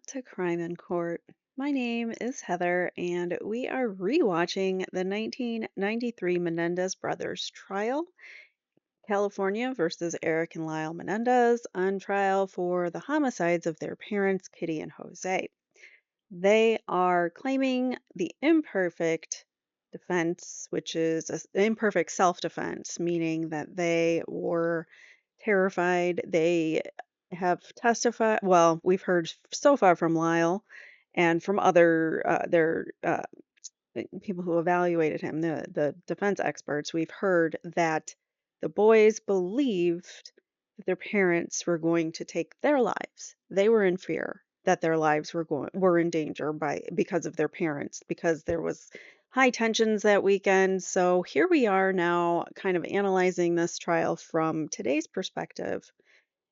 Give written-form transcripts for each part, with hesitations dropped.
to Crime in Court. My name is Heather, and we are rewatching the 1993 Menendez brothers trial, California versus Eric and Lyle Menendez, on trial for the homicides of their parents, Kitty and Jose. They are claiming the imperfect defense, which is an imperfect self defense, meaning that they were terrified. They have testified, well, we've heard so far from Lyle and from other their people who evaluated him, the defense experts. We've heard that the boys believed that their parents were going to take their lives. They were in fear that their lives were in danger because of their parents, because there was high tensions that weekend. So here we are now kind of analyzing this trial from today's perspective.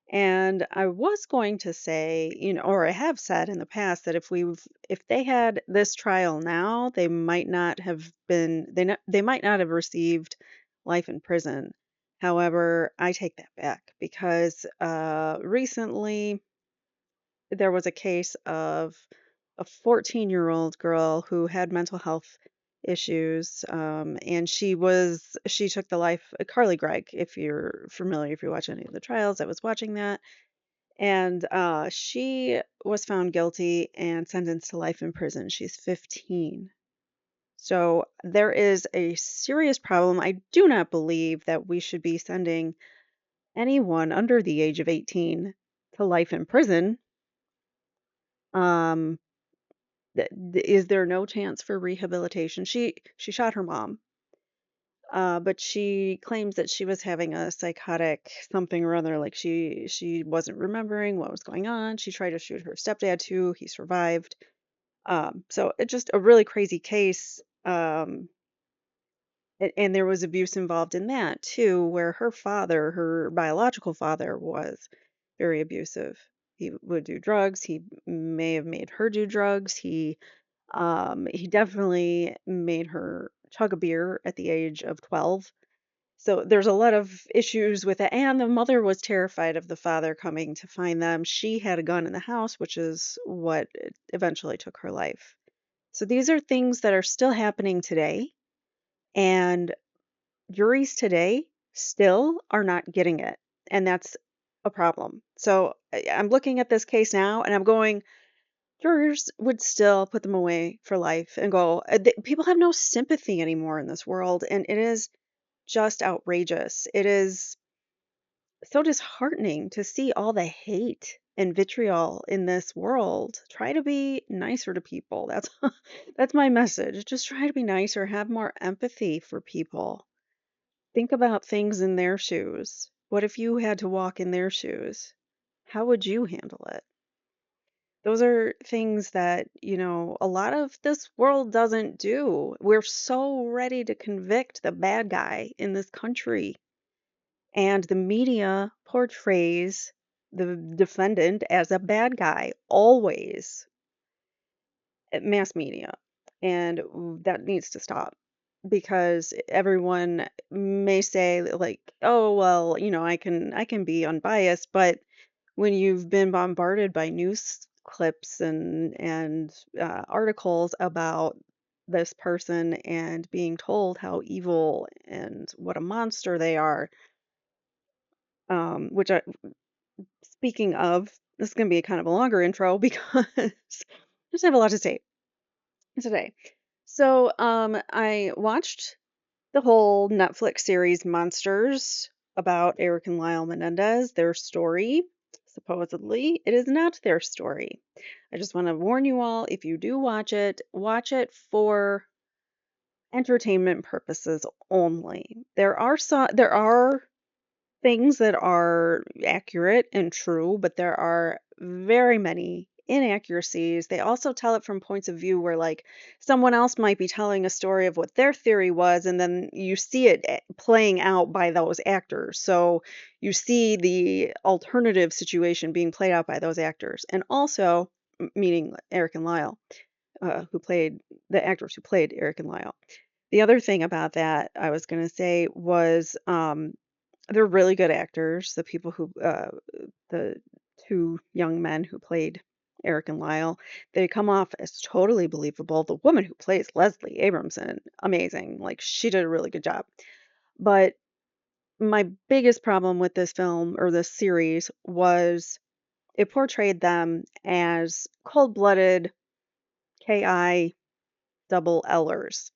And I was going to say, or I have said in the past that if they had this trial now, they might not have been they might not have received life in prison. However, I take that back because recently there was a case of a 14-year-old girl who had mental health issues, and she took the life Carly Gregg, if you're familiar, if you watch any of the trials. I was watching that, and she was found guilty and sentenced to life in prison. She's 15. So there is a serious problem. I do not believe that we should be sending anyone under the age of 18 to life in prison. Um, is there no chance for rehabilitation? She shot her mom, but she claims that she was having a psychotic something or other, like she wasn't remembering what was going on. She tried to shoot her stepdad too. He survived. So it's just a really crazy case. And there was abuse involved in that too, where her father, her biological father, was very abusive. He would do drugs. He may have made her do drugs. He definitely made her chug a beer at the age of 12. So there's a lot of issues with it. And the mother was terrified of the father coming to find them. She had a gun in the house, which is what eventually took her life. So these are things that are still happening today. And juries today still are not getting it. And that's a problem. So I'm looking at this case now and I'm going, jurors would still put them away for life and go, people have no sympathy anymore in this world. And it is just outrageous. It is so disheartening to see all the hate and vitriol in this world. Try to be nicer to people. That's that's my message. Just try to be nicer, have more empathy for people. Think about things in their shoes. What if you had to walk in their shoes? How would you handle it? Those are things that, a lot of this world doesn't do. We're so ready to convict the bad guy in this country. And the media portrays the defendant as a bad guy, always, at mass media. And that needs to stop because everyone may say like, "Oh, well, I can be unbiased," but when you've been bombarded by news clips and articles about this person and being told how evil and what a monster they are, which speaking of, this is going to be a kind of a longer intro because I just have a lot to say today. So, I watched the whole Netflix series Monsters about Eric and Lyle Menendez, their story. Supposedly, it is not their story. I just want to warn you all, if you do watch it for entertainment purposes only. There are things that are accurate and true, but there are very many inaccuracies. They also tell it from points of view where, like, someone else might be telling a story of what their theory was, and then you see it playing out by those actors. So you see the alternative situation being played out by those actors. And also, meaning Eric and Lyle, who played the actors who played Eric and Lyle. The other thing about that I was going to say was, they're really good actors. The people who, the two young men who played Erik and Lyle, they come off as totally believable. The woman who plays Leslie Abramson, amazing. Like she did a really good job. But my biggest problem with this film or this series was it portrayed them as cold-blooded KI double Lers,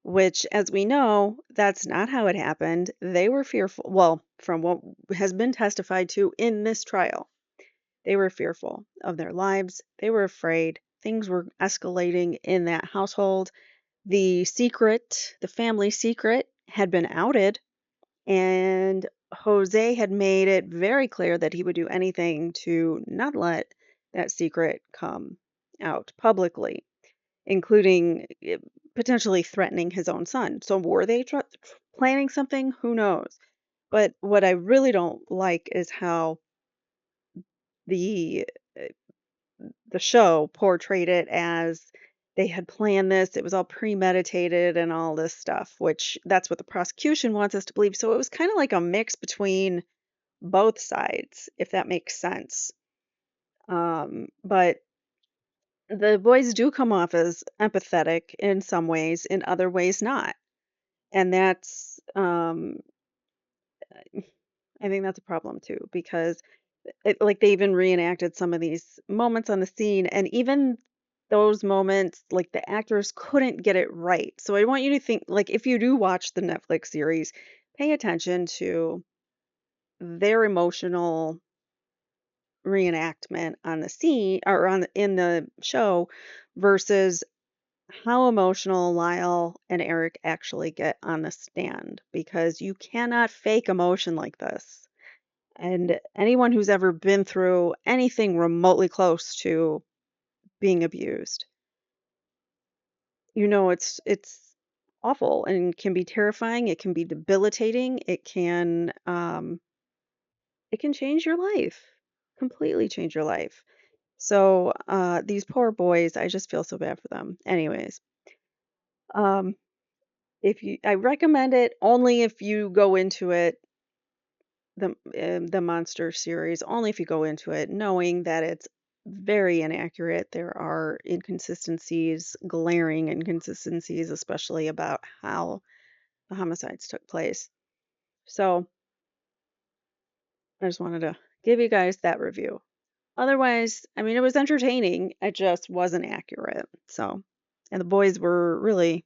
which, as we know, that's not how it happened. They were fearful. Well, from what has been testified to in this trial, they were fearful of their lives. They were afraid. Things were escalating in that household. The secret, the family secret, had been outed, and Jose had made it very clear that he would do anything to not let that secret come out publicly, including potentially threatening his own son. So were they planning something? Who knows? But what I really don't like is how the uh, the show portrayed it as they had planned this, it was all premeditated and all this stuff, which that's what the prosecution wants us to believe. So it was kind of like a mix between both sides, if that makes sense. But the boys do come off as empathetic in some ways, in other ways not. And that's I think that's a problem too, because like they even reenacted some of these moments on the scene, and even those moments, like the actors couldn't get it right. So I want you to think, like, if you do watch the Netflix series, pay attention to their emotional reenactment on the scene or in the show versus how emotional Lyle and Erik actually get on the stand, because you cannot fake emotion like this. And anyone who's ever been through anything remotely close to being abused, it's awful and can be terrifying. It can be debilitating. It can change your life, completely change your life. So these poor boys, I just feel so bad for them. Anyways, um, I recommend it only if you go into it the monster series only if you go into it knowing that it's very inaccurate. There are inconsistencies, glaring inconsistencies, especially about how the homicides took place. So I just wanted to give you guys that review. Otherwise, I mean, it was entertaining. It just wasn't accurate. So, and the boys were really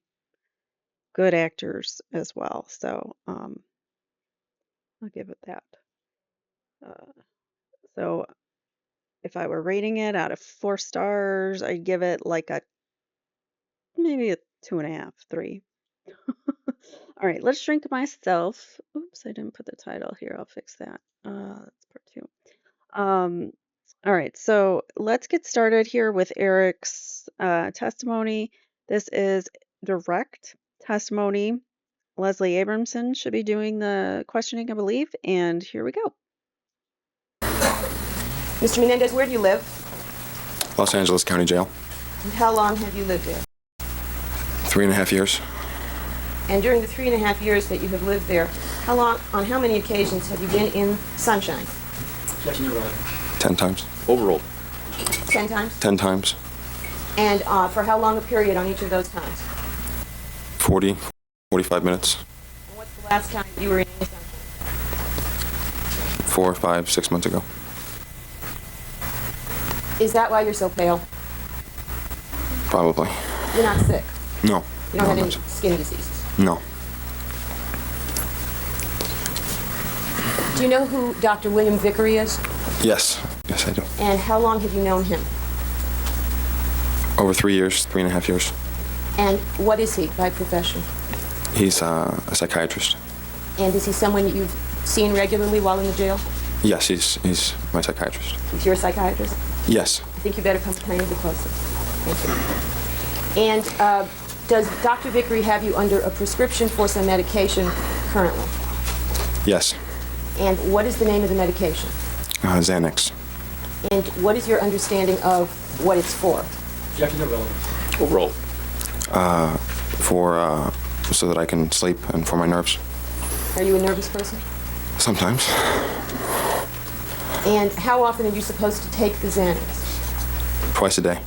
good actors as well. So, I'll give it that. Uh, so if I were rating it out of 4 stars, I'd give it like maybe a 2.5, 3. All right, let's drink myself. Oops, I didn't put the title here. I'll fix that. That's part 2. All right, so let's get started here with Erik's testimony. This is direct testimony. Leslie Abramson should be doing the questioning, I believe, and here we go. Mr. Menendez, where do you live? Los Angeles County Jail. And how long have you lived there? 3.5 years. And during the 3.5 years that you have lived there, on how many occasions have you been in sunshine? 10 times. Overall. 10 times? 10 times. And for how long a period on each of those times? 40, 45 minutes. And what's the last time you were in any sunshine? 4, 5, 6 months ago. Is that why you're so pale? Probably. You're not sick? No. You don't No, have any not- skin diseases? No. Do you know who Dr. William Vickery is? Yes. Yes, I do. And how long have you known him? Over 3 years, 3.5 years. And what is he by profession? He's a psychiatrist. And is he someone that you've seen regularly while in the jail? Yes, he's my psychiatrist. He's your psychiatrist? Yes. I think you better come tiny bit closer. Thank you. And does Dr. Vickery have you under a prescription for some medication currently? Yes. And what is the name of the medication? Xanax. And what is your understanding of what it's for? Overall. So that I can sleep and for my nerves. Are you a nervous person? Sometimes. And how often are you supposed to take the Xanax? Twice a day.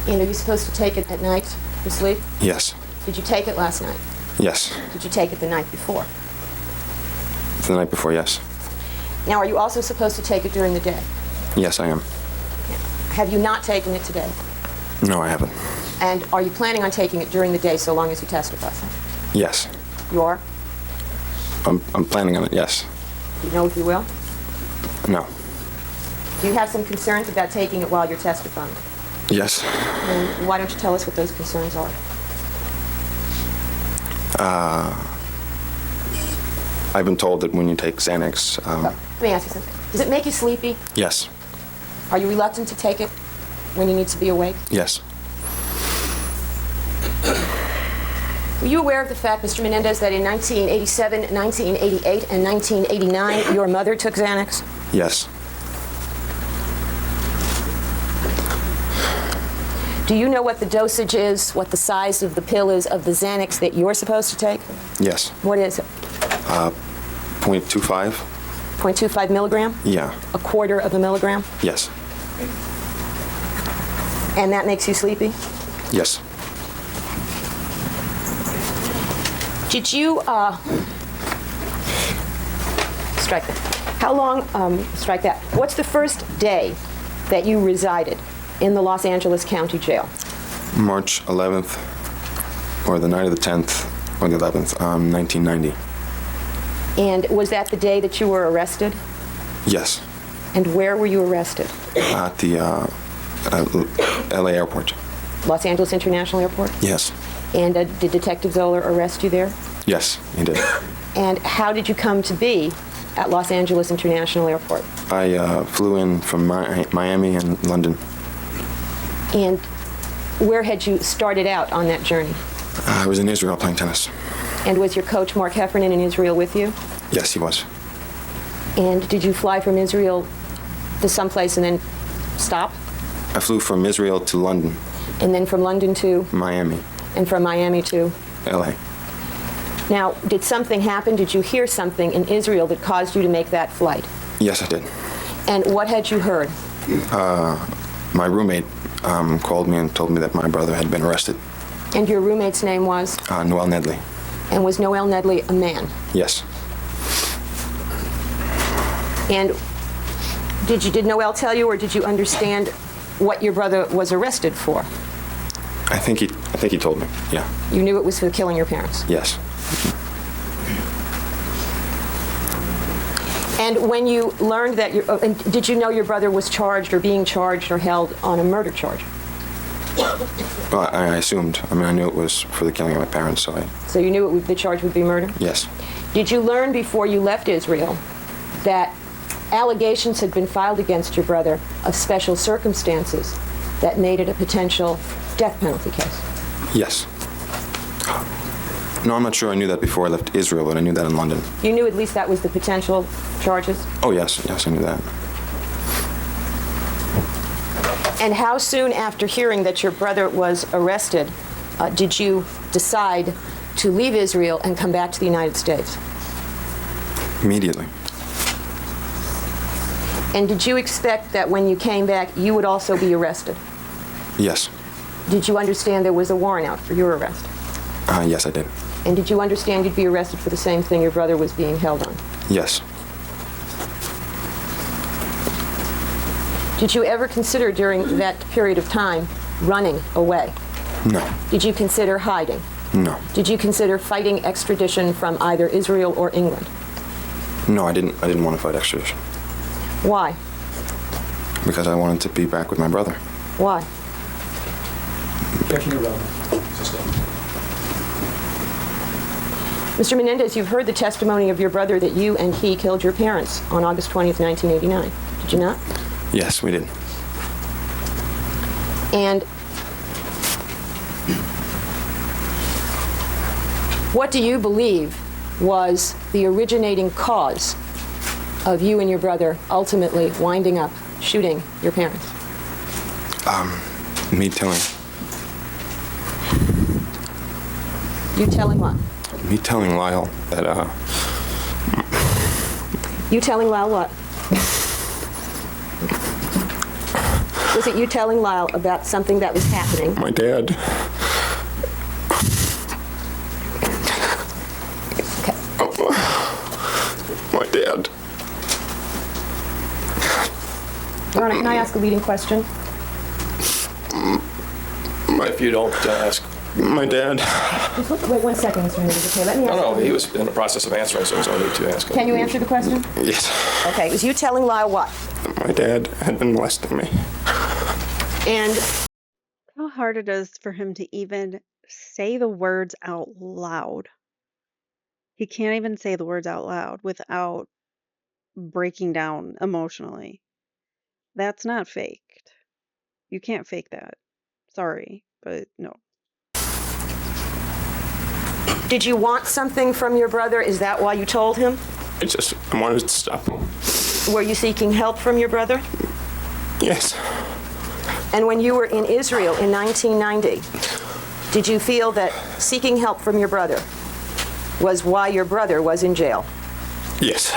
And are you supposed to take it at night for sleep? Yes. Did you take it last night? Yes. Did you take it the night before? The night before, yes. Now, are you also supposed to take it during the day? Yes, I am. Have you not taken it today? No, I haven't. And are you planning on taking it during the day so long as you testify? Yes. You are? I'm planning on it, yes. Do you know if you will? No. Do you have some concerns about taking it while you're testifying? Yes. And why don't you tell us what those concerns are? I've been told that when you take Xanax, Let me ask you something. Does it make you sleepy? yes. Are you reluctant to take it when you need to be awake? Yes. Were you aware of the fact, Mr. Menendez, that in 1987, 1988, and 1989, your mother took Xanax? Yes. Do you know what the dosage is, what the size of the pill is of the Xanax that you're supposed to take? Yes. What is it? 0.25? 0.25 milligram? Yeah. A quarter of a milligram? Yes. And that makes you sleepy? Yes. Did you, strike that. How long, strike that. What's the first day that you resided in the Los Angeles County Jail? March 11th, or the night of the 10th, or the 11th, 1990. And was that the day that you were arrested? Yes. And where were you arrested? At the LA airport. Los Angeles International Airport? Yes. And did Detective Zoller arrest you there? Yes, he did. And how did you come to be at Los Angeles International Airport? I flew in from Miami and London. And where had you started out on that journey? I was in Israel playing tennis. And was your coach, Mark Heffernan, in Israel with you? Yes, he was. And did you fly from Israel to someplace and then stop? I flew from Israel to London, And then from London to? Miami, And from Miami to? LA. Now, did something happen? Did you hear something in Israel that caused you to make that flight? Yes, I did. And what had you heard? My roommate called me and told me that my brother had been arrested. And your roommate's name was? Noel Nedley. And was Noel Nedley a man? Yes. And did Noel tell you, or did you understand what your brother was arrested for? I think he told me. Yeah. You knew it was for killing your parents. Yes. And when you learned that and did you know your brother was charged or being charged or held on a murder charge? Well, I assumed. I mean, I knew it was for the killing of my parents, so So you knew the charge would be murder? yes. Did you learn before you left Israel that allegations had been filed against your brother of special circumstances that made it a potential death penalty case? Yes. No, I'm not sure I knew that before I left Israel, but I knew that in London. You knew at least that was the potential charges? Oh, yes. Yes, I knew that. And how soon after hearing that your brother was arrested did you decide to leave Israel and come back to the United States? Immediately. And did you expect that when you came back, you would also be arrested? Yes. Did you understand there was a warrant out for your arrest? Yes, I did. And did you understand you'd be arrested for the same thing your brother was being held on? Yes. Did you ever consider during that period of time running away? No. Did you consider hiding? No. Did you consider fighting extradition from either Israel or England? No, I didn't want to fight extradition Why? because I wanted to be back with my brother. Why? Objection irrelevant. Sustained. Mr. Menendez, you've heard the testimony of your brother that you and he killed your parents on August 20th, 1989. Did you not? Yes, we did. And what do you believe was the originating cause of you and your brother ultimately winding up shooting your parents? Me telling You telling what? Lyle that You telling Lyle what? Was it you telling Lyle about something that was happening? My dad. Okay. My dad. Your Honor, can I ask a leading question? If you don't ask. My dad. Wait 1 second, Mr. Menendez. Okay, let me ask. No, he was in the process of answering, so there's no need to ask him. Can you answer the question? Yes. Okay, it was you telling Lyle what? My dad had been molesting me. And How hard it is for him to even say the words out loud. He can't even say the words out loud without breaking down emotionally. That's not faked. You can't fake that. Sorry, but no. did you want something from your brother? Is that why you told him? I wanted to stop him. Were you seeking help from your brother? Yes. And when you were in Israel in 1990, did you feel that seeking help from your brother was why your brother was in jail? Yes.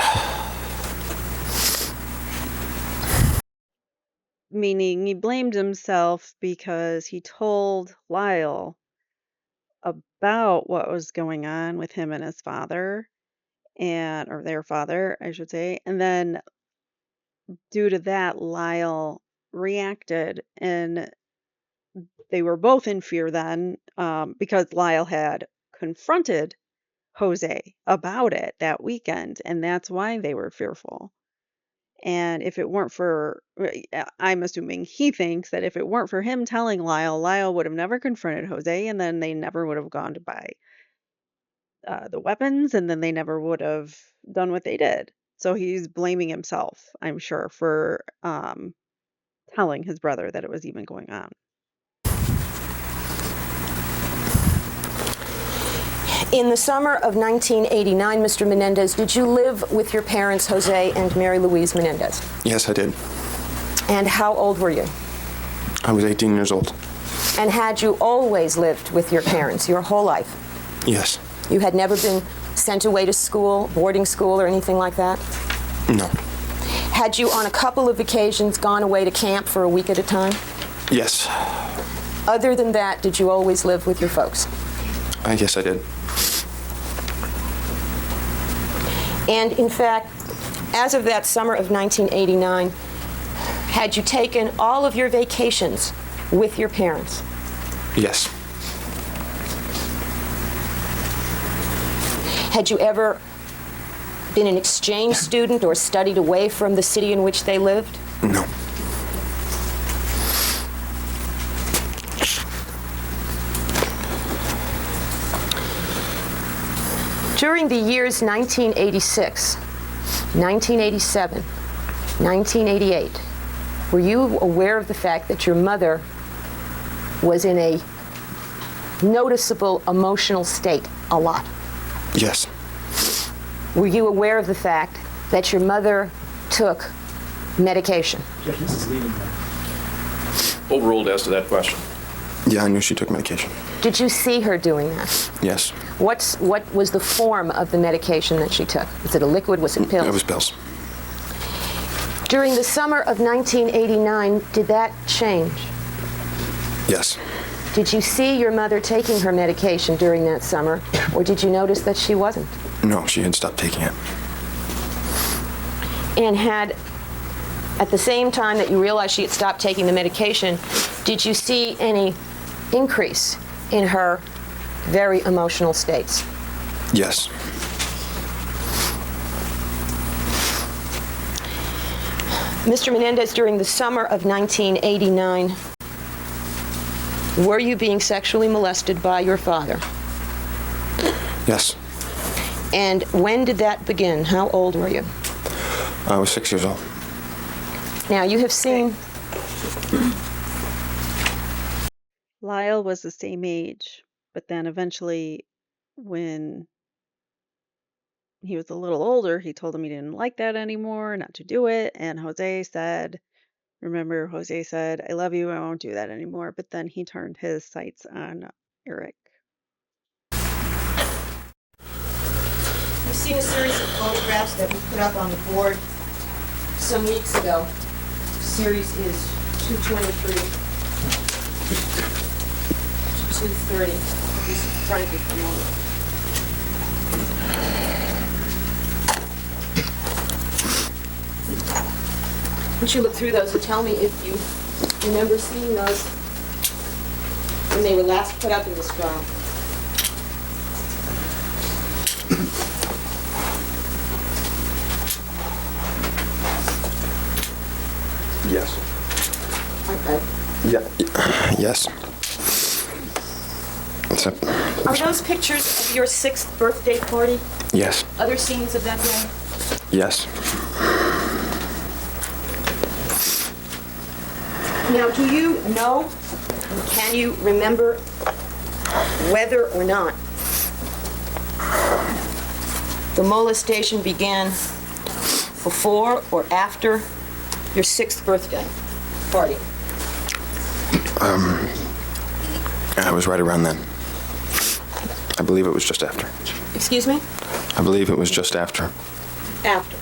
Meaning he blamed himself because he told Lyle about what was going on with him and his father, or their father, I should say. And then due to that, Lyle reacted, and they were both in fear then, because Lyle had confronted Jose about it that weekend, and that's why they were fearful. And if it weren't for, I'm assuming he thinks that if it weren't for him telling Lyle, Lyle would have never confronted Jose, and then they never would have gone to buy the weapons, and then they never would have done what they did. So he's blaming himself, I'm sure, for telling his brother that it was even going on. In the summer of 1989, Mr. Menendez, did you live with your parents, Jose and Mary Louise Menendez? Yes, I did. And how old were you? I was 18 years old. And had you always lived with your parents your whole life? Yes. You had never been sent away to school, boarding school, or anything like that? No. Had you on a couple of occasions gone away to camp for a week at a time? Yes. Other than that, did you always live with your folks? Yes, I did. And in fact, as of that summer of 1989, had you taken all of your vacations with your parents? Yes. Had you ever been an exchange student or studied away from the city in which they lived? No. During the years 1986, 1987, 1988, were you aware of the fact that your mother was in a noticeable emotional state a lot? Yes. Were you aware of the fact that your mother took medication? This is leading. Overruled as to that question. Yeah, I knew she took medication. Did you see her doing that? Yes. What was the form of the medication that she took? Was it a liquid? Was it pills? It was pills. During the summer of 1989, did that change? Yes. Did you see your mother taking her medication during that summer, or did you notice that she wasn't? No, she had stopped taking it. And had, at the same time that you realized she had stopped taking the medication, did you see any increase in her very emotional states? Yes. Mr. Menendez, during the summer of 1989, were you being sexually molested by your father? Yes. And when did that begin? How old were you? I was 6 years old. Now, you have seen... Lyle was the same age, but then eventually, when he was a little older, he told him he didn't like that anymore, not to do it. And Jose said, remember, Jose said, I love you, I won't do that anymore. But then he turned his sights on Erik. You've seen a series of photographs that we put up on the board some weeks ago. Series is 223 to 230. Just in front of you for a moment. Why don't you look through those and tell me if you remember seeing those when they were last put up in this trial? Yes. Okay. Yeah. Yes. Except. Are those pictures of your 6th birthday party? Yes. Other scenes of that day? Yes. Now, do you know, and can you remember whether or not the molestation began before or after your 6th birthday party? I was right around then. I believe it was just after. Excuse me? I believe it was just after. After.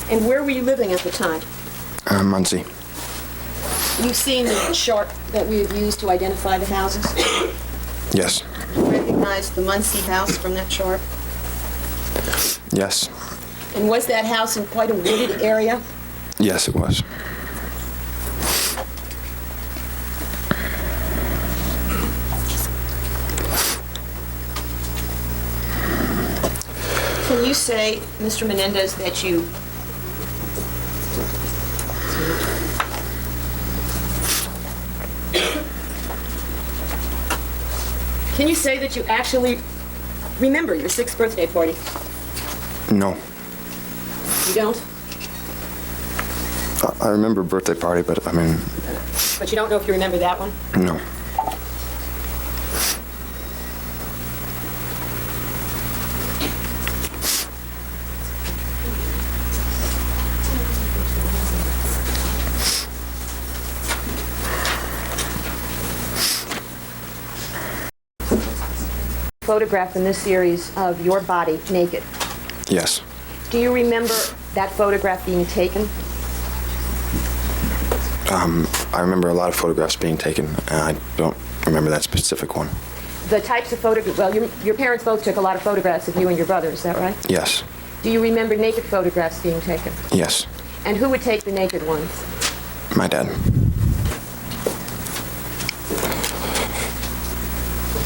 And where were you living at the time? Muncie. You've seen the chart that we have used to identify the houses? Yes. You recognize the Muncie house from that chart? Yes. And was that house in quite a wooded area? Yes, it was. Can you say, Mr. Menendez, that you Can you say that you actually remember your 6th birthday party? No. You don't? I remember birthday party, but I mean, But you don't know if you remember that one? no. Photograph in this series of your body naked. Yes. Do you remember that photograph being taken? I remember a lot of photographs being taken, and I don't remember that specific one. The types of photographs, well, your parents both took a lot of photographs of you and your brother, is that right? Yes. Do you remember naked photographs being taken? Yes. And who would take the naked ones? My dad.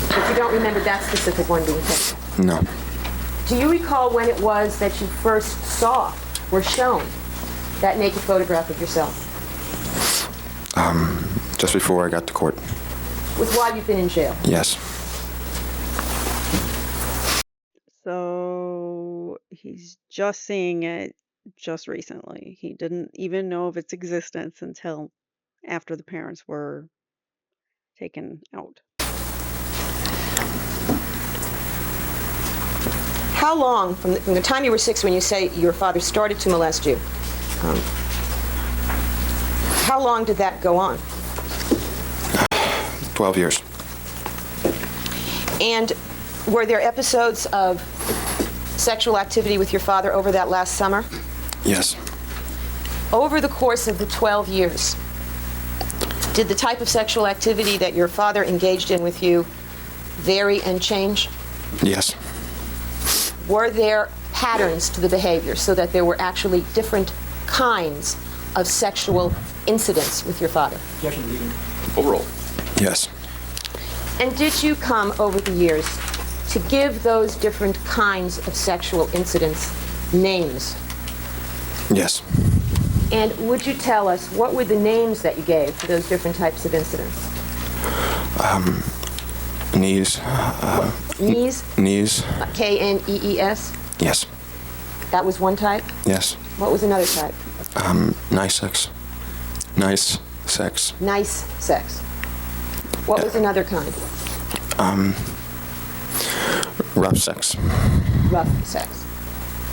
But you don't remember that specific one being taken? No. Do you recall when it was that you first saw or shown that naked photograph of yourself? Just before I got to court. With while you've been in jail? Yes. So he's just seeing it just recently. He didn't even know of its existence until after the parents were taken out. How long, from the time you were 6 when you say your father started to molest you, how long did that go on? 12 years. And were there episodes of sexual activity with your father over that last summer? Yes. Over the course of the 12 years, did the type of sexual activity that your father engaged in with you vary and change? Yes. Were there patterns to the behavior so that there were actually different kinds of sexual incidents with your father? Overall. Yes. And did you come over the years to give those different kinds of sexual incidents names? Yes. And would you tell us what were the names that you gave to those different types of incidents? Knees. Knees? Knees. K-N-E-E-S? Yes. That was one type? Yes. What was another type? Nice sex. Nice sex. Nice sex. What was another kind? Rough sex. Rough sex.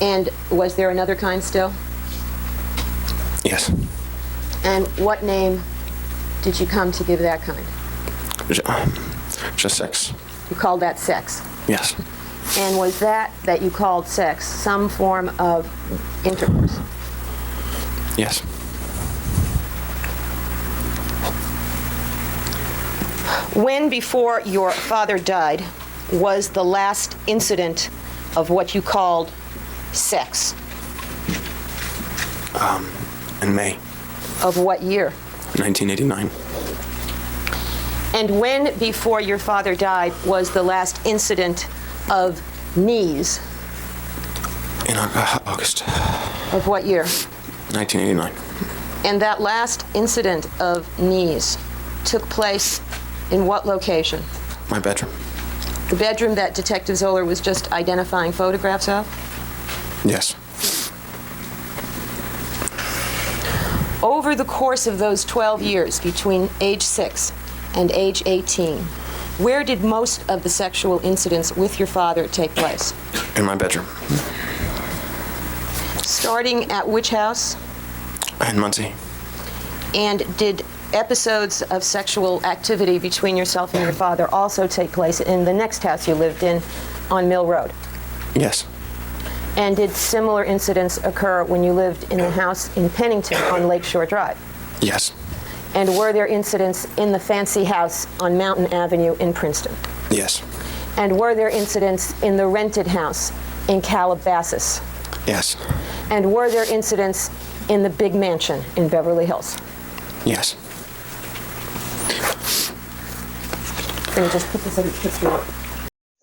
And was there another kind still? Yes. And what name did you come to give that kind? Just sex. You called that sex. Yes. And was that you called sex some form of intercourse? Yes. When, before your father died, was the last incident of what you called sex? In May Of what year? 1989. And when, before your father died, was the last incident of knees? In August Of what year? 1989. And that last incident of knees took place in what location? My bedroom. The bedroom that Detective Zoller was just identifying photographs of? Yes. Over the course of those 12 years, between age 6 and age 18, where did most of the sexual incidents with your father take place? In my bedroom. Starting at which house? In Muncie. And did episodes of sexual activity between yourself and your father also take place in the next house you lived in on Mill Road? Yes. And did similar incidents occur when you lived in the house in Pennington on Lakeshore Drive? Yes. And were there incidents in the fancy house on Mountain Avenue in Princeton? Yes. And were there incidents in the rented house in Calabasas? Yes. And were there incidents in the big mansion in Beverly Hills? Yes. Let me just put this in the picture.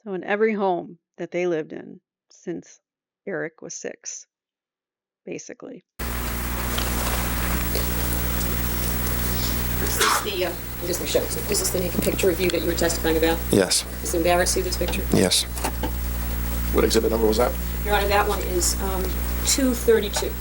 So in every home that they lived in since Erik was 6, basically. Is this the, I'm just going to show you. This is the naked picture of you that you were testifying about? Yes. Does it embarrass you, this picture? Yes. What exhibit number was that? Your Honor, that one is 232.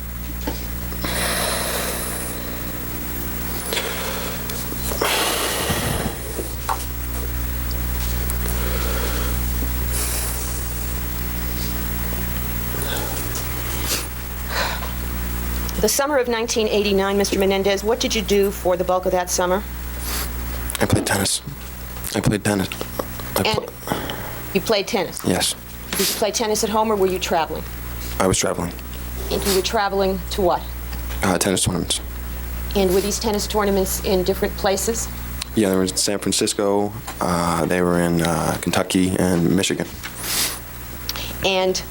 The summer of 1989, Mr. Menendez, what did you do for the bulk of that summer? I played tennis. And you played tennis? Yes. Did you play tennis at home or were you traveling? I was traveling. And you were traveling to what? Tennis tournaments. And were these tennis tournaments in different places? Yeah, they were in San Francisco. They were in Kentucky and Michigan. And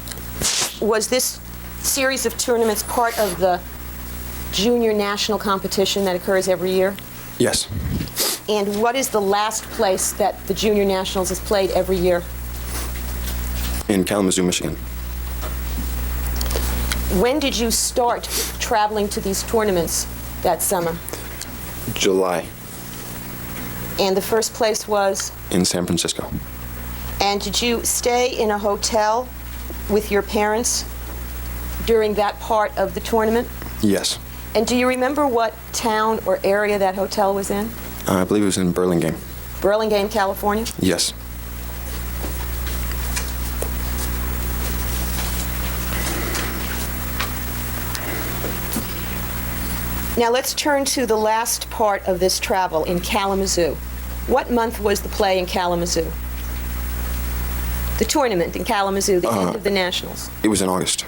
was this series of tournaments part of the junior national competition that occurs every year? Yes. And what is the last place that the junior nationals is played every year? In Kalamazoo, Michigan. When did you start traveling to these tournaments that summer? July. And the first place was? In San Francisco. And did you stay in a hotel with your parents during that part of the tournament? Yes. And do you remember what town or area that hotel was in? I believe it was in Burlingame. Burlingame, California? Yes. Now let's turn to the last part of this travel in Kalamazoo. What month was the play in Kalamazoo? The tournament in Kalamazoo, the end of the Nationals. It was in August.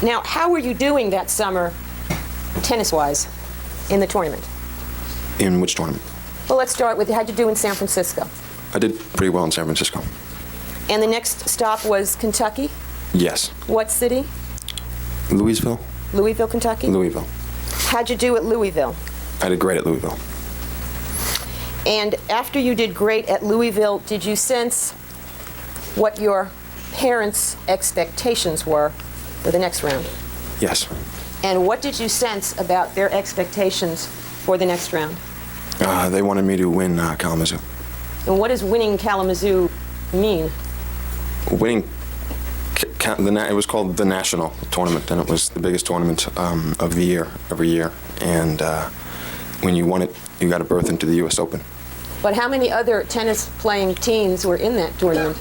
Now, how were you doing that summer, tennis-wise, in the tournament? In which tournament? Well, let's start with how'd you do in San Francisco? I did pretty well in San Francisco. And the next stop was Kentucky? Yes. What city? Louisville? Louisville, Kentucky? Louisville. How'd you do at Louisville? I did great at Louisville. And after you did great at Louisville, did you sense what your parents' expectations were for the next round? Yes. And what did you sense about their expectations for the next round? They wanted me to win Kalamazoo. And what does winning Kalamazoo mean? Winning, it was called the National Tournament, and it was the biggest tournament of the year, every year. And when you won it, you got a berth into the U.S. Open. But how many other tennis-playing teams were in that tournament?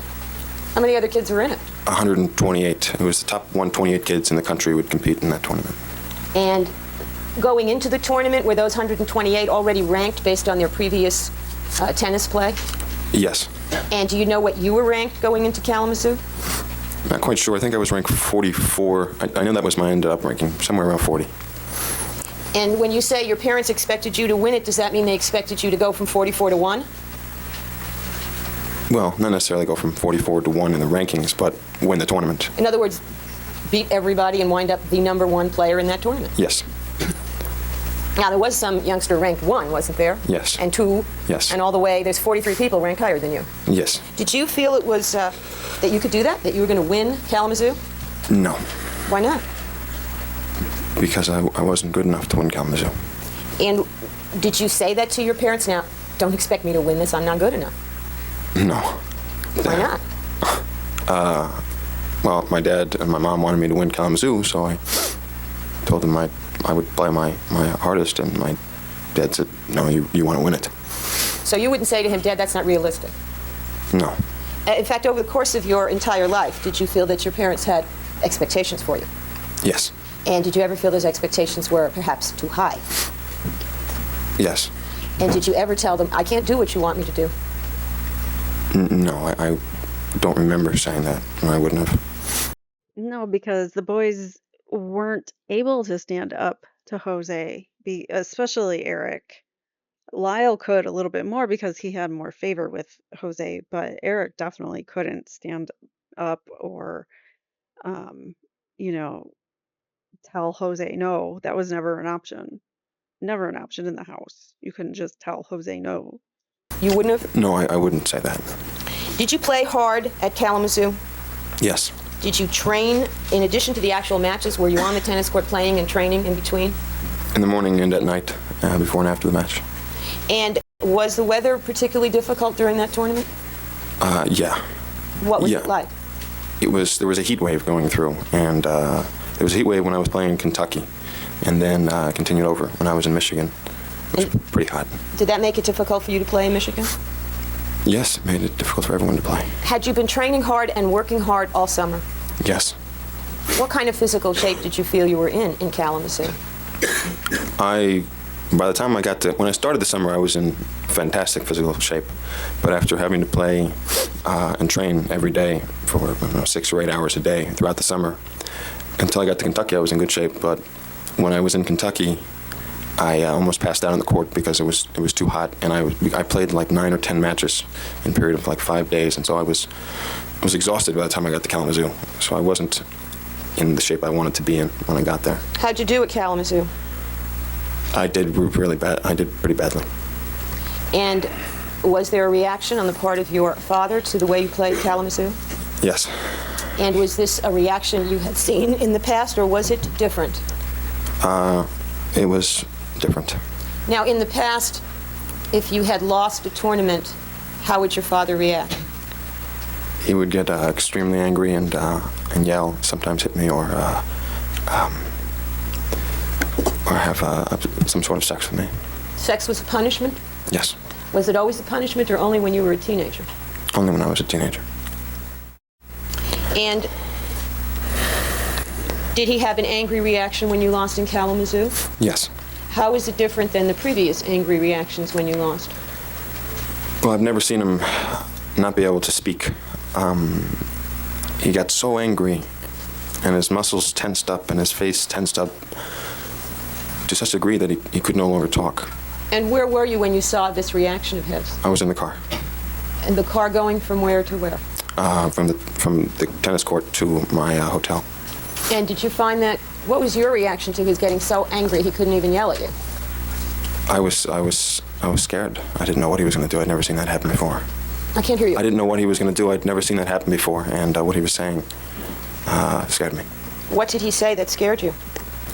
How many other kids were in it? 128. It was the top 128 kids in the country would compete in that tournament. And going into the tournament, were those 128 already ranked based on their previous tennis play? Yes. And do you know what you were ranked going into Kalamazoo? Not quite sure. I think I was ranked 44. I know that was my ended up ranking, somewhere around 40. And when you say your parents expected you to win it, does that mean they expected you to go from 44 to 1? Well, not necessarily go from 44 to 1 in the rankings, but win the tournament. In other words, beat everybody and wind up the #1 player in that tournament? Yes. Now, there was some youngster ranked 1, wasn't there? Yes. And 2. Yes. And all the way, there's 43 people ranked higher than you. Yes. Did you feel it was, that you could do that you were going to win Kalamazoo? No. Why not? Because I wasn't good enough to win Kalamazoo. And did you say that to your parents? Now, don't expect me to win this, I'm not good enough. No. Why not? Well, my dad and my mom wanted me to win Kalamazoo, so I told them I would play my hardest, and my dad said, no, you want to win it. So you wouldn't say to him, Dad, that's not realistic? No. In fact, over the course of your entire life, did you feel that your parents had expectations for you? Yes. And did you ever feel those expectations were perhaps too high? Yes. And did you ever tell them, I can't do what you want me to do? No, I don't remember saying that, and I wouldn't have. No, because the boys weren't able to stand up to Jose, especially Erik. Lyle could a little bit more because he had more favor with Jose, but Erik definitely couldn't stand up or, you know, tell Jose no. That was never an option. Never an option in the house. You couldn't just tell Jose no. You wouldn't have? No, I wouldn't say that. Did you play hard at Kalamazoo? Yes. Did you train, in addition to the actual matches, were you on the tennis court playing and training in between? In the morning and at night, before and after the match. And was the weather particularly difficult during that tournament? Yeah. What was it like? There was a heat wave going through, and there was a heat wave when I was playing in Kentucky, and then continued over when I was in Michigan. It was pretty hot. Did that make it difficult for you to play in Michigan? Yes, it made it difficult for everyone to play. Had you been training hard and working hard all summer? Yes. What kind of physical shape did you feel you were in Kalamazoo? By the time when I started the summer, I was in fantastic physical shape. But after having to play and train every day for 6 or 8 hours a day throughout the summer, until I got to Kentucky, I was in good shape. But when I was in Kentucky, I almost passed out on the court because it was too hot, and I played like 9 or 10 matches in a period of like 5 days, and so I was exhausted by the time I got to Kalamazoo. So I wasn't in the shape I wanted to be in when I got there. How'd you do at Kalamazoo? I did really bad. I did pretty badly. And was there a reaction on the part of your father to the way you played Kalamazoo? Yes. And was this a reaction you had seen in the past, or was it different? It was different. Now, in the past, if you had lost a tournament, how would your father react? He would get extremely angry and yell, sometimes hit me, or have some sort of sex with me. Sex was a punishment? Yes. Was it always a punishment, or only when you were a teenager? Only when I was a teenager. And did he have an angry reaction when you lost in Kalamazoo? Yes. How is it different than the previous angry reactions when you lost? Well, I've never seen him not be able to speak. He got so angry, and his muscles tensed up, and his face tensed up to such a degree that he could no longer talk. And where were you when you saw this reaction of his? I was in the car. And the car going from where to where? From the tennis court to my hotel. And did you find that, what was your reaction to his getting so angry he couldn't even yell at you? I was scared. I didn't know what he was going to do. I'd never seen that happen before. I can't hear you. I didn't know what he was going to do. I'd never seen that happen before, and what he was saying scared me. What did he say that scared you?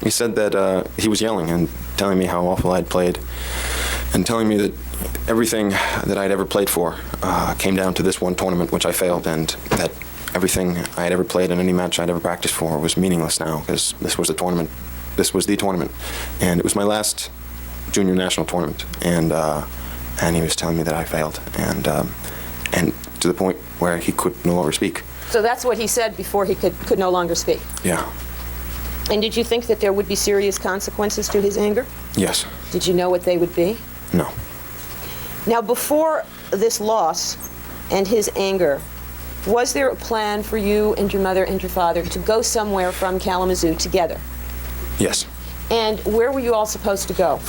He said that he was yelling and telling me how awful I'd played, and telling me that everything that I'd ever played for came down to this one tournament, which I failed, and that everything I had ever played in any match I'd ever practiced for was meaningless now, because this was the tournament. This was the tournament, and it was my last junior national tournament, and he was telling me that I failed, and to the point where he could no longer speak. So that's what he said before he could no longer speak? Yeah. And did you think that there would be serious consequences to his anger? Yes. Did you know what they would be? No. Now, before this loss, and his anger, was there a plan for you and your mother and your father to go somewhere from Kalamazoo together? Yes. And where were you all supposed to go?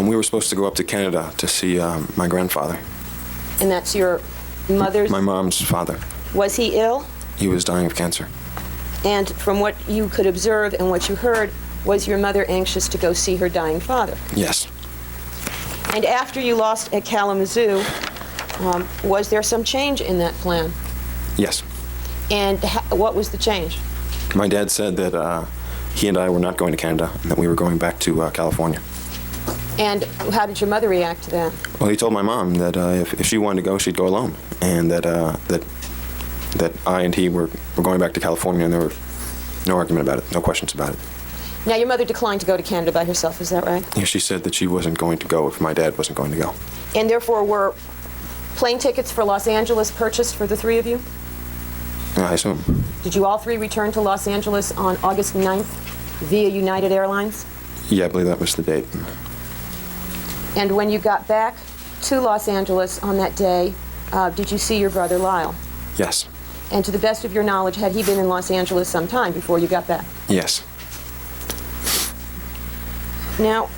We were supposed to go up to Canada to see my grandfather. And that's your mother's? My mom's father. Was he ill? He was dying of cancer. And from what you could observe and what you heard, was your mother anxious to go see her dying father? Yes. And after you lost at Kalamazoo, was there some change in that plan? Yes. And what was the change? My dad said that he and I were not going to Canada and that we were going back to California. And how did your mother react to that? Well, he told my mom that if she wanted to go, she'd go alone, and that I and he were going back to California, and there were no argument about it, no questions about it. Now, your mother declined to go to Canada by herself, is that right? Yeah, she said that she wasn't going to go if my dad wasn't going to go. And therefore, were plane tickets for Los Angeles purchased for the three of you? I assume. Did you all three return to Los Angeles on August 9th via United Airlines? Yeah, I believe that was the date. And when you got back to Los Angeles on that day, did you see your brother Lyle? Yes. And to the best of your knowledge, had he been in Los Angeles some time before you got back? Yes. Now,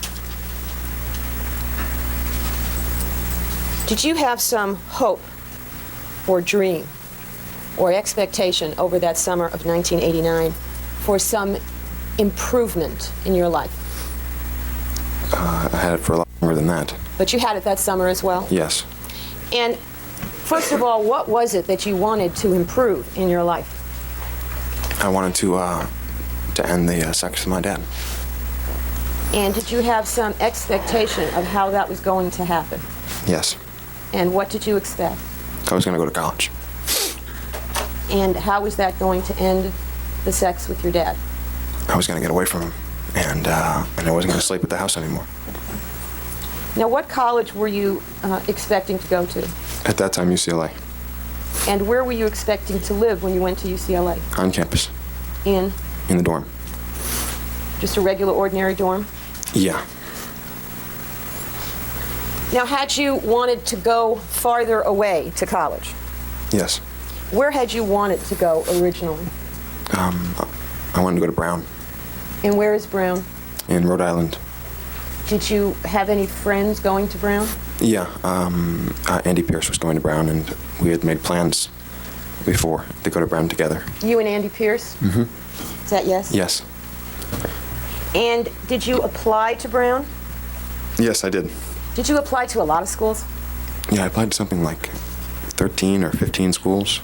did you have some hope or dream or expectation over that summer of 1989 for some improvement in your life? I had it for a lot longer than that. But you had it that summer as well? Yes. And first of all, what was it that you wanted to improve in your life? I wanted to end the sex with my dad. And did you have some expectation of how that was going to happen? Yes. And what did you expect? I was going to go to college. And how was that going to end the sex with your dad? I was going to get away from him, and I wasn't going to sleep at the house anymore. Now, what college were you expecting to go to? At that time, UCLA. And where were you expecting to live when you went to UCLA? On campus. In the dorm. just a regular, ordinary dorm? Yeah. Now, had you wanted to go farther away to college? Yes. Where had you wanted to go originally? I wanted to go to Brown. And where is Brown? In Rhode Island. Did you have any friends going to Brown? Yeah. Andy Pierce was going to Brown, and we had made plans before to go to Brown together. You and Andy Pierce? Mm-hmm. Is that yes? Yes. And did you apply to Brown? Yes, I did. Did you apply to a lot of schools? Yeah, I applied to something like 13 or 15 schools.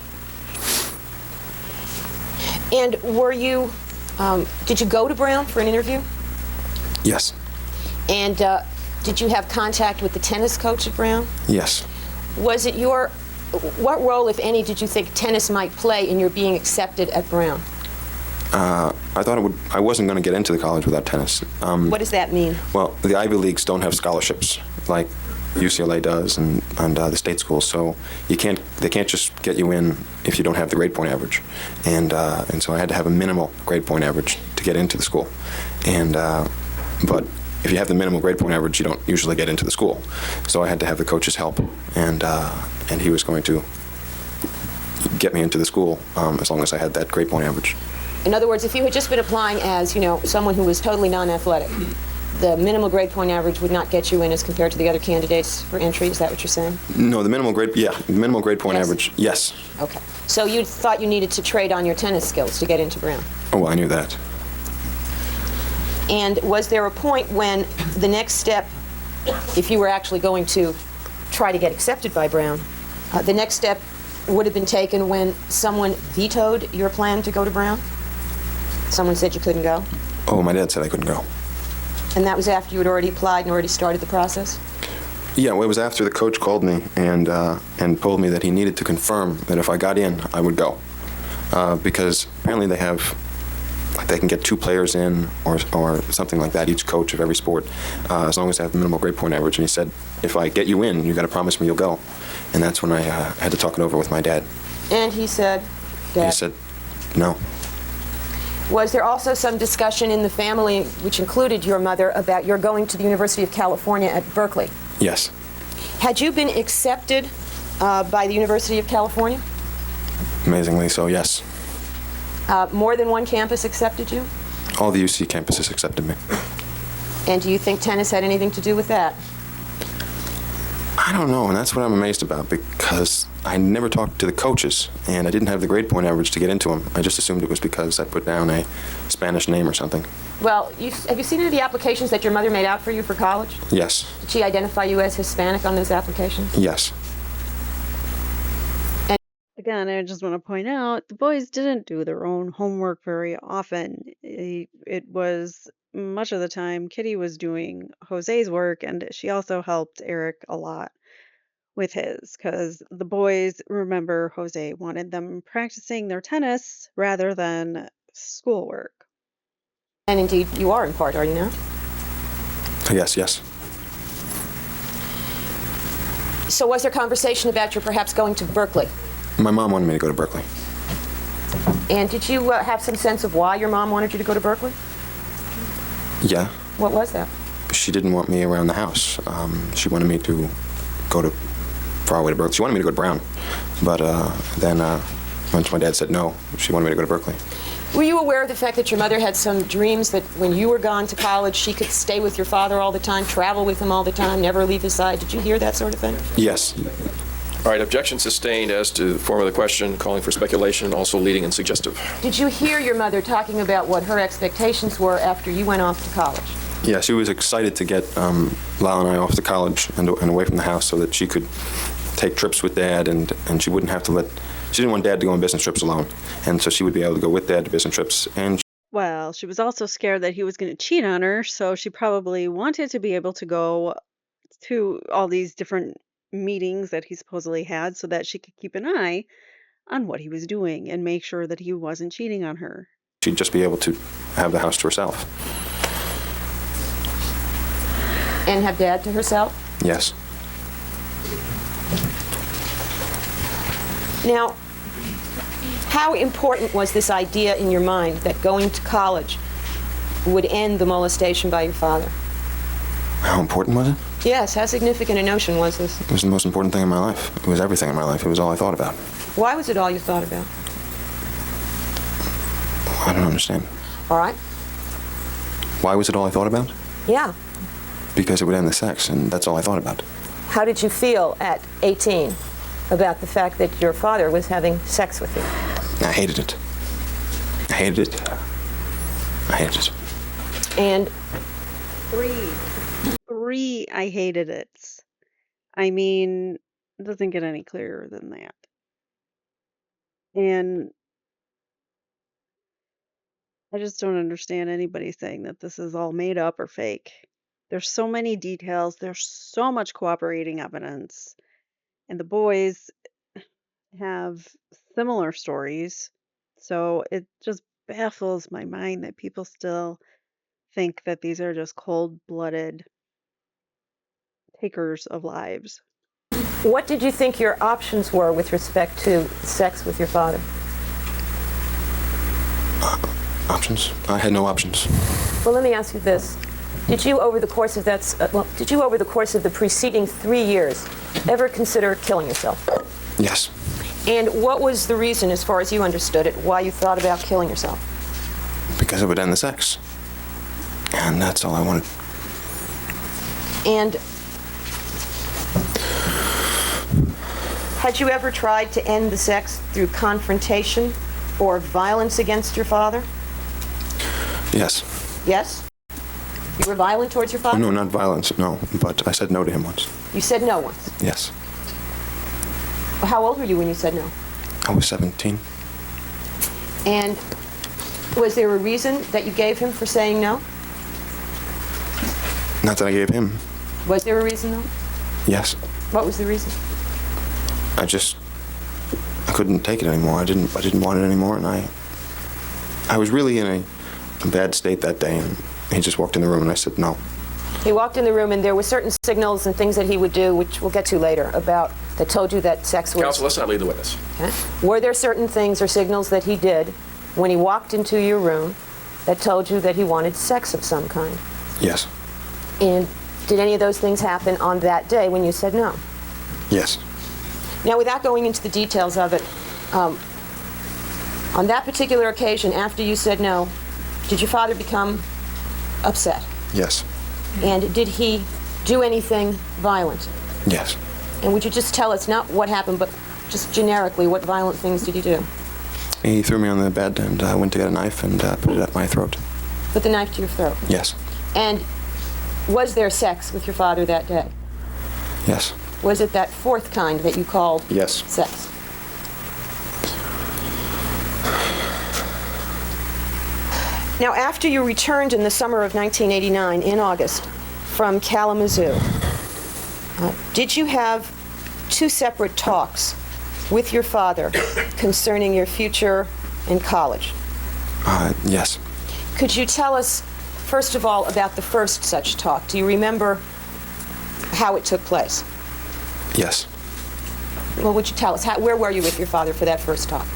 And were you, did you go to Brown for an interview? Yes. And did you have contact with the tennis coach at Brown? Yes. Was it your, what role, if any, did you think tennis might play in your being accepted at Brown? I thought it would. I wasn't going to get into the college without tennis. What does that mean? Well, the Ivy Leagues don't have scholarships like UCLA does and the state schools, so they can't just get you in if you don't have the grade point average, and so I had to have a minimal grade point average to get into the school, but if you have the minimal grade point average, you don't usually get into the school, so I had to have the coach's help, and he was going to get me into the school as long as I had that grade point average. In other words, if you had just been applying as, someone who was totally non-athletic, the minimal grade point average would not get you in as compared to the other candidates for entry. Is that what you're saying? No, the minimal grade point Yes. average, yes. Okay. So you thought you needed to trade on your tennis skills to get into Brown. Oh, well, I knew that. And was there a point when the next step, if you were actually going to try to get accepted by Brown, the next step would have been taken when someone vetoed your plan to go to Brown? Someone said you couldn't go? Oh, my dad said I couldn't go. And that was after you had already applied and already started the process? Yeah, well, it was after the coach called me and told me that he needed to confirm that if I got in, I would go. Because apparently they can get 2 players in or something like that, each coach of every sport, as long as they have the minimal grade point average. And he said, if I get you in, you got to promise me you'll go. And that's when I had to talk it over with my dad. And he said, Dad? He said, no. Was there also some discussion in the family, which included your mother, about your going to the University of California at Berkeley? Yes. Had you been accepted by the University of California? Amazingly so, yes. More than one campus accepted you? All the UC campuses accepted me. And do you think tennis had anything to do with that? I don't know, and that's what I'm amazed about, because I never talked to the coaches, and I didn't have the grade point average to get into them. I just assumed it was because I put down a Spanish name or something. Well, have you seen any of the applications that your mother made out for you for college? Yes. Did she identify you as Hispanic on those applications? Yes. Again, I just want to point out the boys didn't do their own homework very often. It was much of the time Kitty was doing Jose's work, and she also helped Erik a lot with his, because the boys, remember, Jose wanted them practicing their tennis rather than schoolwork. And indeed, you are in part, are you not? Yes, yes. So was there conversation about your perhaps going to Berkeley? My mom wanted me to go to Berkeley. And did you have some sense of why your mom wanted you to go to Berkeley? Yeah. What was that? She didn't want me around the house. She wanted me to go to far away to Berkeley. She wanted me to go to Brown. But then once my dad said no, she wanted me to go to Berkeley. Were you aware of the fact that your mother had some dreams that when you were gone to college, she could stay with your father all the time, travel with him all the time, never leave his side? Did you hear that sort of thing? Yes. All right, objection sustained as to the form of the question, calling for speculation, also leading and suggestive. Did you hear your mother talking about what her expectations were after you went off to college? Yeah, she was excited to get Lyle and I off to college and away from the house so that she could take trips with Dad, and she wouldn't have to she didn't want Dad to go on business trips alone. And so she would be able to go with Dad to business trips. And Well, she was also scared that he was going to cheat on her, so she probably wanted to be able to go to all these different meetings that he supposedly had so that she could keep an eye on what he was doing and make sure that he wasn't cheating on her. she'd just be able to have the house to herself. And have Dad to herself? Yes. Now, how important was this idea in your mind that going to college would end the molestation by your father? How important was it? Yes, how significant a notion was this? It was the most important thing in my life. It was everything in my life. It was all I thought about. Why was it all you thought about? I don't understand. All right. Why was it all I thought about? Yeah. Because it would end the sex, and that's all I thought about. How did you feel at 18 about the fact that your father was having sex with you? I hated it. I hated it. I hated it. And Three, I hated it. I mean, it doesn't get any clearer than that. And I just don't understand anybody saying that this is all made up or fake. There's so many details, there's so much cooperating evidence, and the boys have similar stories. So it just baffles my mind that people still think that these are just cold-blooded takers of lives. what did you think your options were with respect to sex with your father? Options? I had no options. Well, let me ask you this. Did you, over the course of the preceding 3 years, ever consider killing yourself? Yes. And what was the reason, as far as you understood it, why you thought about killing yourself? Because it would end the sex. And that's all I wanted. And had you ever tried to end the sex through confrontation or violence against your father? Yes. Yes? You were violent towards your father? No, not violence, no. But I said no to him once. You said no once. Yes. How old were you when you said no? I was 17. And was there a reason that you gave him for saying no? Not that I gave him. Was there a reason, though? Yes. What was the reason? I couldn't take it anymore. I didn't want it anymore, and I was really in a bad state that day, and he just walked in the room, and I said no. He walked in the room, and there were certain signals and things that he would do, which we'll get to later, that told you that sex was... Counsel, let's not lead the witness. Okay. Were there certain things or signals that he did when he walked into your room that told you that he wanted sex of some kind? Yes. And did any of those things happen on that day when you said no? Yes. Now, without going into the details of it, on that particular occasion, after you said no, did your father become upset? Yes. And did he do anything violent? Yes. And would you just tell us, not what happened, but just generically, what violent things did he do? He threw me on the bed and went to get a knife and put it at my throat. Put the knife to your throat? Yes. And was there sex with your father that day? Yes. Was it that fourth kind that you called Yes. sex? Now, after you returned in the summer of 1989, in August, from Kalamazoo, did you have two separate talks with your father concerning your future in college? Yes. Could you tell us, first of all, about the first such talk? Do you remember how it took place? Yes. Well, would you tell us? Where were you with your father for that first talk?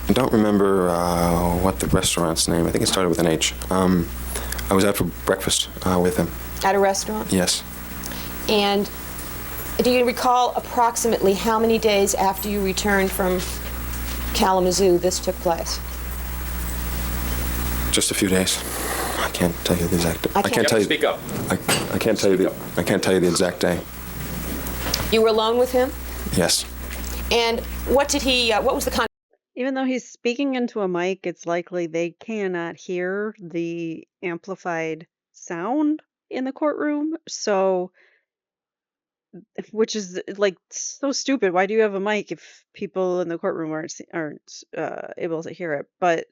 I don't remember what the restaurant's name. I think it started with an H. I was out for breakfast with him. At a restaurant? Yes. And do you recall approximately how many days after you returned from Kalamazoo this took place? Just a few days. I can't tell you the exact. I can't tell you. Speak up. I can't tell you the. I can't tell you the exact day. You were alone with him? Yes. And what did he? What was the conversation? Even though he's speaking into a mic, it's likely they cannot hear the amplified sound in the courtroom. So, which is like so stupid. Why do you have a mic if people in the courtroom aren't able to hear it? But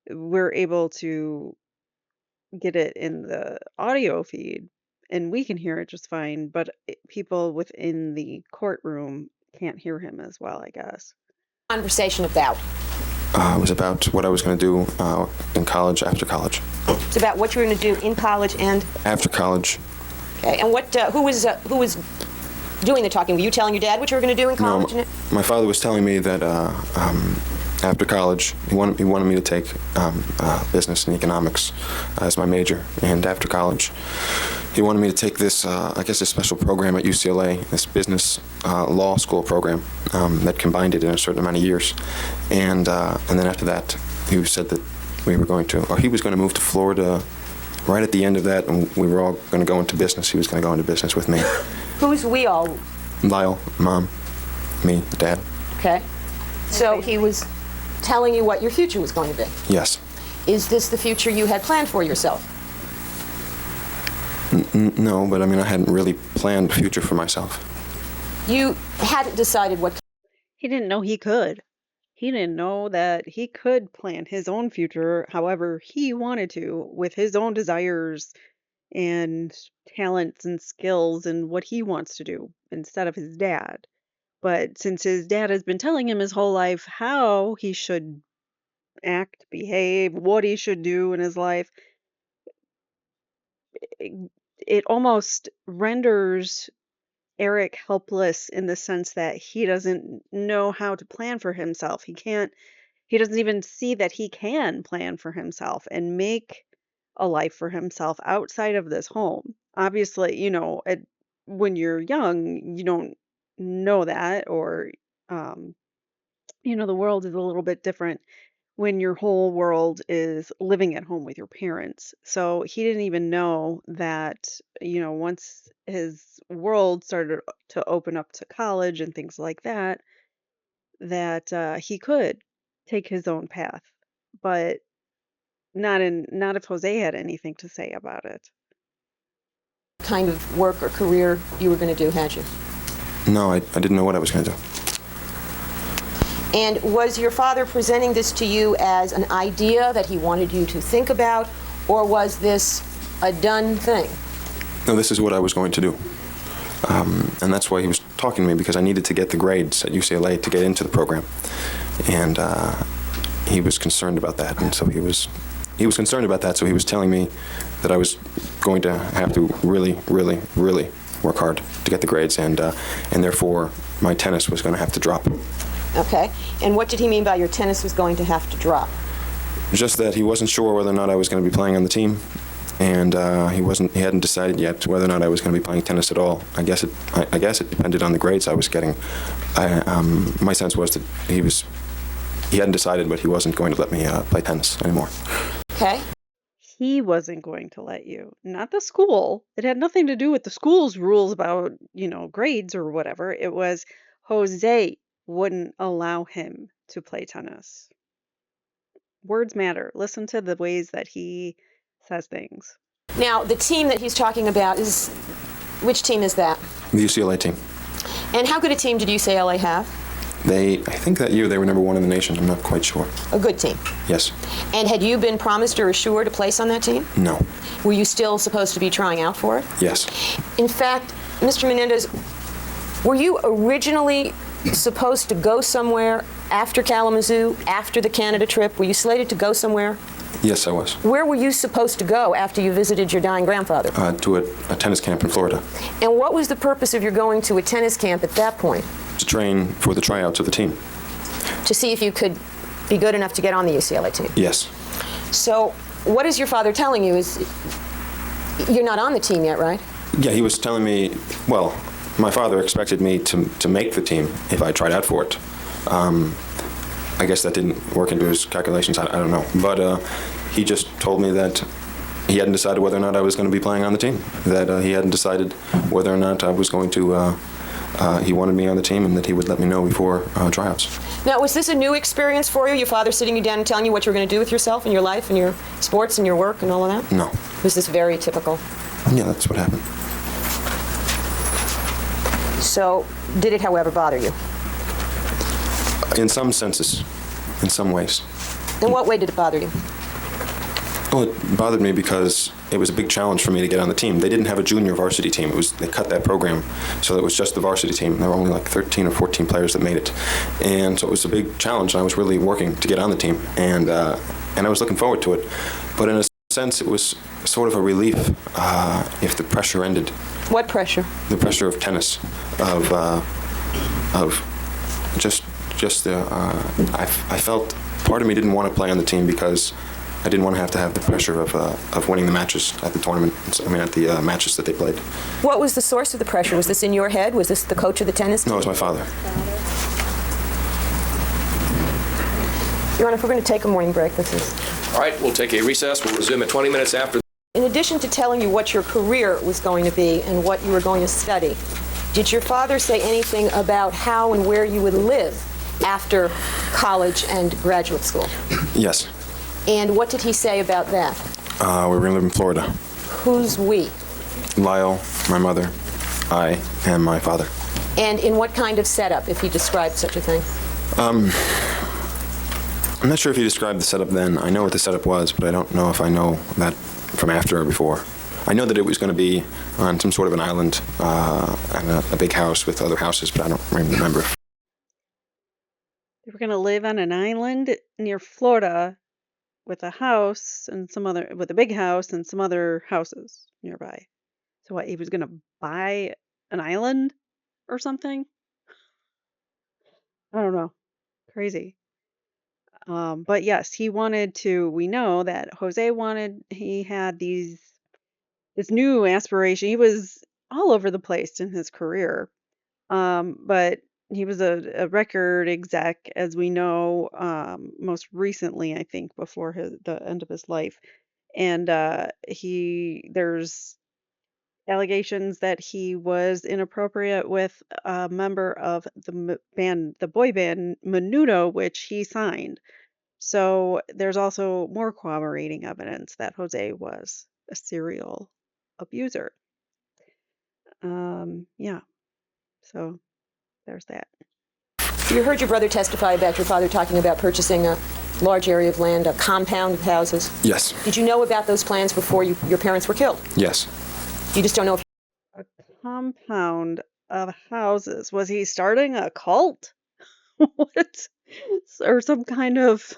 we're able to get it in the audio feed, and we can hear it just fine. But people within the courtroom can't hear him as well, I guess. Conversation about? It was about what I was going to do in college, after college. It's about what you were going to do in college and After college. okay. And what? Who was doing the talking? Were you telling your dad what you were going to do in No, college? my father was telling me that after college, he wanted me to take business and economics as my major. And after college, he wanted me to take this, I guess, a special program at UCLA, this business law school program that combined it in a certain amount of years. And then after that, he said that he was going to move to Florida right at the end of that, and we were all going to go into business. He was going to go into business with me. Who's we all? Lyle, Mom, me, Dad. Okay. So he was telling you what your future was going to be. Yes. Is this the future you had planned for yourself? No, but I mean, I hadn't really planned a future for myself. You hadn't decided what. He didn't know he could. He didn't know that he could plan his own future however he wanted to, with his own desires and talents and skills and what he wants to do instead of his dad. But since his dad has been telling him his whole life how he should act, behave, what he should do in his life, it almost renders Erik helpless in the sense that he doesn't know how to plan for himself. He doesn't even see that he can plan for himself and make a life for himself outside of this home. Obviously, when you're young, you don't know that, or, the world is a little bit different when your whole world is living at home with your parents. So he didn't even know that, once his world started to open up to college and things like that, that he could take his own path. But not if Jose had anything to say about it. Kind of work or career you were going to do, had you? No, I didn't know what I was going to do. And was your father presenting this to you as an idea that he wanted you to think about, or was this a done thing? No, this is what I was going to do. And that's why he was talking to me, because I needed to get the grades at UCLA to get into the program. And he was concerned about that, and so he was concerned about that, so he was telling me that I was going to have to really, really, really work hard to get the grades, and therefore my tennis was going to have to drop. Okay. And what did he mean by your tennis was going to have to drop? Just that he wasn't sure whether or not I was going to be playing on the team, and he hadn't decided yet whether or not I was going to be playing tennis at all. I guess it depended on the grades I was getting. My sense was that he hadn't decided, but he wasn't going to let me play tennis anymore. Okay. He wasn't going to let you, not the school. It had nothing to do with the school's rules about, grades or whatever. It was Jose wouldn't allow him to play tennis. Words matter. Listen to the ways that he says things. Now, the team that he's talking about which team is that? The UCLA team. And how good a team did UCLA have? I think that year they were number 1 in the nation. I'm not quite sure. A good team. Yes. And had you been promised or assured a place on that team? No. Were you still supposed to be trying out for it? Yes. In fact, Mr. Menendez, were you originally supposed to go somewhere after Kalamazoo, after the Canada trip? Were you slated to go somewhere? Yes, I was. Where were you supposed to go after you visited your dying grandfather? To a tennis camp in Florida. And what was the purpose of your going to a tennis camp at that point? To train for the tryouts of the team. To see if you could be good enough to get on the UCLA team? Yes. So what is your father telling you? Is you're not on the team yet, right? Yeah, he was telling me, well, my father expected me to make the team if I tried out for it. I guess that didn't work into his calculations, I don't know. But he just told me that he hadn't decided whether or not I was going to be playing on the team, that he hadn't decided whether or not I was going to, he wanted me on the team, and that he would let me know before tryouts. Now, was this a new experience for you, your father sitting you down and telling you what you were going to do with yourself and your life and your sports and your work and all of that? No. Was this very typical? Yeah, that's what happened. So, did it, however, bother you? In some senses, in some ways. In what way did it bother you? Well, it bothered me because it was a big challenge for me to get on the team. They didn't have a junior varsity team. They cut that program, so it was just the varsity team. There were only like 13 or 14 players that made it, and so it was a big challenge. And I was really working to get on the team, and I was looking forward to it. But in a sense, it was sort of a relief if the pressure ended. What pressure? The pressure of tennis, of just the. I felt part of me didn't want to play on the team because I didn't want to have the pressure of winning the matches at the tournament. At the matches that they played. What was the source of the pressure? Was this in your head? Was this the coach of the tennis team? No, it was my father. Your Honor, if we're going to take a morning break, this is. All right, we'll take a recess. We'll resume at 20 minutes after. In addition to telling you what your career was going to be and what you were going to study, did your father say anything about how and where you would live after college and graduate school? Yes. And what did he say about that? We were going to live in Florida. Who's we? Lyle, my mother, I, and my father. And in what kind of setup, if he described such a thing? I'm not sure if he described the setup then. I know what the setup was, but I don't know if I know that from after or before. I know that it was going to be on some sort of an island and a big house with other houses, but I don't remember. They were going to live on an island near Florida with with a big house and some other houses nearby. So what, he was going to buy an island or something? I don't know. Crazy. But yes, we know that he had this new aspiration. He was all over the place in his career. But he was a record exec, as we know, most recently, I think, before the end of his life. And there's allegations that he was inappropriate with a member of the boy band Menudo, which he signed. So there's also more corroborating evidence that Jose was a serial abuser. Yeah. So there's that. You heard your brother testify about your father talking about purchasing a large area of land, a compound of houses. Yes. Did you know about those plans before your parents were killed? Yes. You just don't know if... A compound of houses. Was he starting a cult? What? Or some kind of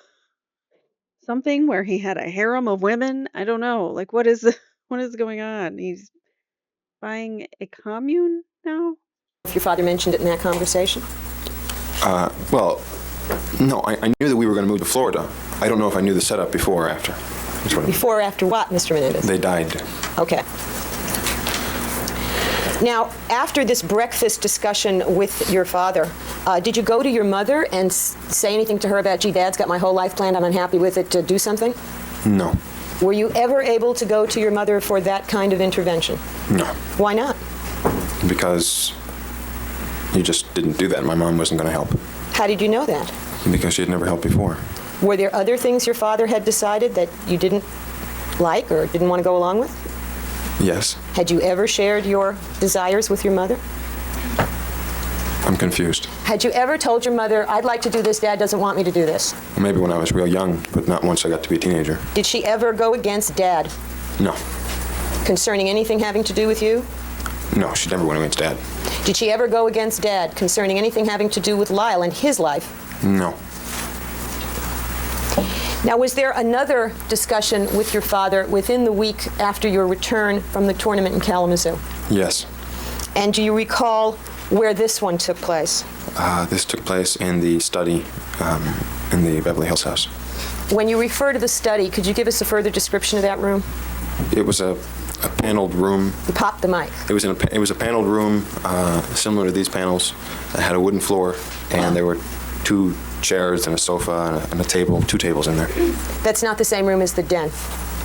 something where he had a harem of women? I don't know. Like, what is going on? He's buying a commune now? If your father mentioned it in that conversation? Well, no, I knew that we were going to move to Florida. I don't know if I knew the setup before or after. That's what Before or after what, Mr. Menendez? they died. Okay. Now, after this breakfast discussion with your father, did you go to your mother and say anything to her about, gee, Dad's got my whole life planned, I'm unhappy with it, to do something? No. Were you ever able to go to your mother for that kind of intervention? No. Why not? Because you just didn't do that. My mom wasn't going to help. How did you know that? Because she had never helped before. Were there other things your father had decided that you didn't like or didn't want to go along with? Yes. Had you ever shared your desires with your mother? I'm confused. Had you ever told your mother, I'd like to do this, Dad doesn't want me to do this? Maybe when I was real young, but not once I got to be a teenager. Did she ever go against Dad No. concerning anything having to do with you? No, she never went against Dad. Did she ever go against Dad concerning anything having to do with Lyle and his life? No. Now, was there another discussion with your father within the week after your return from the tournament in Kalamazoo? Yes. And do you recall where this one took place? This took place in the study in the Beverly Hills house. When you refer to the study, could you give us a further description of that room? It was a paneled room. You popped the mic. It was a paneled room similar to these panels. It had a wooden floor, and there were 2 chairs and a sofa and a table, 2 tables in there. That's not the same room as the den.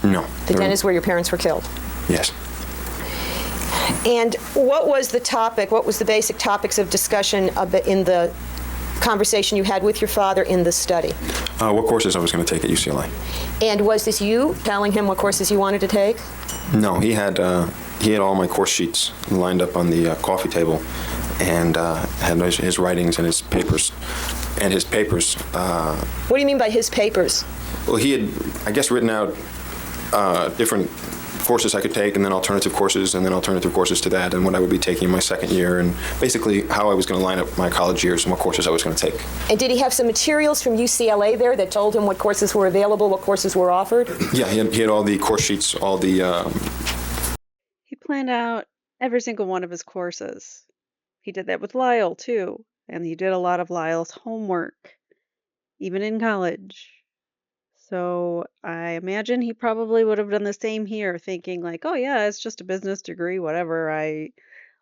No. The den is where your parents were killed. Yes. And what was the topic, what was the basic topics of discussion in the conversation you had with your father in the study? What courses I was going to take at UCLA. And was this you telling him what courses you wanted to take? No, he had all my course sheets lined up on the coffee table, and had his writings and his papers. What do you mean by his papers? Well, he had, I guess, written out different courses I could take, and then alternative courses to that, and what I would be taking in my second year, and basically how I was going to line up my college years and what courses I was going to take. And did he have some materials from UCLA there that told him what courses were available, what courses were offered? Yeah, he had all the course sheets, all the... He planned out every single one of his courses. He did that with Lyle, too. And he did a lot of Lyle's homework, even in college. So I imagine he probably would have done the same here, thinking like, oh yeah, it's just a business degree, whatever. I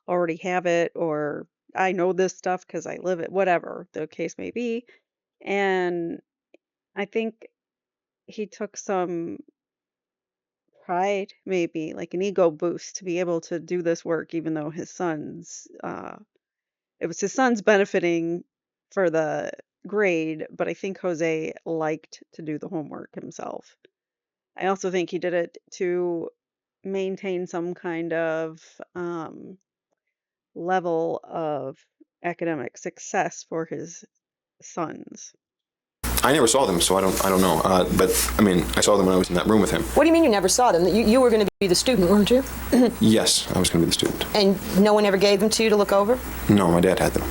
already have it, or I know this stuff because I live it, whatever the case may be. And I think he took some pride, maybe like an ego boost, to be able to do this work, even though it was his son's benefiting for the grade, but I think Jose liked to do the homework himself. I also think he did it to maintain some kind of level of academic success for his sons. I never saw them, so I don't know. But I mean, I saw them when I was in that room with him. What do you mean you never saw them? You were going to be the student, weren't you? Yes, I was going to be the student. And no one ever gave them to you to look over? No, my dad had them.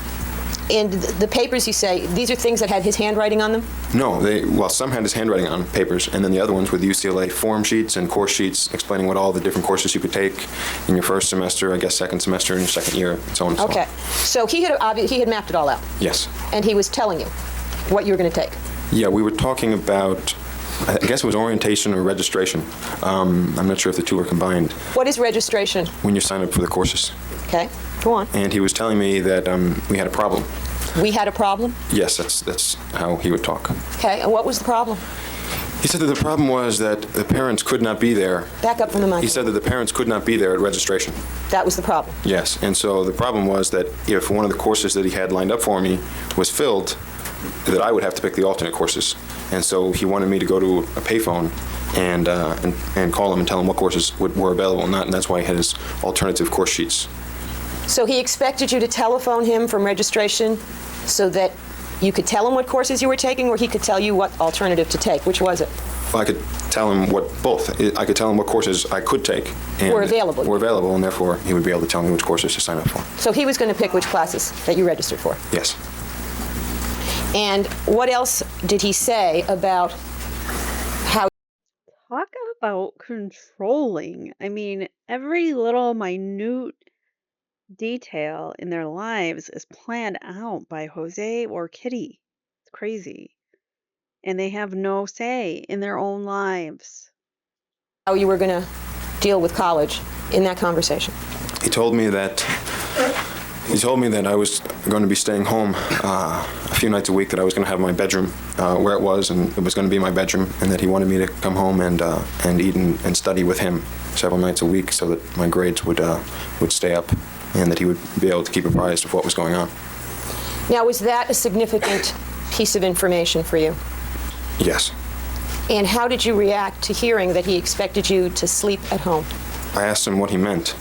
And the papers, you say, these are things that had his handwriting on them? No, some had his handwriting on papers, and then the other ones were the UCLA form sheets and course sheets explaining what all the different courses you could take in your first semester, I guess second semester, and your second year, and so on and so on. Okay. So he had mapped it all out? Yes. And he was telling you what you were going to take? Yeah, we were talking about, I guess it was orientation or registration. I'm not sure if the two are combined. What is registration? When you sign up for the courses. Okay, go on. And he was telling me that we had a problem. We had a problem? Yes, that's how he would talk. Okay, and what was the problem? He said that the problem was that the parents could not be there. Back up from the mic. He said that the parents could not be there at registration. That was the problem? Yes, and so the problem was that if one of the courses that he had lined up for me was filled, that I would have to pick the alternate courses. And so he wanted me to go to a payphone and call him and tell him what courses were available and not, and that's why he had his alternative course sheets. So he expected you to telephone him from registration so that you could tell him what courses you were taking, or he could tell you what alternative to take? Which was it? Well, I could tell him both. I could tell him what courses I could take. And Were available, and therefore he would be able to tell me which courses to sign up for. So he was going to pick which classes that you registered for? Yes. And what else did he say about how... Talk about controlling. I mean, every little minute detail in their lives is planned out by Jose or Kitty. It's crazy. And they have no say in their own lives. how you were going to deal with college in that conversation? He told me that I was going to be staying home a few nights a week, that I was going to have my bedroom where it was, and it was going to be my bedroom, and that he wanted me to come home and eat and study with him several nights a week so that my grades would stay up, and that he would be able to keep apprised of what was going on. Now, was that a significant piece of information for you? Yes. And how did you react to hearing that he expected you to sleep at home? I asked him what he meant.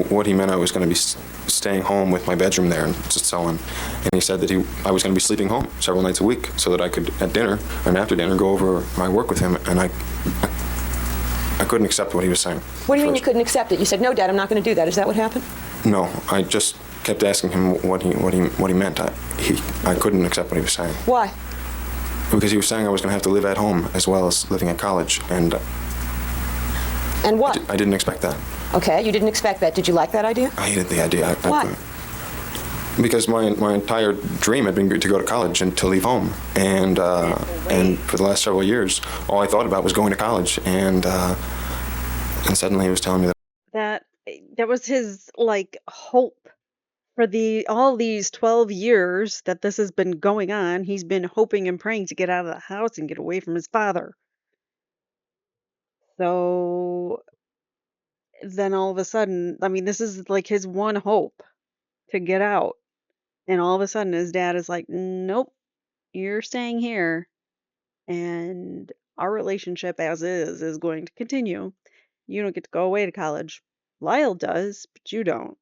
What he meant I was going to be staying home with my bedroom there and so on. And he said that I was going to be sleeping home several nights a week so that I could, at dinner and after dinner, go over my work with him. And I couldn't accept what he was saying. What do you mean you couldn't accept it? You said, "No, Dad, I'm not going to do that." Is that what happened? No, I just kept asking him what he meant. I couldn't accept what he was saying. Why? Because he was saying I was going to have to live at home as well as living at college, and what? I didn't expect that. Okay, you didn't expect that. Did you like that idea? I hated the idea. Why? Because my entire dream had been to go to college and to leave home, and for the last several years, all I thought about was going to college, and suddenly he was telling me that was his like hope for all these 12 years that this has been going on. He's been hoping and praying to get out of the house and get away from his father. So then all of a sudden, I mean, this is like his one hope to get out. And all of a sudden his dad is like, "Nope, you're staying here. And our relationship as is going to continue. You don't get to go away to college. Lyle does, but you don't."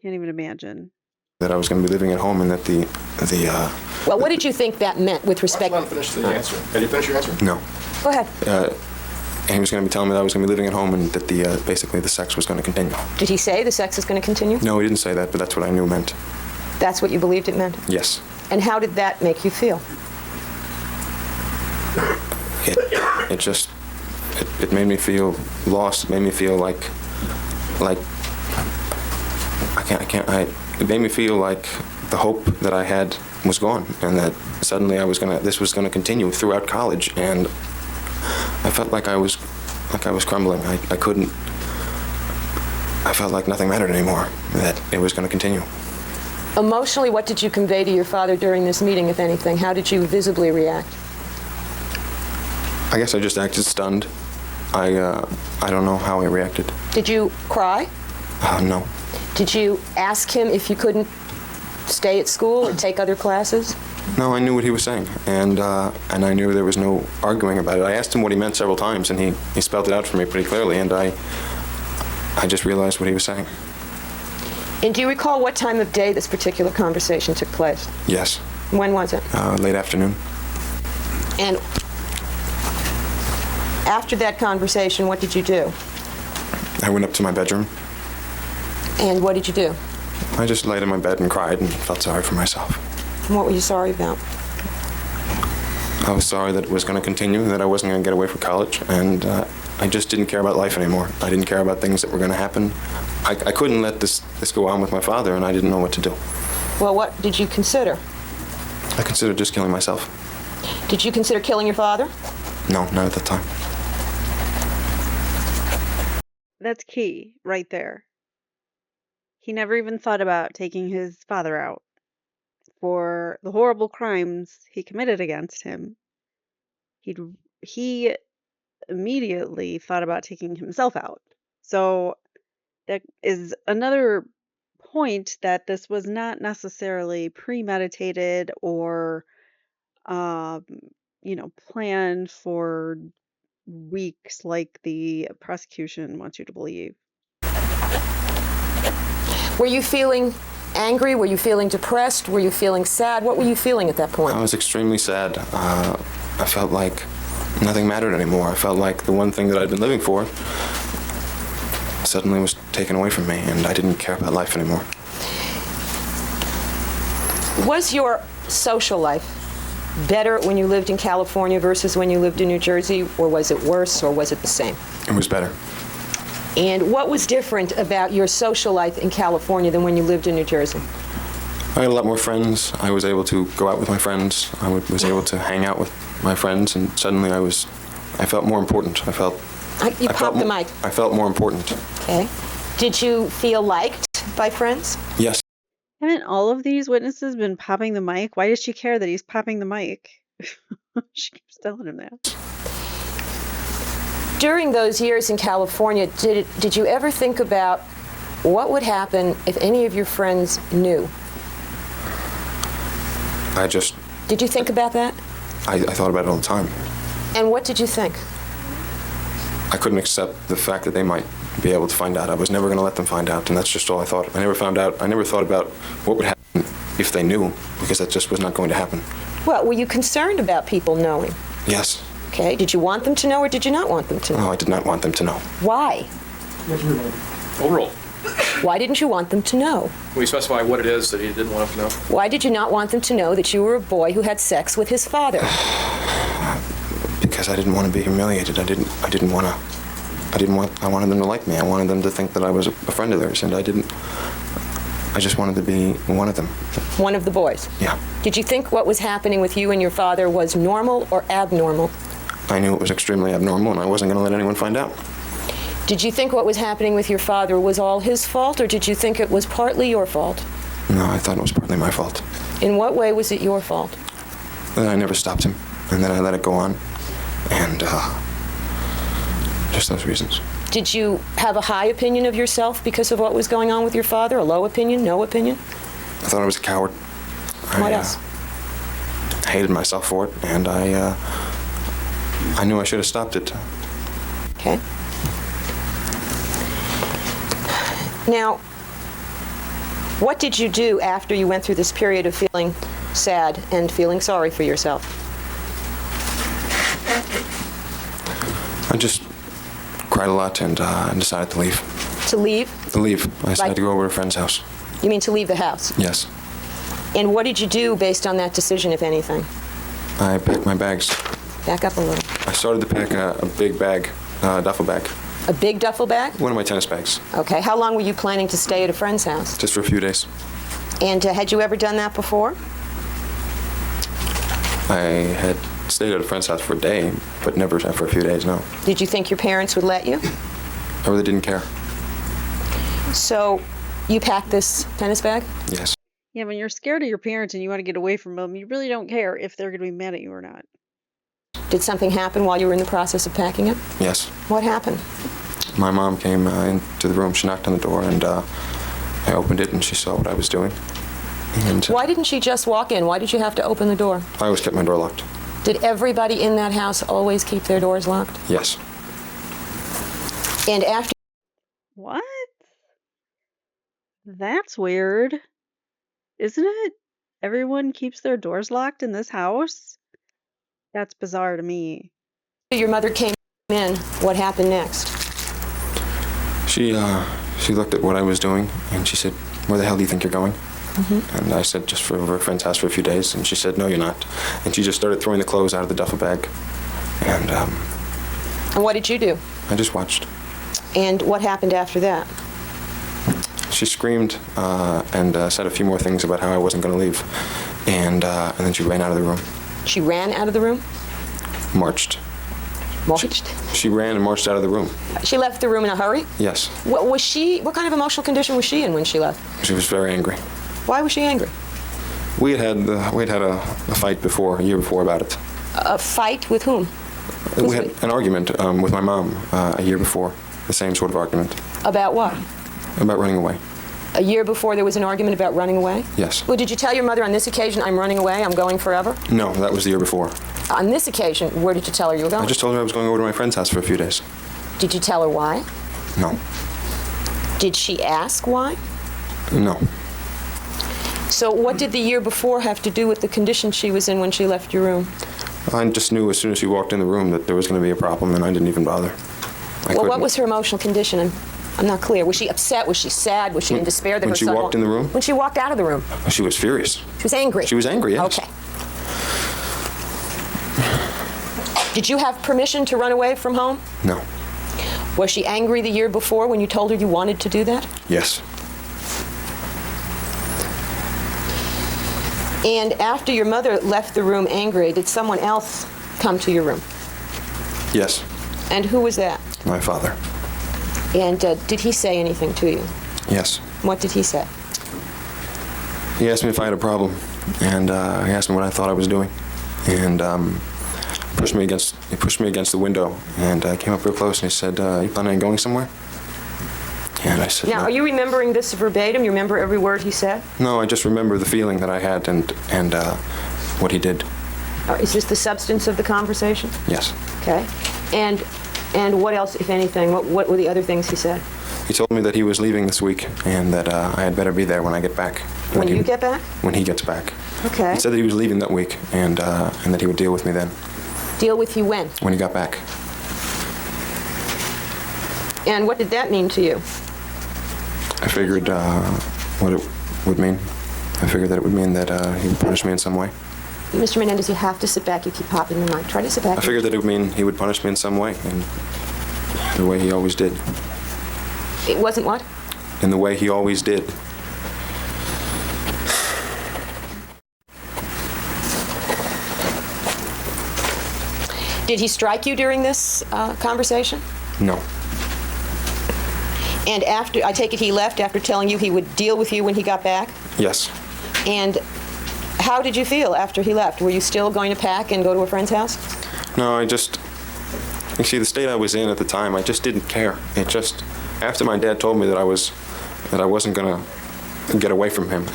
Can't even imagine. that I was going to be living at home, and that the Well, what did you think that meant with respect? Let him finish the answer. Can you finish your answer? no. Go ahead. And he was going to be telling me that I was going to be living at home, and that basically the sex was going to continue. Did he say the sex is going to continue? No, he didn't say that, but that's what I knew meant. That's what you believed it meant? Yes. And how did that make you feel? It made me feel lost. It made me feel like it made me feel like the hope that I had was gone, and that suddenly this was gonna continue throughout college, and I felt like I was crumbling. I felt like nothing mattered anymore, that it was gonna continue. Emotionally, what did you convey to your father during this meeting, if anything? How did you visibly react? I guess I just acted stunned. I don't know how I reacted. Did you cry? No. Did you ask him if you couldn't stay at school or take other classes? No, I knew what he was saying, and I knew there was no arguing about it. I asked him what he meant several times, and he spelled it out for me pretty clearly, and I just realized what he was saying. And do you recall what time of day this particular conversation took place? Yes. When was it? Late afternoon. And after that conversation, what did you do? I went up to my bedroom. And what did you do? I just laid in my bed and cried and felt sorry for myself. And what were you sorry about? I was sorry that it was going to continue, that I wasn't going to get away from college, and I just didn't care about life anymore. I didn't care about things that were going to happen. I couldn't let this go on with my father, and I didn't know what to do. Well, what did you consider? I considered just killing myself. Did you consider killing your father? No, not at the time. That's key right there. He never even thought about taking his father out for the horrible crimes he committed against him. He immediately thought about taking himself out. So that is another point, that this was not necessarily premeditated or planned for weeks like the prosecution wants you to believe. Were you feeling angry? Were you feeling depressed? Were you feeling sad? What were you feeling at that point? I was extremely sad. I felt like nothing mattered anymore. I felt like the one thing that I'd been living for suddenly was taken away from me, and I didn't care about life anymore. Was your social life better when you lived in California versus when you lived in New Jersey, or was it worse, or was it the same? It was better. And what was different about your social life in California than when you lived in New Jersey? I had a lot more friends. I was able to go out with my friends. I was able to hang out with my friends, and suddenly I was I felt more important. You I felt popped the mo- mic. I felt more important. Okay. Did you feel liked by friends? Yes. Haven't all of these witnesses been popping the mic? Why does she care that he's popping the mic? She keeps telling him that. During those years in California, did you ever think about what would happen if any of your friends knew? Did you think about that? I thought about it all the time. And what did you think? I couldn't accept the fact that they might be able to find out. I was never going to let them find out, and that's just all I thought. I never thought about what would happen if they knew, because that just was not going to happen. Well, were you concerned about people knowing? Yes. Okay. Did you want them to know or did you not want them to know? No, I did not want them to know. Why? Overall, Why didn't you want them to know? we specify what it is that he didn't want him to know. Why did you not want them to know that you were a boy who had sex with his father? Because I didn't want to be humiliated. I wanted them to like me. I wanted them to think that I was a friend of theirs, and I just wanted to be one of them. One of the boys? Yeah. Did you think what was happening with you and your father was normal or abnormal? I knew it was extremely abnormal, and I wasn't going to let anyone find out. Did you think what was happening with your father was all his fault, or did you think it was partly your fault? No, I thought it was partly my fault. In what way was it your fault? That I never stopped him, and then I let it go on, and just those reasons. Did you have a high opinion of yourself because of what was going on with your father? A low opinion? No opinion? I thought I was a coward. What else? I hated myself for it, and I knew I should have stopped it. Okay. Now, what did you do after you went through this period of feeling sad and feeling sorry for yourself? I just cried a lot and decided to leave. To leave? To leave. I decided to go over to a friend's house. You mean to leave the house? Yes. And what did you do based on that decision, if anything? I packed my bags. Back up a little. I started to pack a big bag, duffel bag. A big duffel bag? One of my tennis bags. Okay. How long were you planning to stay at a friend's house? Just for a few days. And had you ever done that before? I had stayed at a friend's house for a day, but never for a few days, no. Did you think your parents would let you? I really didn't care. So you packed this tennis bag? Yes. Yeah, when you're scared of your parents and you want to get away from them, you really don't care if they're going to be mad at you or not. Did something happen while you were in the process of packing it? Yes. What happened? My mom came into the room. She knocked on the door, and I opened it, and she saw what I was doing. And Why didn't she just walk in? Why did you have to open the door? I always kept my door locked. Did everybody in that house always keep their doors locked? Yes. And after What? That's weird. Isn't it? Everyone keeps their doors locked in this house? That's bizarre to me. your mother came in, what happened next? She looked at what I was doing, and she said, "Where the hell do you think you're going?" And I said, "Just for over a friend's house for a few days." And she said, "No, you're not." And she just started throwing the clothes out of the duffel bag. And And what did you do? I just watched. And what happened after that? She screamed and said a few more things about how I wasn't going to leave. And then she ran out of the room. She ran out of the room? Marched. Marched? She ran and marched out of the room. She left the room in a hurry? Yes. What kind of emotional condition was she in when she left? She was very angry. Why was she angry? We had had a fight before, a year before, about it. A fight with whom? We had an argument with my mom a year before, the same sort of argument, About what? about running away. A year before there was an argument about running away? Yes. Well, did you tell your mother on this occasion, I'm running away, I'm going forever? No, that was the year before. On this occasion, where did you tell her you were going? I just told her I was going over to my friend's house for a few days. Did you tell her why? No. Did she ask why? No. So what did the year before have to do with the condition she was in when she left your room? I just knew as soon as she walked in the room that there was going to be a problem, and I didn't even bother. Well, what was her emotional condition? I'm not clear. Was she upset? Was she sad? Was she in despair that when her she son walked in the room? When she walked out of the room? She was furious. She was angry? She was angry, yes. Okay. Did you have permission to run away from home? No. Was she angry the year before when you told her you wanted to do that? Yes. And after your mother left the room angry, did someone else come to your room? Yes, And who was that? my father. And did he say anything to you? Yes. What did he say? He asked me if I had a problem, and he asked me what I thought I was doing, and he pushed me against the window, and I came up real close, and he said, "You planning on going somewhere?" And I said, Now, "No." are you remembering this verbatim? You remember every word he said? No, I just remember the feeling that I had and what he did. Or is this the substance of the conversation? Yes. Okay. And what else, if anything? What were the other things he said? He told me that he was leaving this week and that I had better be there when I get back. When you get back? When he gets back. Okay. He said that he was leaving that week and that he would deal with me then. Deal with you when? When he got back. And what did that mean to you? I figured what it would mean. I figured that it would mean that he would punish me in some way. Mr. Menendez, you have to sit back. You keep popping the mic. Try to sit back. I figured that it would mean he would punish me in some way, in the way he always did. It wasn't what? In the way he always did. Did he strike you during this conversation? No. And after, I take it he left after telling you he would deal with you when he got back? Yes. And how did you feel after he left? Were you still going to pack and go to a friend's house? No, you see, the state I was in at the time, I just didn't care. It just, after my dad told me that I wasn't going to get away from him,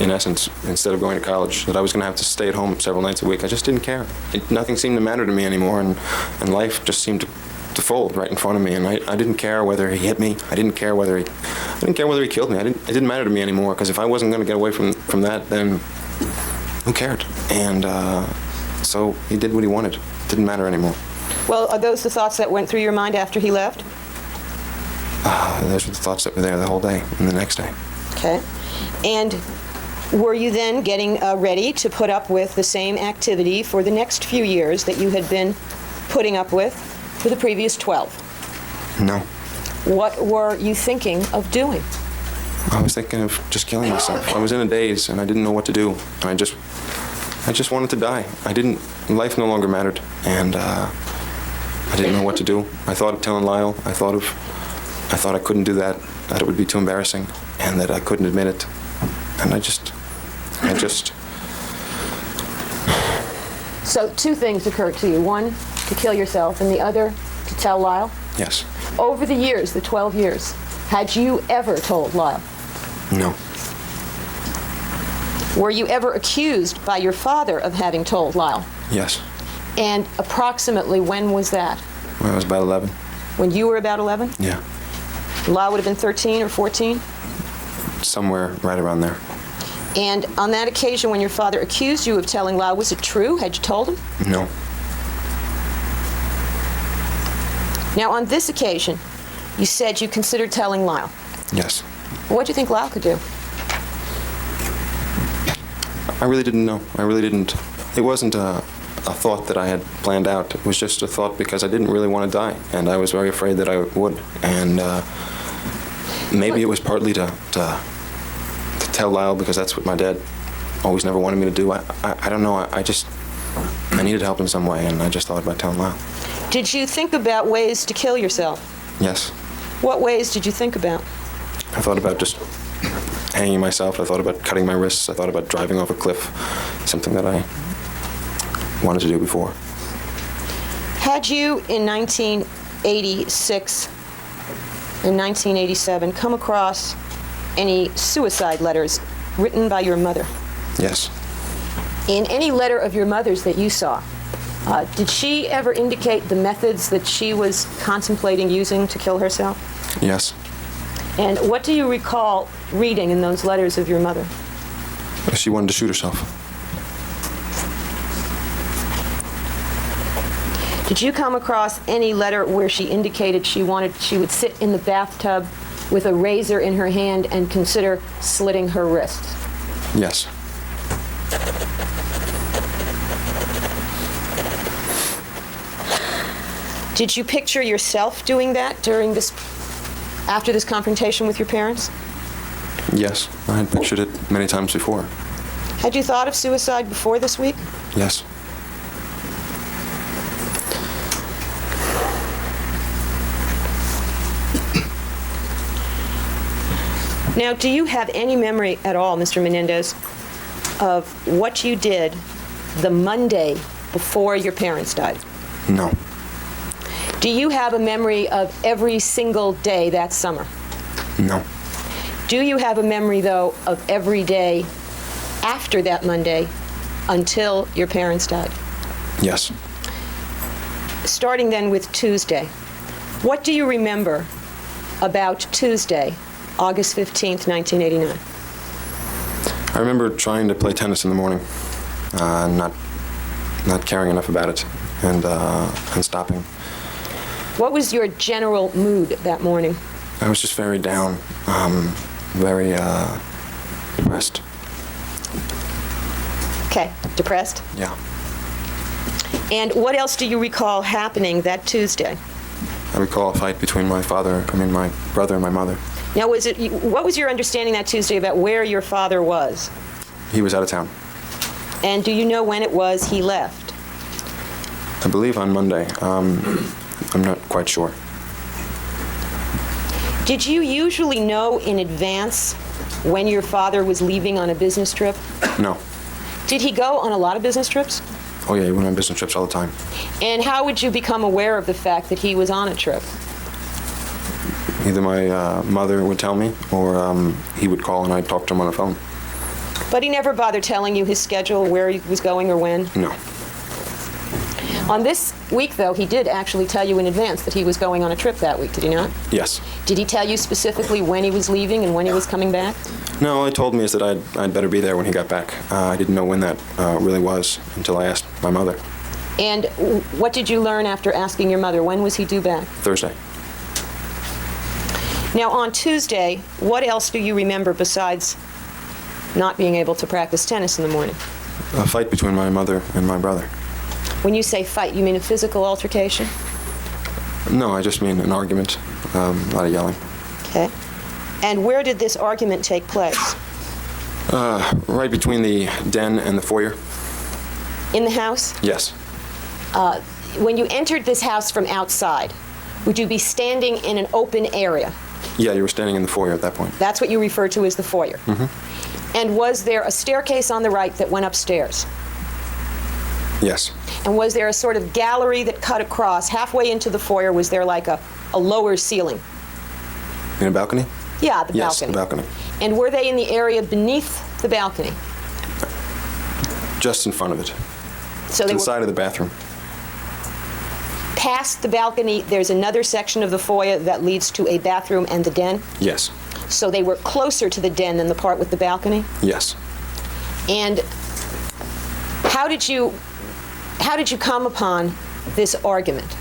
in essence, instead of going to college, that I was going to have to stay at home several nights a week, I just didn't care. Nothing seemed to matter to me anymore, and life just seemed to fold right in front of me, and I didn't care whether he hit me. I didn't care whether he killed me. It didn't matter to me anymore, because if I wasn't going to get away from that, then who cared? And so he did what he wanted. It didn't matter anymore. Well, are those the thoughts that went through your mind after he left? Those were the thoughts that were there the whole day and the next day. Okay. And were you then getting ready to put up with the same activity for the next few years that you had been putting up with for the previous 12? No. What were you thinking of doing? I was thinking of just killing myself. I was in a daze, and I didn't know what to do. And I just wanted to die. Life no longer mattered, and I didn't know what to do. I thought of telling Lyle. I thought I couldn't do that it would be too embarrassing, and that I couldn't admit it. And I just... So two things occurred to you. One, to kill yourself, and the other, to tell Lyle? Yes. Over the years, the 12 years, had you ever told Lyle? No. Were you ever accused by your father of having told Lyle? Yes. And approximately when was that? When I was about 11. When you were about 11? Yeah. Lyle would have been 13 or 14? Somewhere right around there. And on that occasion when your father accused you of telling Lyle, was it true? Had you told him? No. Now, on this occasion, you said you considered telling Lyle. Yes. What do you think Lyle could do? I really didn't know. I really didn't. It wasn't a thought that I had planned out. It was just a thought because I didn't really want to die, and I was very afraid that I would. And maybe it was partly to tell Lyle, because that's what my dad always never wanted me to do. I don't know. I needed help in some way, and I just thought about telling Lyle. Did you think about ways to kill yourself? Yes. What ways did you think about? I thought about just hanging myself. I thought about cutting my wrists. I thought about driving off a cliff, something that I wanted to do before. Had you, in 1986 and 1987, come across any suicide letters written by your mother? Yes. In any letter of your mother's that you saw, did she ever indicate the methods that she was contemplating using to kill herself? Yes. And what do you recall reading in those letters of your mother? She wanted to shoot herself. Did you come across any letter where she indicated she would sit in the bathtub with a razor in her hand and consider slitting her wrists? Yes. Did you picture yourself doing that after this confrontation with your parents? Yes. I had pictured it many times before. Had you thought of suicide before this week? Yes. Now, do you have any memory at all, Mr. Menendez, of what you did the Monday before your parents died? No. Do you have a memory of every single day that summer? No. Do you have a memory, though, of every day after that Monday until your parents died? Yes. Starting then with Tuesday, what do you remember about Tuesday, August 15th, 1989? I remember trying to play tennis in the morning, not caring enough about it, and stopping. What was your general mood that morning? I was just very down, very depressed. Okay, depressed? Yeah. And what else do you recall happening that Tuesday? I recall a fight between my brother and my mother. Now, what was your understanding that Tuesday about where your father was? He was out of town. And do you know when it was he left? I believe on Monday. I'm not quite sure. Did you usually know in advance when your father was leaving on a business trip? No. Did he go on a lot of business trips? Oh yeah, he went on business trips all the time. And how would you become aware of the fact that he was on a trip? Either my mother would tell me, or he would call and I'd talk to him on the phone. But he never bothered telling you his schedule, where he was going or when? No. On this week, though, he did actually tell you in advance that he was going on a trip that week, did he not? Yes. Did he tell you specifically when he was leaving and when he was coming back? No, all he told me is that I'd better be there when he got back. I didn't know when that really was until I asked my mother. And what did you learn after asking your mother? When was he due back? Thursday. Now, on Tuesday, what else do you remember besides not being able to practice tennis in the morning? A fight between my mother and my brother. When you say fight, you mean a physical altercation? No, I just mean an argument, a lot of yelling. Okay. And where did this argument take place? Right between the den and the foyer. In the house? Yes. When you entered this house from outside, would you be standing in an open area? Yeah, you were standing in the foyer at that point. That's what you refer to as the foyer. Mm-hmm. And was there a staircase on the right that went upstairs? Yes. And was there a sort of gallery that cut across? Halfway into the foyer, was there like a lower ceiling? In a balcony? Yeah, the balcony. Yes, the balcony. And were they in the area beneath the balcony? Just in front of it. So to they the were side of the bathroom. past the balcony, there's another section of the foyer that leads to a bathroom and the den? Yes. So they were closer to the den than the part with the balcony? Yes. And how did you come upon this argument?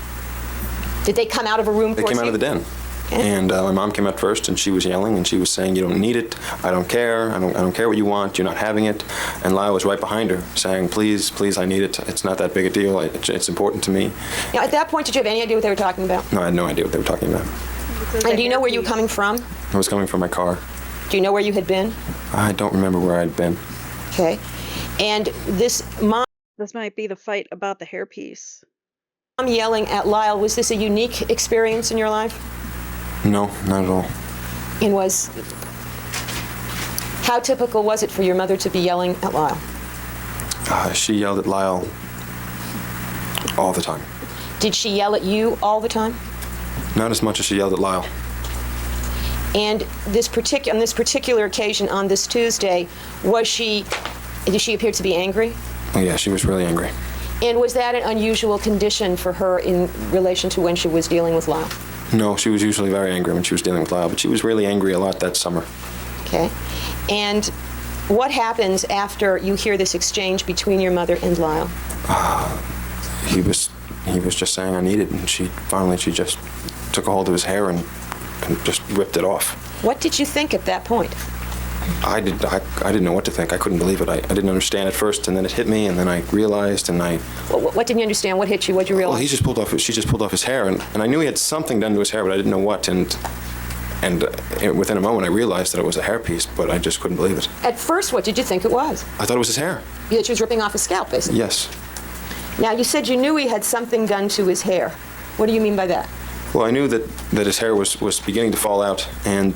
Did they come out of a room They towards came out you? of the den. Okay. And my mom came out first, and she was yelling, and she was saying, "You don't need it. I don't care. I don't care what you want. You're not having it." And Lyle was right behind her, saying, "Please, please, I need it. It's not that big a deal. It's important to me." Now, at that point, did you have any idea what they were talking about? No, I had no idea what they were talking about. And do you know where you were coming from? I was coming from my car. Do you know where you had been? I don't remember where I'd been. Okay. And this mom This might be the fight about the hairpiece. yelling at Lyle, was this a unique experience in your life? No, not at all. And how typical was it for your mother to be yelling at Lyle? She yelled at Lyle all the time. Did she yell at you all the time? Not as much as she yelled at Lyle. And on this particular occasion, on this Tuesday, did she appear to be angry? Oh, yeah, she was really angry. And was that an unusual condition for her in relation to when she was dealing with Lyle? No, she was usually very angry when she was dealing with Lyle, but she was really angry a lot that summer. Okay. And what happens after you hear this exchange between your mother and Lyle? He was just saying I need it, and she just took a hold of his hair and just ripped it off. What did you think at that point? I didn't know what to think. I couldn't believe it. I didn't understand at first, and then it hit me, and then I realized, and I... What didn't you understand? What hit you? What did you realize? Well, she just pulled off his hair, and I knew he had something done to his hair, but I didn't know what, and within a moment I realized that it was a hairpiece, but I just couldn't believe it. At first, what did you think it was? I thought it was his hair. That she was ripping off his scalp, basically? Yes. Now, you said you knew he had something done to his hair. What do you mean by that? Well, I knew that his hair was beginning to fall out, and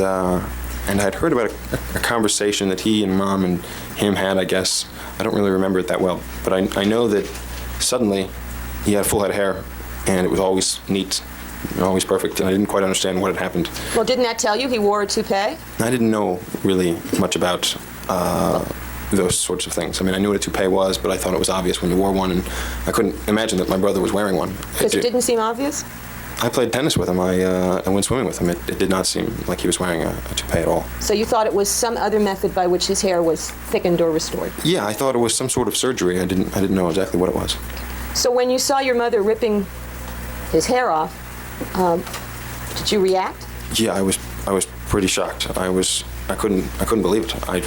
and I'd heard about a conversation that he and Mom and him had, I guess. I don't really remember it that well, but I know that suddenly he had a full head of hair, and it was always neat, always perfect, and I didn't quite understand what had happened. Well, didn't that tell you he wore a toupee? I didn't know really much about those sorts of things. I mean, I knew what a toupee was, but I thought it was obvious when you wore one, and I couldn't imagine that my brother was wearing one. Because it didn't seem obvious? I played tennis with him. I went swimming with him. It did not seem like he was wearing a toupee at all. So you thought it was some other method by which his hair was thickened or restored? Yeah, I thought it was some sort of surgery. I didn't know exactly what it was. So when you saw your mother ripping his hair off, did you react? Yeah, I was pretty shocked. I couldn't believe it. I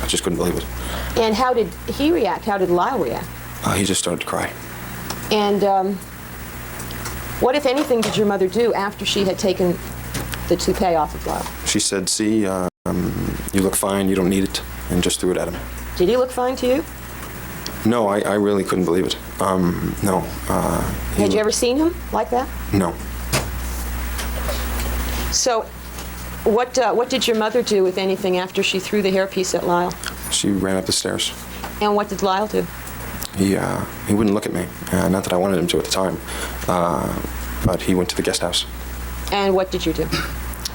just couldn't believe it. And how did he react? How did Lyle react? He just started to cry. And what, if anything, did your mother do after she had taken the toupee off of Lyle? She said, "See, you look fine. You don't need it," and just threw it at him. Did he look fine to you? No, I really couldn't believe it. No. Had you ever seen him like that? No. So what did your mother do, if anything, after she threw the hairpiece at Lyle? She ran up the stairs. And what did Lyle do? He wouldn't look at me. Not that I wanted him to at the time. But he went to the guest house. And what did you do?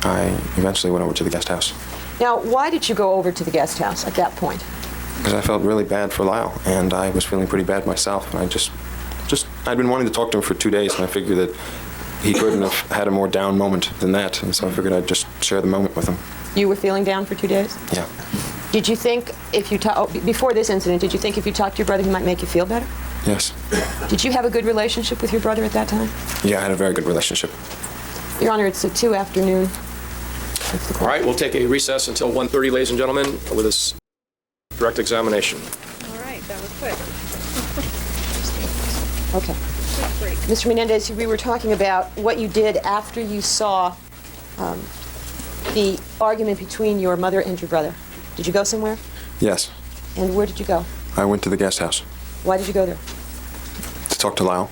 I eventually went over to the guest house. Now, why did you go over to the guest house at that point? Because I felt really bad for Lyle, and I was feeling pretty bad myself. And I'd been wanting to talk to him for 2 days, and I figured that he couldn't have had a more down moment than that, and so I figured I'd just share the moment with him. You were feeling down for 2 days? Yeah. Did you think before this incident, did you think if you talked to your brother, he might make you feel better? Yes. Did you have a good relationship with your brother at that time? Yeah, I had a very good relationship. Your Honor, it's a 2 afternoon. All right, we'll take a recess until 1:30, ladies and gentlemen, with this direct examination. All right, that was quick. Okay. Quick break. Mr. Menendez, we were talking about what you did after you saw the argument between your mother and your brother. Did you go somewhere? Yes. And where did you go? I went to the guest house Why did you go there? to talk to Lyle.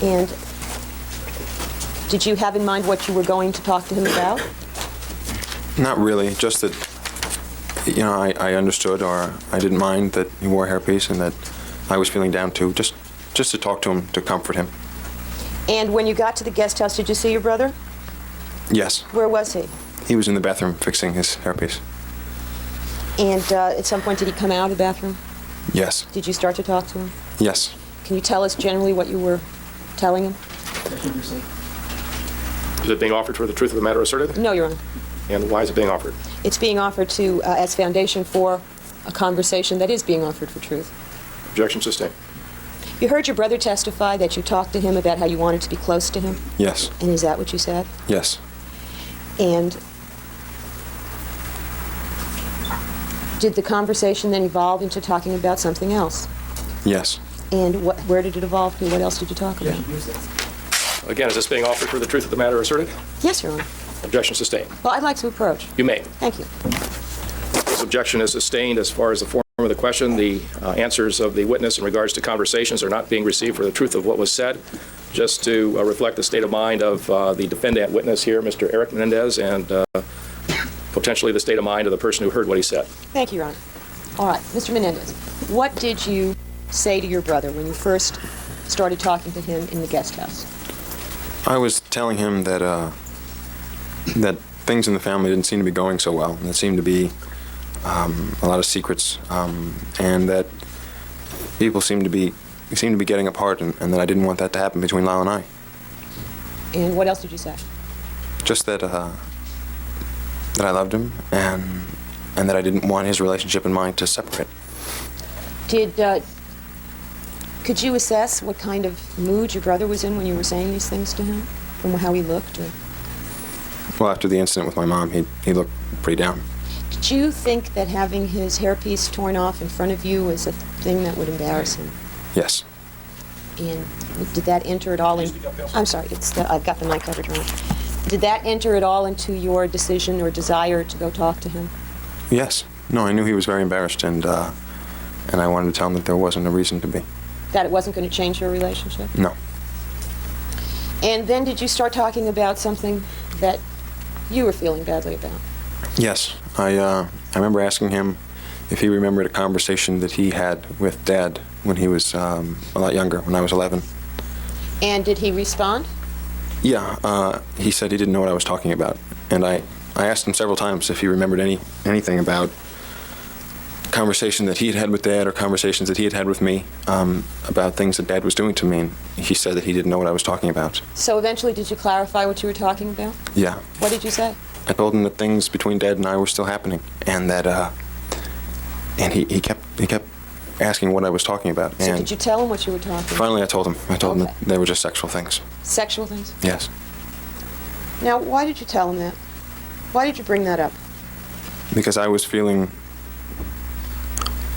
And did you have in mind what you were going to talk to him about? Not really, just that, I understood, or I didn't mind that he wore a hairpiece and that I was feeling down too, just to talk to him, to comfort him. And when you got to the guest house, did you see your brother? Yes. Where was he? He was in the bathroom fixing his hairpiece. And at some point, did he come out of the bathroom? Yes. Did you start to talk to him? Yes. Can you tell us generally what you were telling him? Is it being offered for the truth of the matter asserted? No, Your Honor. And why is it being offered? It's being offered to as foundation for a conversation that is being offered for truth. Objection sustained. You heard your brother testify that you talked to him about how you wanted to be close to him? Yes. And is that what you said? Yes. And did the conversation then evolve into talking about something else? Yes. And where did it evolve to? What else did you talk about? Again, is this being offered for the truth of the matter asserted? Yes, Your Honor. Objection sustained. Well, I'd like to approach. You may. Thank you. This objection is sustained as far as the form of the question. The answers of the witness in regards to conversations are not being received for the truth of what was said. Just to reflect the state of mind of the defendant witness here, Mr. Erik Menendez, and potentially the state of mind of the person who heard what he said. Thank you, Your Honor. All right, Mr. Menendez, what did you say to your brother when you first started talking to him in the guest house? I was telling him that that things in the family didn't seem to be going so well. There seemed to be a lot of secrets, and that people seemed to be getting apart, and that I didn't want that to happen between Lyle and I. And what else did you say? Just that that I loved him, and that I didn't want his relationship and mine to separate. Could you assess what kind of mood your brother was in when you were saying these things to him, from how he looked? Or? Well, after the incident with my mom, he looked pretty down. Did you think that having his hairpiece torn off in front of you was a thing that would embarrass him? Yes. And did that enter at all in... I'm sorry, I've got the mic covered wrong. Did that enter at all into your decision or desire to go talk to him? Yes. No, I knew he was very embarrassed, and I wanted to tell him that there wasn't a reason to be. That it wasn't going to change your relationship? No. And then did you start talking about something that you were feeling badly about? Yes, I remember asking him if he remembered a conversation that he had with Dad when he was a lot younger, when I was 11. And did he respond? Yeah, he said he didn't know what I was talking about, and I asked him several times if he remembered anything about conversation that he had had with Dad or conversations that he had had with me about things that Dad was doing to me, and he said that he didn't know what I was talking about. So eventually, did you clarify what you were talking about? Yeah. What did you say? I told him that things between Dad and I were still happening, and that and he kept asking what I was talking about. So And did you tell him what you were talking about? finally, I told him. I told him Okay. that they were just sexual things. Sexual things? Yes. Now, why did you tell him that? Why did you bring that up? Because I was feeling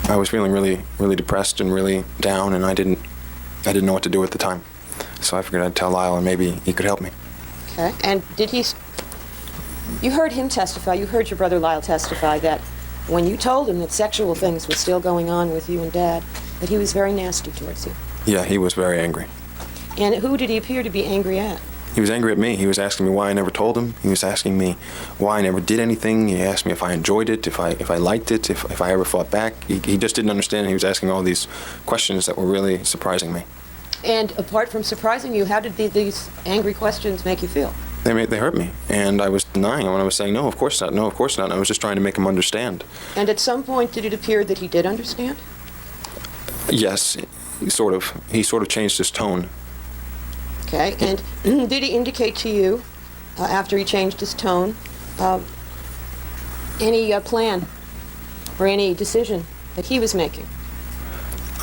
really, really depressed and really down, and I didn't know what to do at the time. So I figured I'd tell Lyle, and maybe he could help me. Okay. And did he... You heard him testify, you heard your brother Lyle testify that when you told him that sexual things were still going on with you and Dad, that he was very nasty towards you. Yeah, he was very angry. And who did he appear to be angry at? He was angry at me. He was asking me why I never told him. He was asking me why I never did anything. He asked me if I enjoyed it, if I liked it, if I ever fought back. He just didn't understand. He was asking all these questions that were really surprising me. And apart from surprising you, how did these angry questions make you feel? They hurt me, and I was denying them, and I was saying, no, of course not, no, of course not. And I was just trying to make him understand. And at some point, did it appear that he did understand? Yes, sort of. He sort of changed his tone. Okay. And did he indicate to you, after he changed his tone, any plan or any decision that he was making?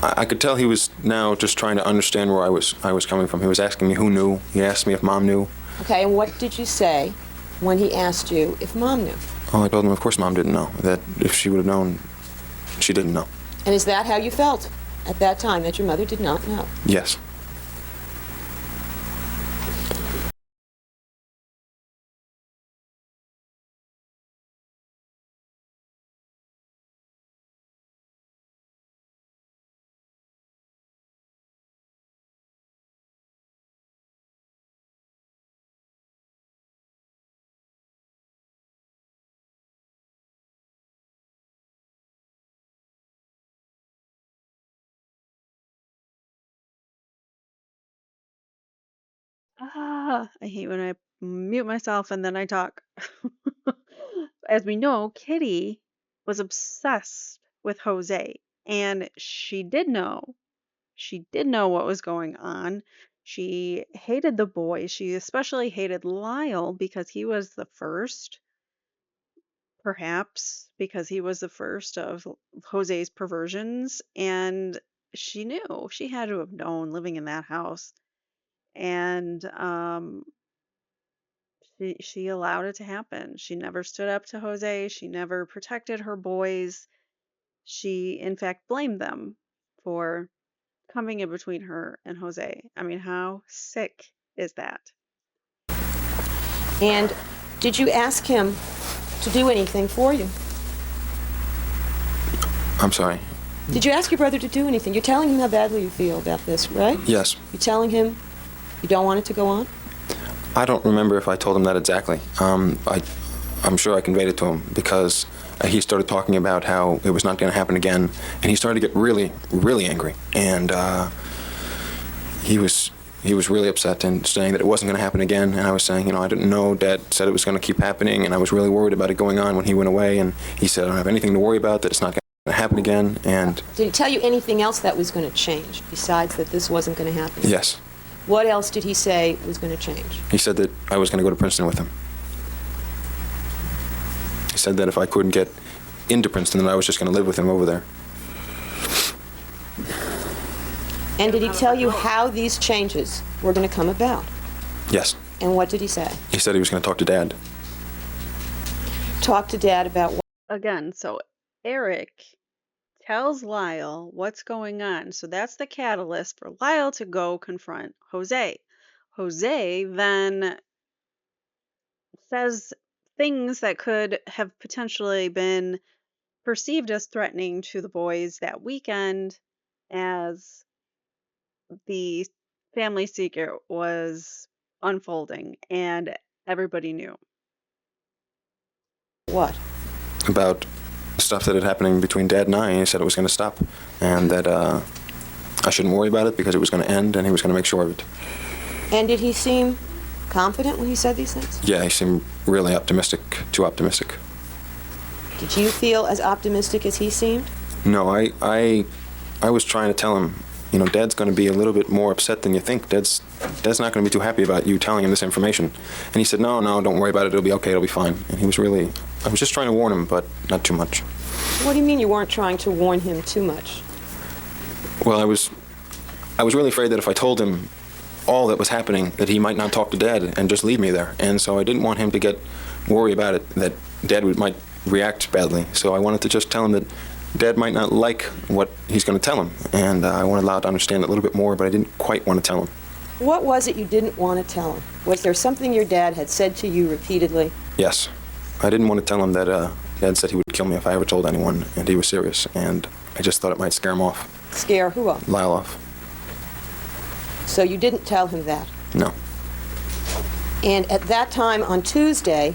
I could tell he was now just trying to understand where I was coming from. He was asking me who knew. He asked me if Mom knew. Okay, and what did you say when he asked you if Mom knew? Oh, I told him, of course, Mom didn't know. That if she would have known, she didn't know. And is that how you felt at that time, that your mother did not know? Yes. I hate when I mute myself and then I talk. As we know, Kitty was obsessed with Jose, and she did know. She did know what was going on. She hated the boy. She especially hated Lyle because he was the first, perhaps because he was the first of Jose's perversions. And she knew. She had to have known living in that house. And she allowed it to happen. She never stood up to Jose. She never protected her boys. She, in fact, blamed them for coming in between her and Jose. I mean, how sick is that? And did you ask him to do anything for you? I'm sorry. Did you ask your brother to do anything? You're telling him how badly you feel about this, right? Yes. You're telling him you don't want it to go on? I don't remember if I told him that exactly. I'm sure I conveyed it to him because he started talking about how it was not going to happen again, and he started to get really, really angry. And he was really upset and saying that it wasn't going to happen again. And I was saying, I didn't know. Dad said it was going to keep happening, and I was really worried about it going on when he went away. And he said, I don't have anything to worry about, that it's not going to happen again. And Did he tell you anything else that was going to change besides that this wasn't going to happen? yes, What else did he say was going to change? he said that I was going to go to Princeton with him. He said that if I couldn't get into Princeton, then I was just going to live with him over there. And did he tell you how these changes were going to come about? Yes. And what did he say? He said he was going to talk to Dad. Talk to Dad about what? Again, so Erik tells Lyle what's going on. So that's the catalyst for Lyle to go confront Jose. Jose then says things that could have potentially been perceived as threatening to the boys that weekend as the family secret was unfolding and everybody knew. what? About stuff that had happening between Dad and I, and he said it was going to stop, and that I shouldn't worry about it because it was going to end, and he was going to make sure of it. And did he seem confident when he said these things? Yeah, he seemed really optimistic, too optimistic. Did you feel as optimistic as he seemed? No, I was trying to tell him, you know, Dad's going to be a little bit more upset than you think. Dad's not going to be too happy about you telling him this information. And he said, no, don't worry about it. It'll be okay. It'll be fine. And he was really, I was just trying to warn him, but not too much. What do you mean you weren't trying to warn him too much? Well, I was really afraid that if I told him all that was happening, that he might not talk to Dad and just leave me there. And so I didn't want him to get worried about it, that Dad might react badly. So I wanted to just tell him that Dad might not like what he's going to tell him. And I wanted Lyle to understand it a little bit more, but I didn't quite want to tell him. What was it you didn't want to tell him? Was there something your dad had said to you repeatedly? Yes. I didn't want to tell him that Dad said he would kill me if I ever told anyone, and he was serious. And I just thought it might scare him off. Scare who off? Lyle off. So you didn't tell him that? No. And at that time on Tuesday,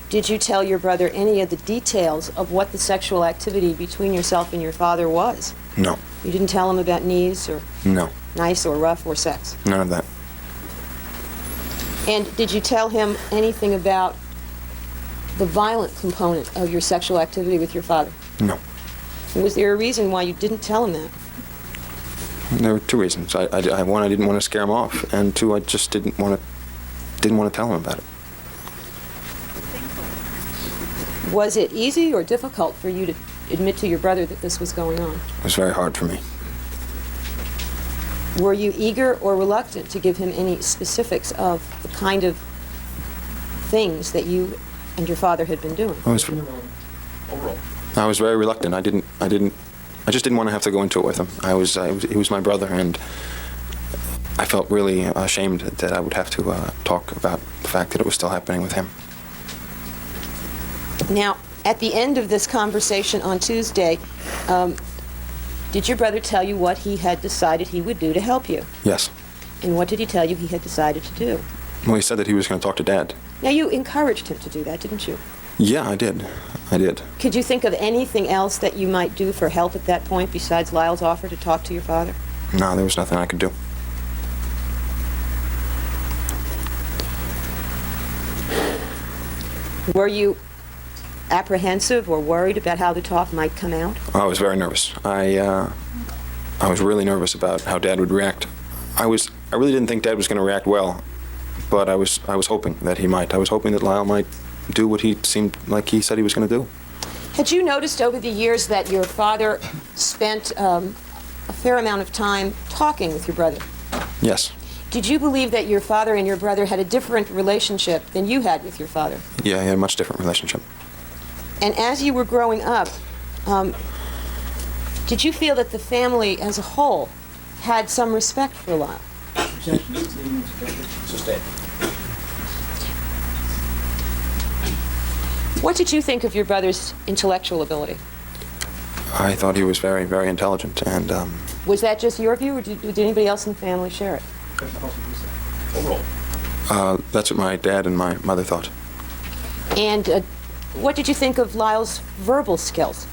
did you tell your brother any of the details of what the sexual activity between yourself and your father was? No. You didn't tell him about knees or No. nice or rough or sex? None of that. And did you tell him anything about the violent component of your sexual activity with your father? No. Was there a reason why you didn't tell him that? There were two reasons. One, I didn't want to scare him off, and two, I just didn't want to tell him about it. Was it easy or difficult for you to admit to your brother that this was going on? It was very hard for me. Were you eager or reluctant to give him any specifics of the kind of things that you and your father had been doing? I was very reluctant. I just didn't want to have to go into it with him. He was my brother, and I felt really ashamed that I would have to talk about the fact that it was still happening with him. Now, at the end of this conversation on Tuesday, did your brother tell you what he had decided he would do to help you? Yes. And what did he tell you he had decided to do? Well, he said that he was going to talk to Dad. Now, you encouraged him to do that, didn't you? Yeah, I did. Could you think of anything else that you might do for help at that point besides Lyle's offer to talk to your father? No, there was nothing I could do. Were you apprehensive or worried about how the talk might come out? I was very nervous. I was really nervous about how Dad would react. I really didn't think Dad was going to react well, but I was hoping that he might. I was hoping that Lyle might do what he seemed like he said he was going to do. Had you noticed over the years that your father spent a fair amount of time talking with your brother? Yes. Did you believe that your father and your brother had a different relationship than you had with your father? Yeah, he had a much different relationship. And as you were growing up, did you feel that the family as a whole had some respect for Lyle? Sustained. What did you think of your brother's intellectual ability? I thought he was very, very intelligent, and Was that just your view, or did anybody else in the family share it? Overall. that's what my dad and my mother thought. And what did you think of Lyle's verbal skills?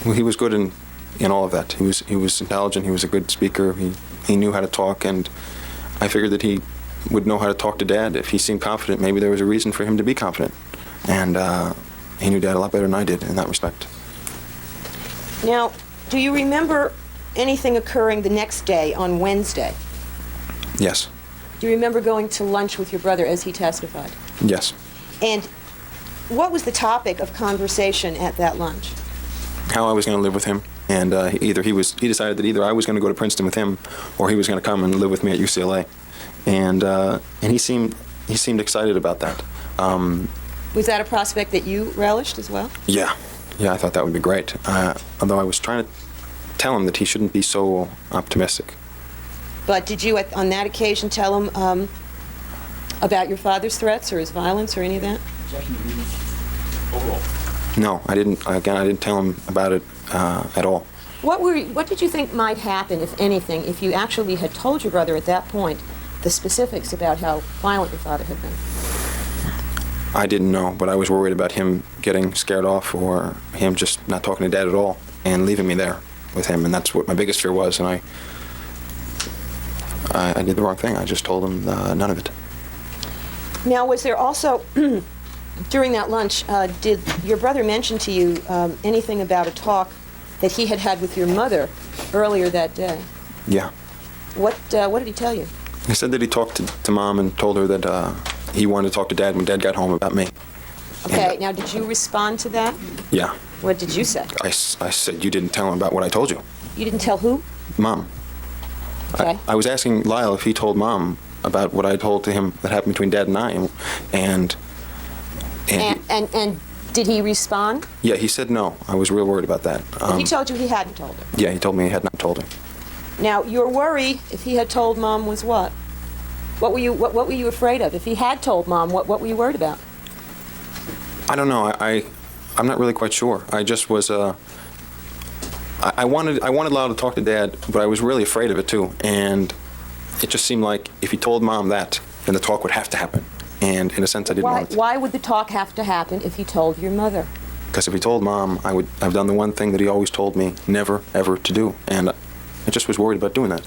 Well, he was good in all of that. He was intelligent. He was a good speaker. He knew how to talk, and I figured that he would know how to talk to Dad. If he seemed confident, maybe there was a reason for him to be confident. And he knew Dad a lot better than I did in that respect. Now, do you remember anything occurring the next day on Wednesday? Yes. Do you remember going to lunch with your brother as he testified? Yes. And what was the topic of conversation at that lunch? How I was going to live with him, and he decided that either I was going to go to Princeton with him, or he was going to come and live with me at UCLA, and he seemed excited about that. Was that a prospect that you relished as well? Yeah, I thought that would be great. Although I was trying to tell him that he shouldn't be so optimistic. But did you, on that occasion, tell him about your father's threats or his violence or any of that? Overall. No, I didn't. Again, I didn't tell him about it at all. What did you think might happen, if anything, if you actually had told your brother at that point the specifics about how violent your father had been? I didn't know, but I was worried about him getting scared off or him just not talking to Dad at all and leaving me there with him, and that's what my biggest fear was, and I did the wrong thing. I just told him none of it. Now, was there also, during that lunch, did your brother mention to you anything about a talk that he had with your mother earlier that day? Yeah. What did he tell you? He said that he talked to Mom and told her that he wanted to talk to Dad when Dad got home about me. Okay, now did you respond to that? Yeah. What did you say? I said, you didn't tell him about what I told you. You didn't tell who? Mom. Okay. I was asking Lyle if he told Mom about what I told to him that happened between Dad and I, and did he respond? yeah, he said no. I was real worried about that. He told you he hadn't told her. Yeah, he told me he had not told her. Now, your worry, if he had told Mom, was what? What were you afraid of? If he had told Mom, what were you worried about? I don't know. I'm not really quite sure. I just was. I wanted Lyle to talk to Dad, but I was really afraid of it too. And it just seemed like if he told Mom that, then the talk would have to happen. And in a sense, I didn't want it. Why would the talk have to happen if he told your mother? Because if he told Mom, I would have done the one thing that he always told me never, ever to do. And I just was worried about doing that.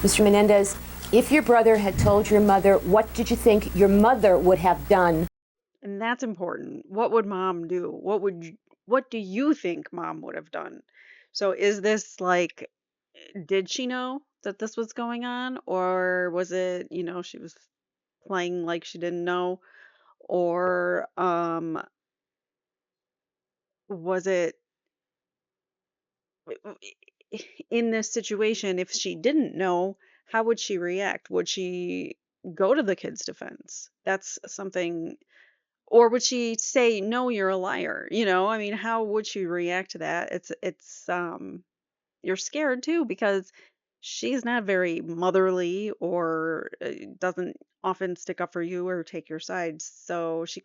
Mr. Menendez, if your brother had told your mother, what did you think your mother would have done? And that's important. What would Mom do? What do you think Mom would have done? So is this like, did she know that this was going on? Or was it, she was playing like she didn't know? Or was it in this situation, if she didn't know, how would she react? Would she go to the kid's defense? That's something. Or would she say, "No, you're a liar"? I mean, how would she react to that? It's you're scared too because she's not very motherly or doesn't often stick up for you or take your side. So she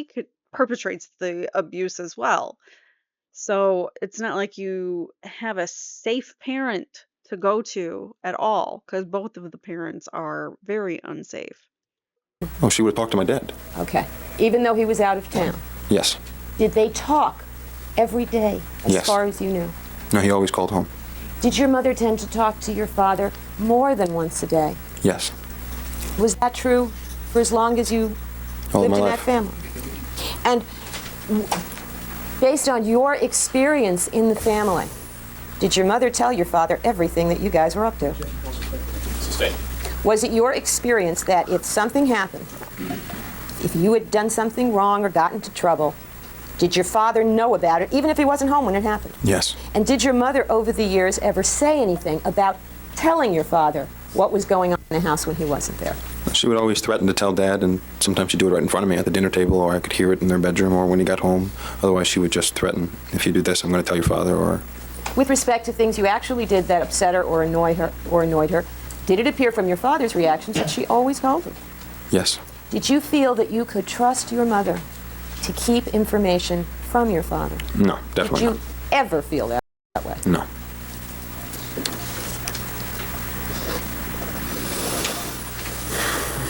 could perpetrates the abuse as well. So it's not like you have a safe parent to go to at all because both of the parents are very unsafe. Oh, she would talk to my dad. Okay. Even though he was out of town? Yes. Did they talk every day, as Yes. far as you knew? No, he always called home. Did your mother tend to talk to your father more than once a day? Yes. Was that true for as long as you All of lived my in life. that family? And based on your experience in the family, did your mother tell your father everything that you guys were up to? Sustained. Was it your experience that if something happened, if you had done something wrong or got into trouble, did your father know about it, even if he wasn't home when it happened? Yes. And did your mother over the years ever say anything about telling your father what was going on in the house when he wasn't there? She would always threaten to tell Dad, and sometimes she'd do it right in front of me at the dinner table, or I could hear it in their bedroom, or when he got home. Otherwise, she would just threaten, if you do this, I'm going to tell your father, or... With respect to things you actually did that upset her or annoyed her, did it appear from your father's reactions that she always told him? Yes. Did you feel that you could trust your mother to keep information from your father? No, definitely Did you not. ever feel that way? No.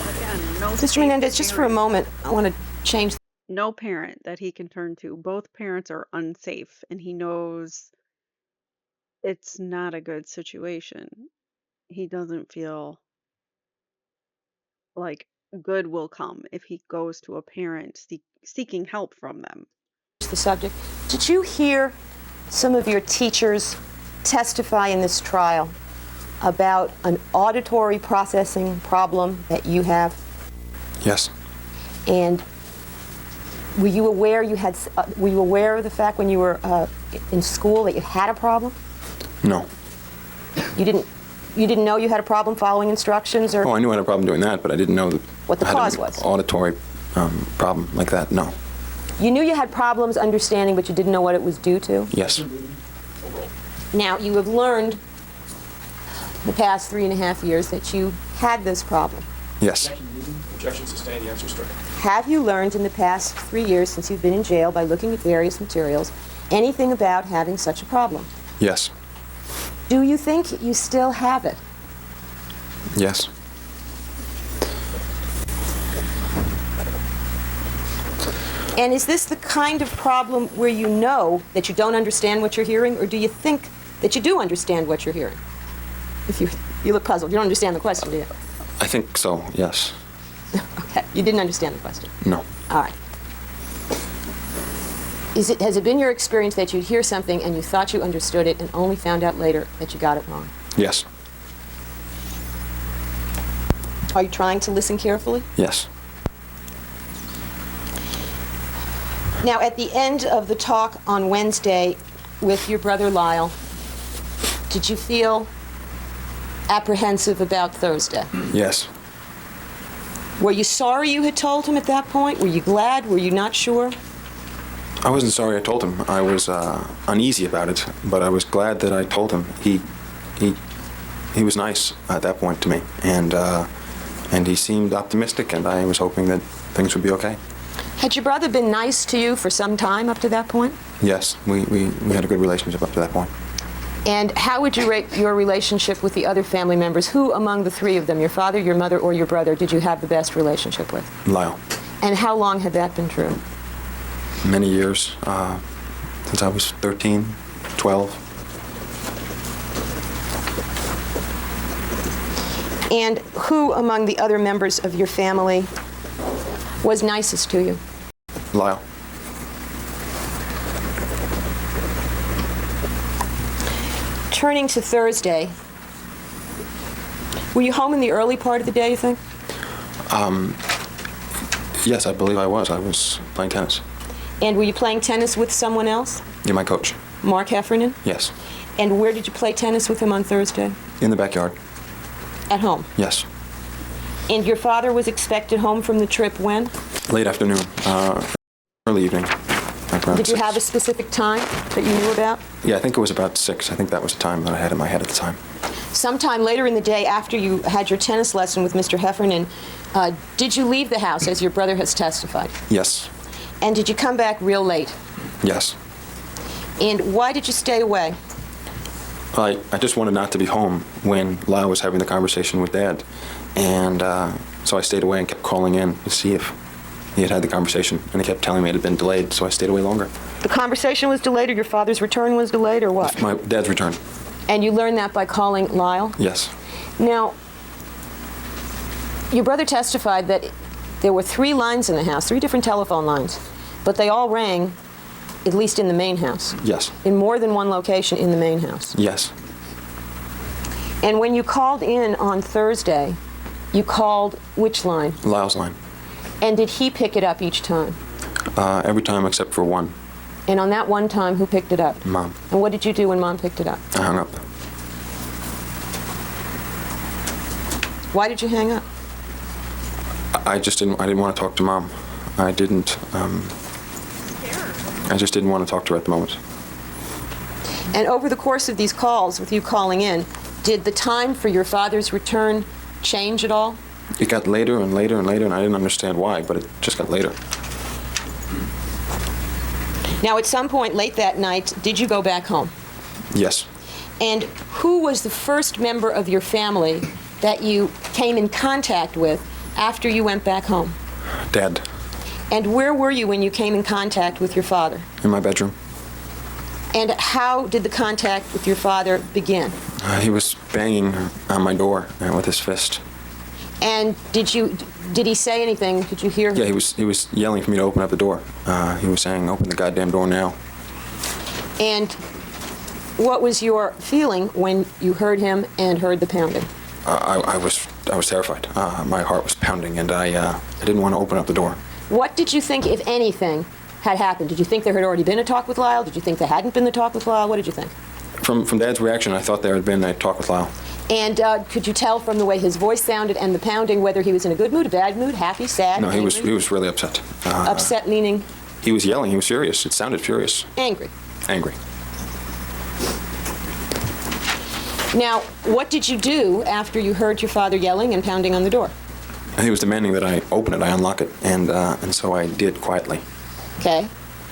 Again, no Mr. safe Menendez, just for a parent. moment, I want to change. No parent that he can turn to. Both parents are unsafe, and he knows it's not a good situation. He doesn't feel like good will come if he goes to a parent seeking help from them. The subject. Did you hear some of your teachers testify in this trial about an auditory processing problem that you have? Yes. And were you aware were you aware of the fact when you were in school that you had a problem? No. You didn't know you had a problem following instructions, or Oh, I knew I had a problem doing that, but I didn't know that What the I had cause an was. auditory problem like that. No. you knew you had problems understanding, but you didn't know what it was due to? Yes. Now, you have learned the past 3.5 years that you had this problem. Yes. Objection sustained. The answer is stricken. Have you learned in the past 3 years since you've been in jail, by looking at various materials, anything about having such a problem? Yes. Do you think you still have it? Yes. And is this the kind of problem where you know that you don't understand what you're hearing, or do you think that you do understand what you're hearing? If you look puzzled. You don't understand the question, do you? I think so, yes. Okay. You didn't understand the question? No. All right. Has it been your experience that you hear something and you thought you understood it and only found out later that you got it wrong? Yes. Are you trying to listen carefully? Yes. Now, at the end of the talk on Wednesday with your brother Lyle, did you feel apprehensive about Thursday? Yes. Were you sorry you had told him at that point? Were you glad? Were you not sure? I wasn't sorry I told him. I was uneasy about it, but I was glad that I told him. He was nice at that point to me, and he seemed optimistic, and I was hoping that things would be okay. Had your brother been nice to you for some time up to that point? Yes, we had a good relationship up to that point. And how would you rate your relationship with the other family members? Who among the three of them, your father, your mother, or your brother, did you have the best relationship with? Lyle. And how long had that been true? Many years, since I was 13, 12. And who among the other members of your family was nicest to you? Lyle. Turning to Thursday, were you home in the early part of the day, you think? Yes, I believe I was. I was playing tennis. And were you playing tennis with someone else? Yeah, my coach. Mark Heffernan? Yes. And where did you play tennis with him on Thursday? In the backyard. At home? Yes. And your father was expected home from the trip when? Late afternoon, early evening. Like around Did you 6. have a specific time that you knew about? Yeah, I think it was about 6. I think that was the time that I had in my head at the time. Sometime later in the day after you had your tennis lesson with Mr. Heffernan, did you leave the house as your brother has testified? Yes. And did you come back real late? Yes. And why did you stay away? I just wanted not to be home when Lyle was having the conversation with Dad. And so I stayed away and kept calling in to see if he had had the conversation. And he kept telling me it had been delayed, so I stayed away longer. The conversation was delayed, or your father's return was delayed, or what? My dad's return. And you learned that by calling Lyle? Yes. Now, your brother testified that there were 3 lines in the house, 3 different telephone lines, but they all rang, at least in the main house. Yes. In more than one location in the main house. Yes. And when you called in on Thursday, you called which line? Lyle's line. And did he pick it up each time? Every time except for one. And on that one time, who picked it up? Mom. And what did you do when Mom picked it up? I hung up. Why did you hang up? I didn't want to talk to Mom. I just didn't want to talk to her at the moment. And over the course of these calls, with you calling in, did the time for your father's return change at all? It got later and later and later, and I didn't understand why, but it just got later. Now, at some point late that night, did you go back home? Yes. And who was the first member of your family that you came in contact with after you went back home? Dad. And where were you when you came in contact with your father? In my bedroom. And how did the contact with your father begin? He was banging on my door with his fist. And did he say anything? Did you hear him? Yeah, he was yelling for me to open up the door. He was saying, "Open the goddamn door now." And what was your feeling when you heard him and heard the pounding? I was terrified. My heart was pounding, and I didn't want to open up the door. What did you think, if anything, had happened? Did you think there had already been a talk with Lyle? Did you think there hadn't been the talk with Lyle? What did you think? From Dad's reaction, I thought there had been a talk with Lyle. And could you tell from the way his voice sounded and the pounding whether he was in a good mood, a bad mood, happy, sad, No, he angry? was really upset. Upset meaning? He was yelling. He was furious. It sounded furious. Angry. Angry. Now, what did you do after you heard your father yelling and pounding on the door? He was demanding that I open it, I unlock it, and so I did quietly. Okay.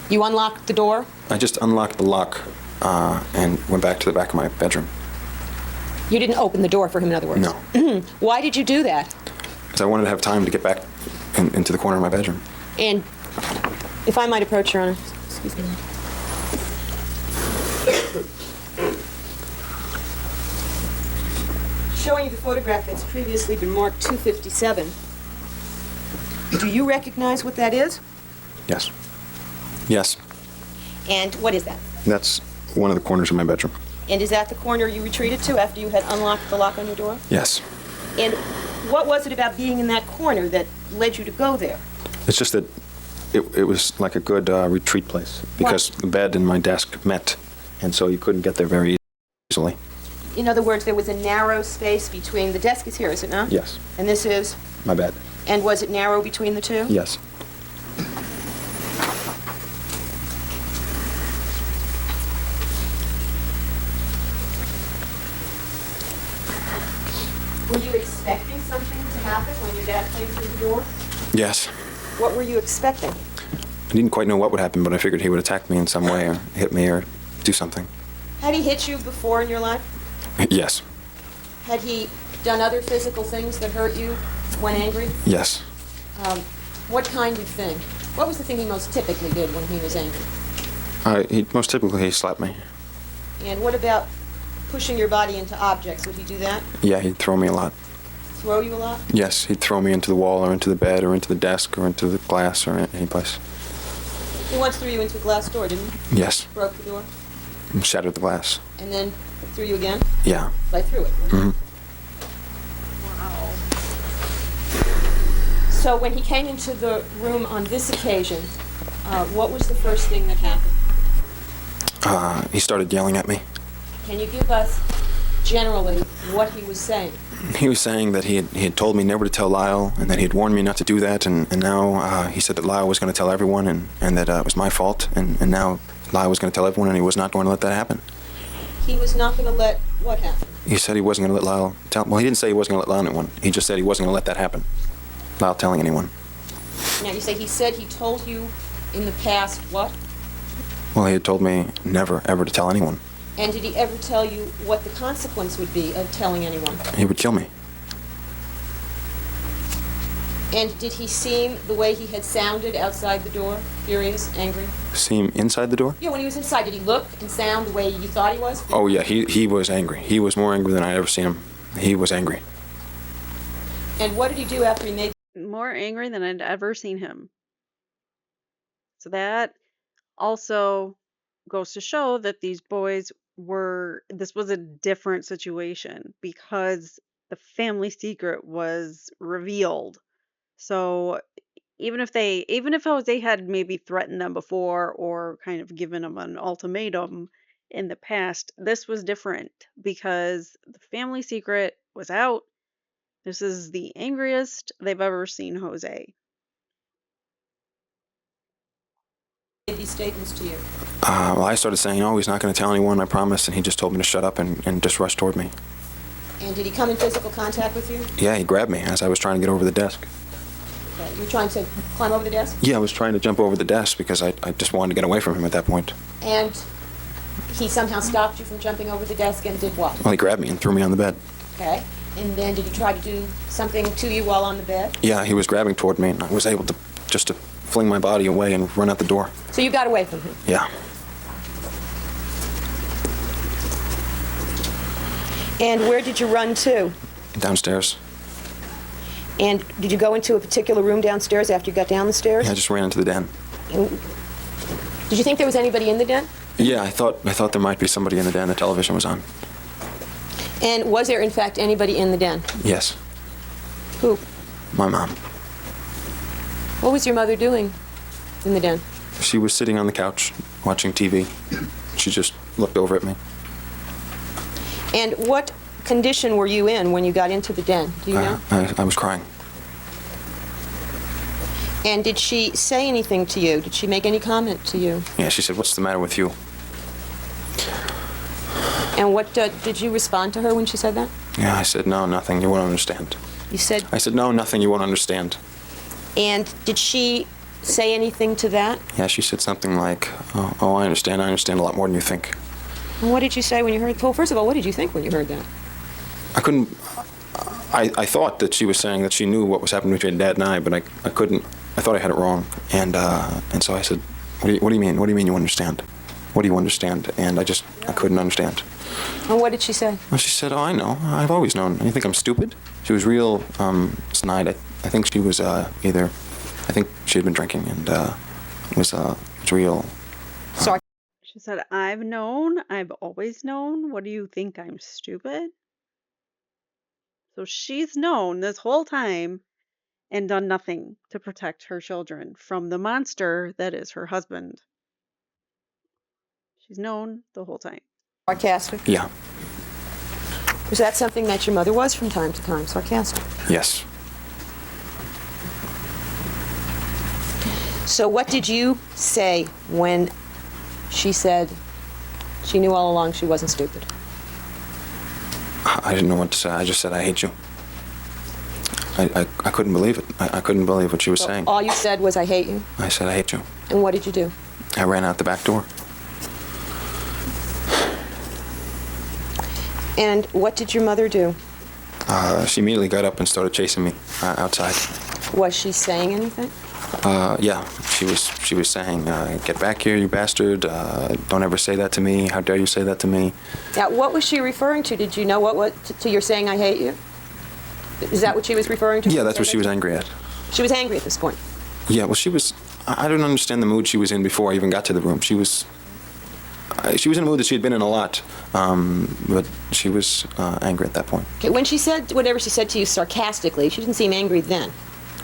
You unlocked the door? I just unlocked the lock and went back to the back of my bedroom. You didn't open the door for him, in other words? No. Why did you do that? Because I wanted to have time to get back into the corner of my bedroom. And If I might approach, Your Honor. Excuse me. Showing you the photograph that's previously been marked 257. Do you recognize what that is? Yes. Yes. And what is that? That's one of the corners of my bedroom. And is that the corner you retreated to after you had unlocked the lock on your door? Yes. And what was it about being in that corner that led you to go there? It's just that it was like a good retreat place because the bed and my desk met, and so you couldn't get there very easily. In other words, there was a narrow space between, the desk is here, is it not? Yes. And this is? My bed. And was it narrow between the two? Yes. Were you expecting something to happen when your dad came through the door? Yes. What were you expecting? I didn't quite know what would happen, but I figured he would attack me in some way or hit me or do something. Had he hit you before in your life? Yes. Had he done other physical things that hurt you when angry? Yes. What kind of thing? What was the thing he most typically did when he was angry? Most typically, he slapped me. And what about pushing your body into objects? Would he do that? Yeah, he'd throw me a lot. Throw you a lot? Yes, he'd throw me into the wall or into the bed or into the desk or into the glass or any place. He once threw you into a glass door, didn't he? Yes. Broke the door? And shattered the glass. And then threw you again? Yeah. Right through it. Mm-hmm. Wow. So when he came into the room on this occasion, what was the first thing that happened? He started yelling at me. Can you give us generally what he was saying? He was saying that he had told me never to tell Lyle and that he had warned me not to do that, and now he said that Lyle was going to tell everyone and that it was my fault, and now Lyle was going to tell everyone and he was not going to let that happen. He was not going to let what happen? He said he wasn't going to let Lyle tell. Well, he didn't say he wasn't going to let Lyle anyone. He just said he wasn't going to let that happen. Lyle telling anyone. Now you say he said he told you in the past what? Well, he had told me never, ever to tell anyone. And did he ever tell you what the consequence would be of telling anyone? He would kill me. And did he seem the way he had sounded outside the door? Furious, angry? See him inside the door? Yeah, when he was inside, did he look and sound the way you thought he was? Oh, yeah, he was angry. He was more angry than I'd ever seen him. He was angry. And what did he do after he made... More angry than I'd ever seen him. So that also goes to show that these boys this was a different situation because the family secret was revealed. So even if Jose had maybe threatened them before or kind of given them an ultimatum in the past, this was different because the family secret was out. This is the angriest they've ever seen Jose. these statements to you? Well, I started saying, "Oh, he's not going to tell anyone, I promise," and he just told me to shut up and just rushed toward me. And did he come in physical contact with you? Yeah, he grabbed me as I was trying to get over the desk. Okay. You were trying to climb over the desk? Yeah, I was trying to jump over the desk because I just wanted to get away from him at that point. And he somehow stopped you from jumping over the desk and did what? Well, he grabbed me and threw me on the bed. Okay. And then did he try to do something to you while on the bed? Yeah, he was grabbing toward me, and I was able to just to fling my body away and run out the door. So you got away from him? Yeah. And where did you run to? Downstairs. And did you go into a particular room downstairs after you got down the stairs? Yeah, I just ran into the den. And did you think there was anybody in the den? Yeah, I thought there might be somebody in the den. The television was on. And was there, in fact, anybody in the den? Yes. Who? My mom. What was your mother doing in the den? She was sitting on the couch watching TV. She just looked over at me. And what condition were you in when you got into the den? Do you know? I was crying. And did she say anything to you? Did she make any comment to you? Yeah, she said, "What's the matter with you?" And what did you respond to her when she said that? Yeah, I said, "No, nothing. You won't understand." You said... I said, "No, nothing. You won't understand." And did she say anything to that? Yeah, she said something like, "Oh, I understand. I understand a lot more than you think." And what did you say when you heard... Well, first of all, what did you think when you heard that? I couldn't... I thought that she was saying that she knew what was happening between Dad and I, but I couldn't I thought I had it wrong, and so I said, what do you mean? What do you mean you understand? What do you understand? And I couldn't understand. And what did she say? Well, she said, oh, I know. I've always known. You think I'm stupid? She was real snide. I think she was I think she had been drinking and was real. Sorry. She said, I've known. I've always known. What do you think? I'm stupid? So she's known this whole time and done nothing to protect her children from the monster that is her husband. She's known the whole time. Sarcastic? Yeah. Was that something that your mother was from time to time, sarcastic? Yes. So what did you say when she said she knew all along she wasn't stupid? I didn't know what to say. I just said, I hate you. I couldn't believe it. I couldn't believe what she was saying. All you said was, I hate you? I said, I hate you. And what did you do? I ran out the back door. And what did your mother do? She immediately got up and started chasing me outside. Was she saying anything? Yeah, she was saying, get back here, you bastard. Don't ever say that to me. How dare you say that to me? Now, what was she referring to? Did you know what to your saying, I hate you? Is that what she was referring to? Yeah, that's what she was angry at. She was angry at this point. Yeah, well, I don't understand the mood she was in before I even got to the room. She was in a mood that she had been in a lot, but she was angry at that point. Okay, when she said whatever she said to you sarcastically, she didn't seem angry then.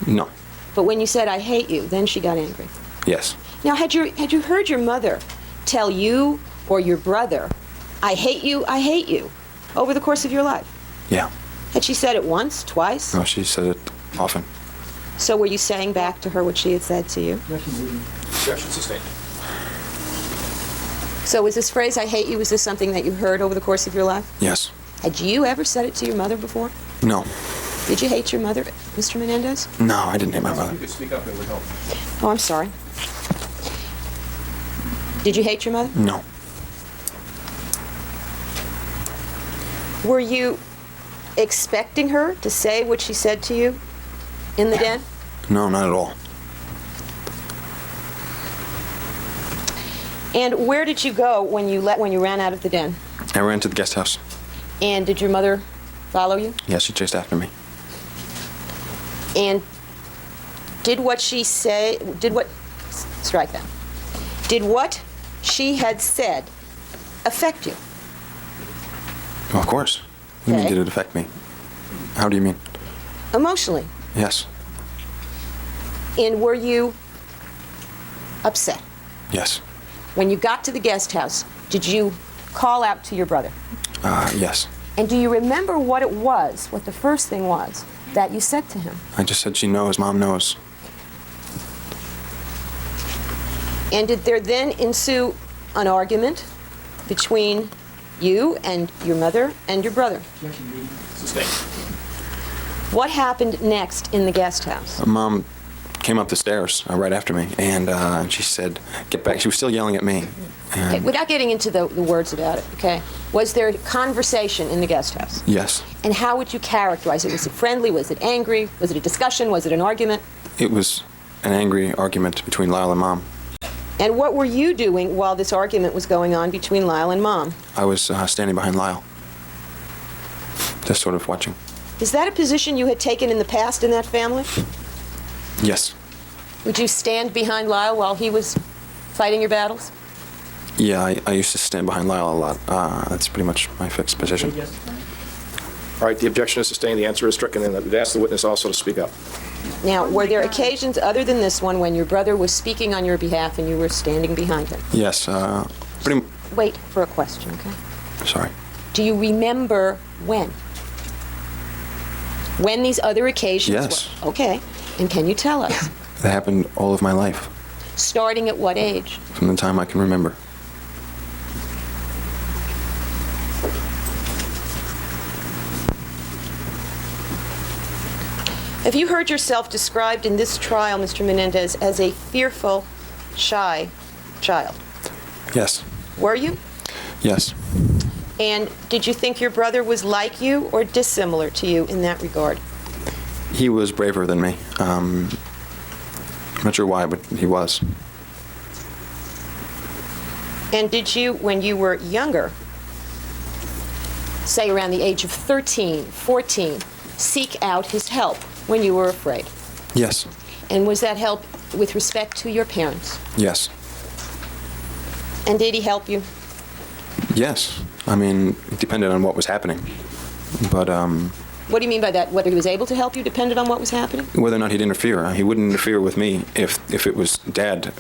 No. But when you said, I hate you, then she got angry. Yes. Now, had you heard your mother tell you or your brother, I hate you, over the course of your life? Yeah. Had she said it once, twice? No, she said it often. So were you saying back to her what she had said to you? Objection sustained. So was this phrase, I hate you, was this something that you heard over the course of your life? Yes. Had you ever said it to your mother before? No. Did you hate your mother, Mr. Menendez? No, I didn't hate my If mother. you could speak up, it would help. Oh, I'm sorry. Did you hate your mother? No. Were you expecting her to say what she said to you in the den? No, not at all. And where did you go when you ran out of the den? I ran to the guest house. And did your mother follow you? Yeah, she chased after me. And did what she had said affect you? Well, of course. What do you mean, Okay. did it affect me? How do you mean? Emotionally? Yes. And were you upset? Yes. When you got to the guest house, did you call out to your brother? Yes. And do you remember what the first thing was that you said to him? I just said she knows, Mom knows. And did there then ensue an argument between you and your mother and your brother? Sustained. What happened next in the guest house? Mom came up the stairs right after me, and she said, get back. She was still yelling at me. Okay, without getting into the words about it, okay? Was there a conversation in the guest house? Yes. And how would you characterize it? Was it friendly? Was it angry? Was it a discussion? Was it an argument? It was an angry argument between Lyle and Mom. And what were you doing while this argument was going on between Lyle and Mom? I was standing behind Lyle, just sort of watching. Is that a position you had taken in the past in that family? Yes. Would you stand behind Lyle while he was fighting your battles? Yeah, I used to stand behind Lyle a lot. That's pretty much my fixed position. All right, the objection is sustained. The answer is stricken, and I'd ask the witness also to speak up. Now, were there occasions other than this one when your brother was speaking on your behalf and you were standing behind him? Yes. Pretty. Wait for a question, okay? Sorry. Do you remember when? When these other occasions Yes. were? Okay. And can you tell us? That happened all of my life, Starting at what age? from the time I can remember. Have you heard yourself described in this trial, Mr. Menendez, as a fearful, shy child? Yes. Were you? Yes. And did you think your brother was like you or dissimilar to you in that regard? He was braver than me. I'm not sure why, but he was. And did you, when you were younger, say around the age of 13, 14, seek out his help when you were afraid? Yes. And was that help with respect to your parents? Yes. And did he help you? Yes. I mean, it depended on what was happening. But What do you mean by that? Whether he was able to help you depended on what was happening? whether or not he'd interfere. He wouldn't interfere with me if it was Dad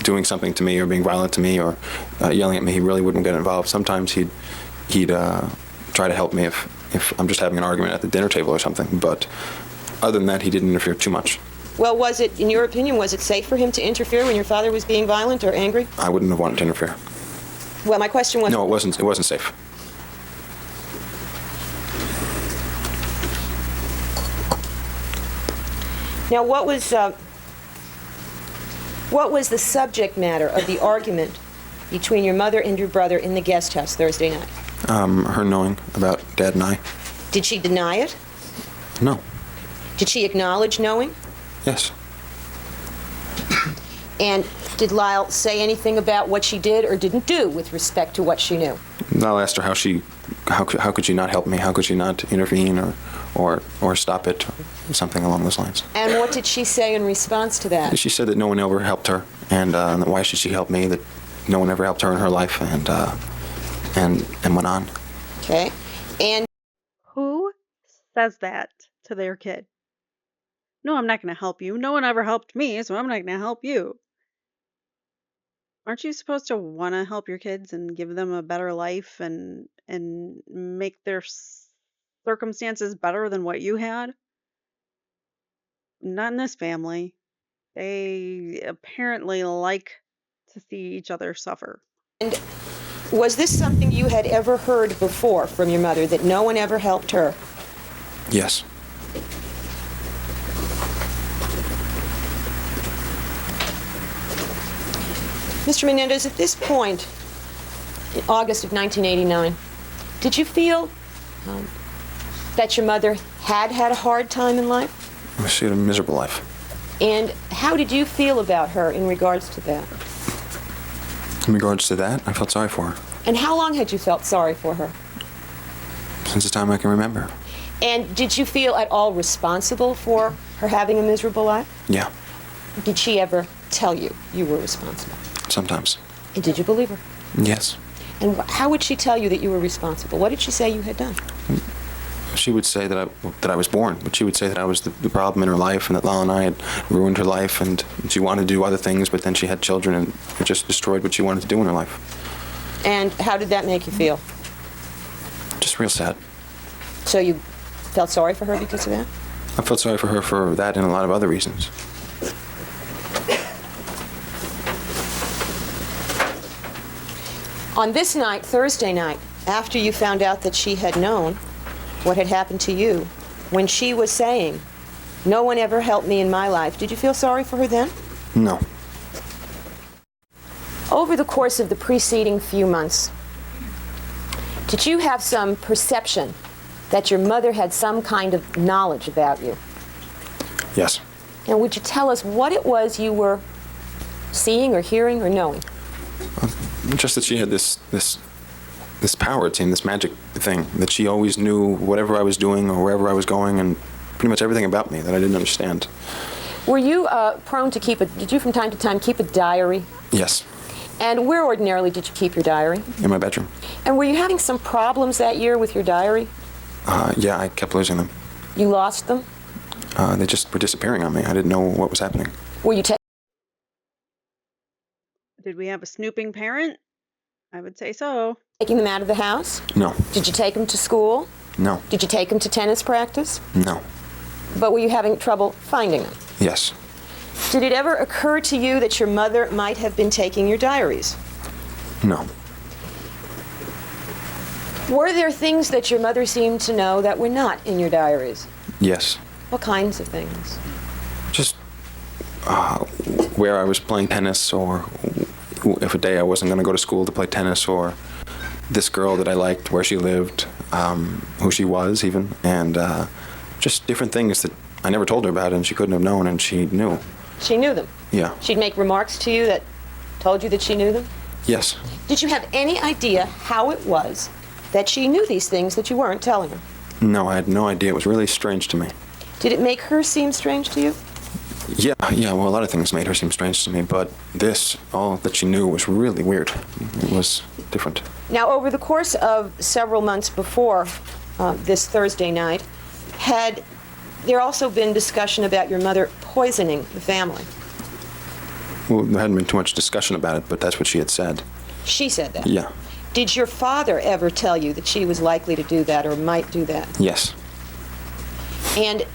doing something to me or being violent to me or yelling at me. He really wouldn't get involved. Sometimes he'd try to help me if I'm just having an argument at the dinner table or something. But other than that, he didn't interfere too much. Well, was it, in your opinion, was it safe for him to interfere when your father was being violent or angry? I wouldn't have wanted to interfere. Well, my question was... No, it wasn't. It wasn't safe. Now, what was the subject matter of the argument between your mother and your brother in the guest house Thursday night? Her knowing about Dad and I. Did she deny it? No. Did she acknowledge knowing? Yes. And did Lyle say anything about what she did or didn't do with respect to what she knew? Lyle asked her how could she not help me? How could she not intervene or stop it? Something along those lines. And what did she say in response to that? She said that no one ever helped her, and why should she help me? That no one ever helped her in her life, and went on. Okay. And Who says that to their kid? No, I'm not going to help you. No one ever helped me, so I'm not going to help you. Aren't you supposed to want to help your kids and give them a better life and make their circumstances better than what you had? Not in this family. They apparently like to see each other suffer. was this something you had ever heard before from your mother, that no one ever helped her? Yes. Mr. Menendez, at this point, in August of 1989, did you feel that your mother had had a hard time in life? She had a miserable life. And how did you feel about her in regards to that? In regards to that, I felt sorry for her. And how long had you felt sorry for her? Since the time I can remember. And did you feel at all responsible for her having a miserable life? Yeah. Did she ever tell you you were responsible? Sometimes. And did you believe her? Yes. And how would she tell you that you were responsible? What did she say you had done? She would say that I was born, but she would say that I was the problem in her life and that Lyle and I had ruined her life, and she wanted to do other things, but then she had children and it just destroyed what she wanted to do in her life. And how did that make you feel? Just real sad. So you felt sorry for her because of that? I felt sorry for her for that and a lot of other reasons. On this night, Thursday night, after you found out that she had known what had happened to you, when she was saying, "No one ever helped me in my life," did you feel sorry for her then? No. Over the course of the preceding few months, did you have some perception that your mother had some kind of knowledge about you? Yes. And would you tell us what it was you were seeing or hearing or knowing? Just that she had this power, it seemed, this magic thing, that she always knew whatever I was doing or wherever I was going and pretty much everything about me that I didn't understand. Were you prone to did you from time to time keep a diary? Yes. And where ordinarily did you keep your diary? In my bedroom. And were you having some problems that year with your diary? Yeah, I kept losing them. You lost them? They just were disappearing on me. I didn't know what was happening. Were you Did we have a snooping parent? I would say so. taking them out of the house? No. Did you take them to school? No. Did you take them to tennis practice? No. But were you having trouble finding them? Yes. Did it ever occur to you that your mother might have been taking your diaries? No. Were there things that your mother seemed to know that were not in your diaries? Yes. What kinds of things? Just where I was playing tennis, or if a day I wasn't going to go to school to play tennis, or this girl that I liked, where she lived, who she was even, and just different things that I never told her about and she couldn't have known and she knew. She knew them. Yeah. She'd make remarks to you that told you that she knew them? Yes. Did you have any idea how it was that she knew these things that you weren't telling her? No, I had no idea. It was really strange to me. Did it make her seem strange to you? Yeah, well, a lot of things made her seem strange to me, but this, all that she knew, was really weird. It was different. Now, over the course of several months before this Thursday night, had there also been discussion about your mother poisoning the family? Well, there hadn't been too much discussion about it, but that's what she had said. She said that? Yeah. Did your father ever tell you that she was likely to do that or might do that? Yes. And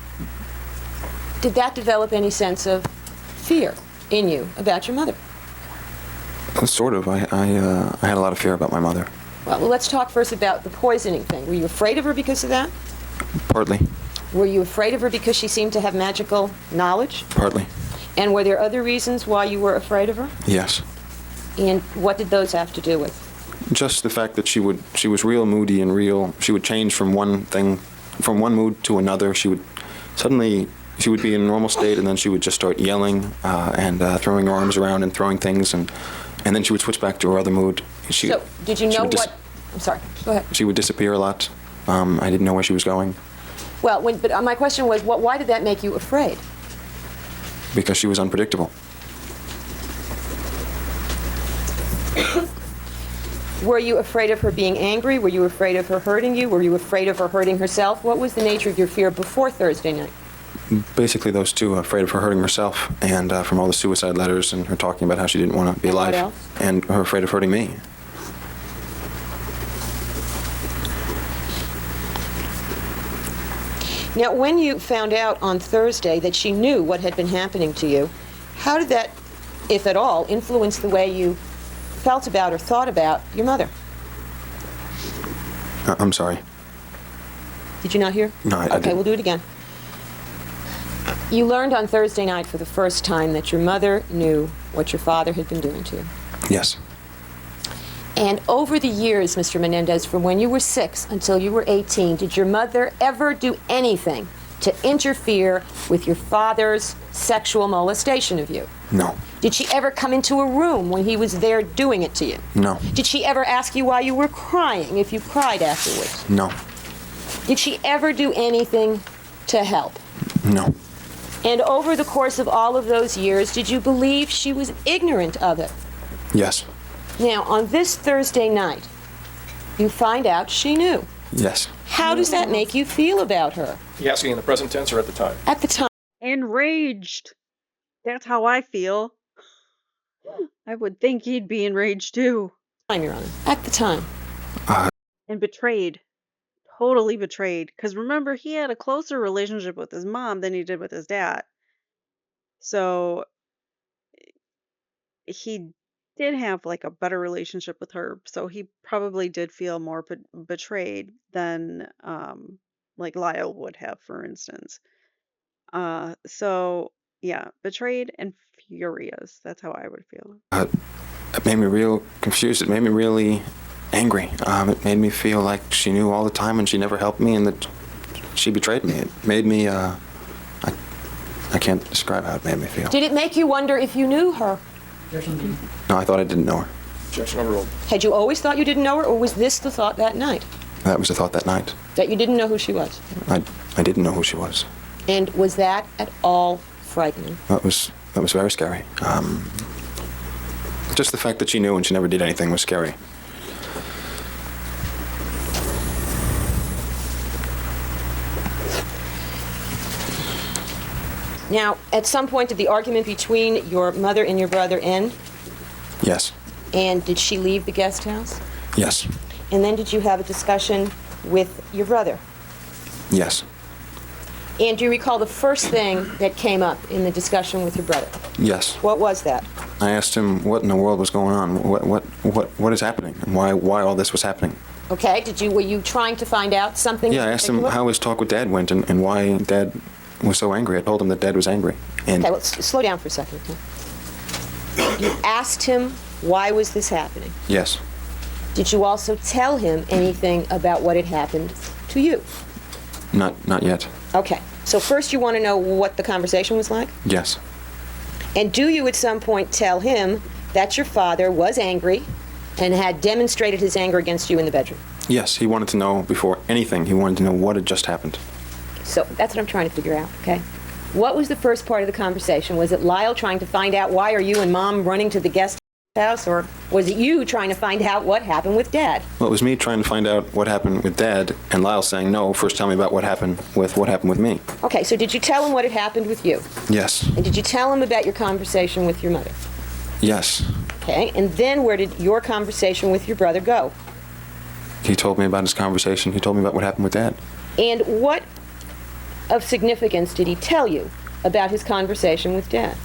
did that develop any sense of fear in you about your mother? Sort of. I had a lot of fear about my mother. Well, let's talk first about the poisoning thing. Were you afraid of her because of that? Partly. Were you afraid of her because she seemed to have magical knowledge? Partly. And were there other reasons why you were afraid of her? Yes. And what did those have to do with? Just the fact that she was real moody and she would change from one mood to another. She would be in a normal state, and then she would just start yelling and throwing her arms around and throwing things, and then she would switch back to her other mood. So, did you know what? I'm sorry. Go ahead. She would disappear a lot. I didn't know where she was going. Well, but my question was, why did that make you afraid? Because she was unpredictable. Were you afraid of her being angry? Were you afraid of her hurting you? Were you afraid of her hurting herself? What was the nature of your fear before Thursday night? Basically those two, afraid of her hurting herself, and from all the suicide letters and her talking about how she didn't want to be alive. What else? And her afraid of hurting me. Now, when you found out on Thursday that she knew what had been happening to you, how did that, if at all, influence the way you felt about or thought about your mother? I'm sorry. Did you not hear? No, I Okay, didn't. we'll do it again. You learned on Thursday night for the first time that your mother knew what your father had been doing to you. Yes. And over the years, Mr. Menendez, from when you were 6 until you were 18, did your mother ever do anything to interfere with your father's sexual molestation of you? No. Did she ever come into a room when he was there doing it to you? No. Did she ever ask you why you were crying, if you cried afterwards? No. Did she ever do anything to help? No. And over the course of all of those years, did you believe she was ignorant of it? Yes. Now, on this Thursday night, you find out she knew. Yes. How does that make you feel about her? You asking in the present tense or at the time? At the time. Enraged. That's how I feel. I would think he'd be enraged too. Your Honor. At the time. And betrayed. Totally betrayed. Because remember, he had a closer relationship with his mom than he did with his dad. So he did have like a better relationship with her. So he probably did feel more betrayed than like Lyle would have, for instance. So yeah, betrayed and furious. That's how I would feel. It made me real confused. It made me really angry. It made me feel like she knew all the time and she never helped me and that she betrayed me. It made me, I can't describe how it made me feel. Did it make you wonder if you knew her? No, I thought I didn't know her. Objection overruled. Had you always thought you didn't know her, or was this the thought that night? That was the thought that night. That you didn't know who she was? I didn't know who she was. And was that at all frightening? That was very scary. Just the fact that she knew and she never did anything was scary. Now, at some point, did the argument between your mother and your brother end? Yes. And did she leave the guest house? Yes. And then did you have a discussion with your brother? Yes. And do you recall the first thing that came up in the discussion with your brother? Yes. What was that? I asked him what in the world was going on. What is happening? And why all this was happening? Okay. Were you trying to find out something? Yeah, I asked him how his talk with Dad went and why Dad was so angry. I told him that Dad was angry. And Okay, let's slow down for a second. Okay? You asked him why was this happening? yes. Did you also tell him anything about what had happened to you? Not yet. Okay. So first you want to know what the conversation was like? Yes. And do you at some point tell him that your father was angry and had demonstrated his anger against you in the bedroom? Yes, he wanted to know before anything. He wanted to know what had just happened. So that's what I'm trying to figure out, okay? What was the first part of the conversation? Was it Lyle trying to find out why are you and Mom running to the guest house, or was it you trying to find out what happened with Dad? Well, it was me trying to find out what happened with Dad, and Lyle saying, no, first tell me about what happened with me. Okay, so did you tell him what had happened with you? Yes. And did you tell him about your conversation with your mother? Yes. Okay, and then where did your conversation with your brother go? He told me about his conversation. He told me about what happened with Dad. And what of significance did he tell you about his conversation with Dad?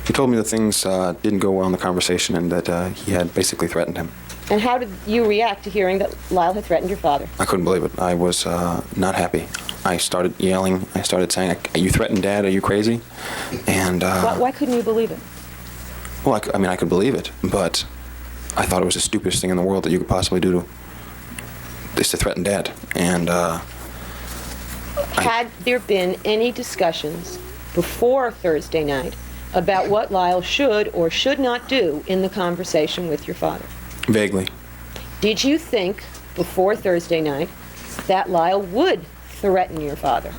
He told me that things didn't go well in the conversation and that he had basically threatened him. And how did you react to hearing that Lyle had threatened your father? I couldn't believe it. I was not happy. I started yelling. I started saying, you threatened Dad? Are you crazy? And Why couldn't you believe it? well, I mean, I could believe it, but I thought it was the stupidest thing in the world that you could possibly do to threaten Dad. And Had there been any discussions before Thursday night about what Lyle should or should not do in the conversation with your father? vaguely. Did you think before Thursday night that Lyle would threaten your father?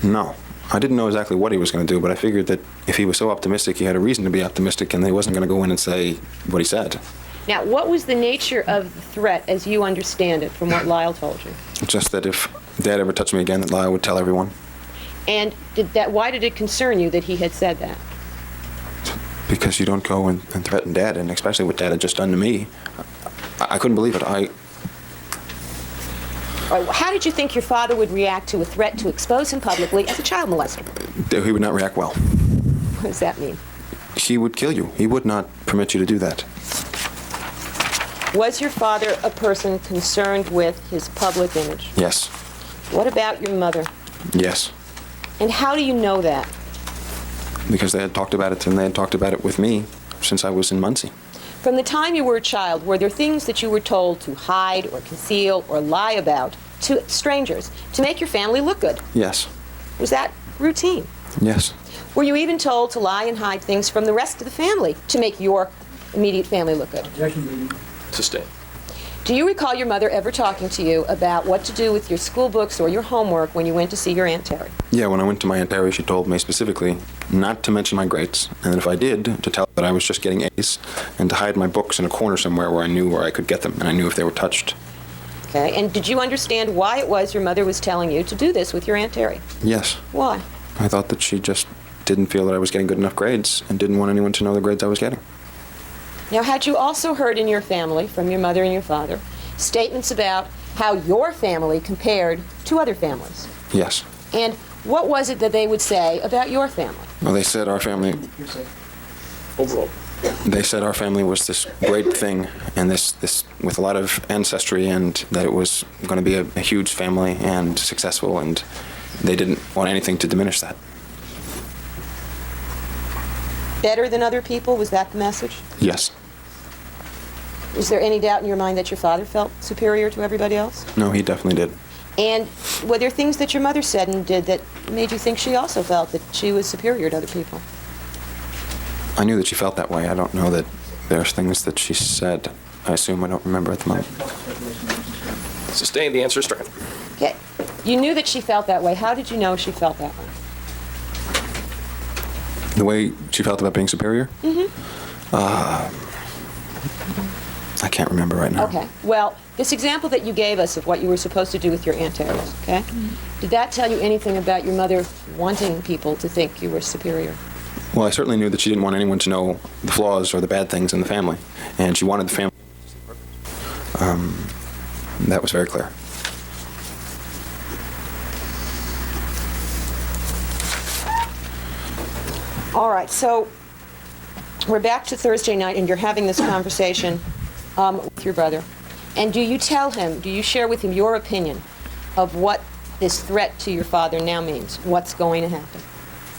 No. I didn't know exactly what he was going to do, but I figured that if he was so optimistic, he had a reason to be optimistic, and he wasn't going to go in and say what he said. Now, what was the nature of the threat as you understand it from what Lyle told you? Just that if Dad ever touched me again, that Lyle would tell everyone. And why did it concern you that he had said that? Because you don't go and threaten Dad, and especially what Dad had just done to me. I couldn't believe it. All right, how did you think your father would react to a threat to expose him publicly as a child molester? He would not react well. What does that mean? He would kill you. He would not permit you to do that. Was your father a person concerned with his public image? Yes. What about your mother? Yes. And how do you know that? Because they had talked about it, and they had talked about it with me since I was in Muncie. From the time you were a child, were there things that you were told to hide or conceal or lie about to strangers to make your family look good? Yes. Was that routine? Yes. Were you even told to lie and hide things from the rest of the family to make your immediate family look good? Sustained. Do you recall your mother ever talking to you about what to do with your school books or your homework when you went to see your Aunt Terry? Yeah, when I went to my Aunt Terry, she told me specifically not to mention my grades, and if I did, to tell her that I was just getting A's, and to hide my books in a corner somewhere where I knew where I could get them, and I knew if they were touched. Okay, and did you understand why it was your mother was telling you to do this with your Aunt Terry? Yes. Why? I thought that she just didn't feel that I was getting good enough grades and didn't want anyone to know the grades I was getting. Now, had you also heard in your family, from your mother and your father, statements about how your family compared to other families? Yes. And what was it that they would say about your family? Well, they said our family... Overall. They said our family was this great thing, and this with a lot of ancestry, and that it was going to be a huge family and successful, and they didn't want anything to diminish that. Better than other people, was that the message? Yes. Is there any doubt in your mind that your father felt superior to everybody else? No, he definitely did. And were there things that your mother said and did that made you think she also felt that she was superior to other people? I knew that she felt that way. I don't know that there's things that she said. I assume I don't remember at the moment. Sustained. The answer is stricken. Okay. You knew that she felt that way. How did you know she felt that way? The way she felt about being superior? Mm-hmm. I can't remember right now. Okay. Well, this example that you gave us of what you were supposed to do with your Aunt Terry's, okay? Did that tell you anything about your mother wanting people to think you were superior? Well, I certainly knew that she didn't want anyone to know the flaws or the bad things in the family, and she wanted the family. That was very clear. All right, so we're back to Thursday night, and you're having this conversation with your brother. And do you tell him, do you share with him your opinion of what this threat to your father now means? What's going to happen?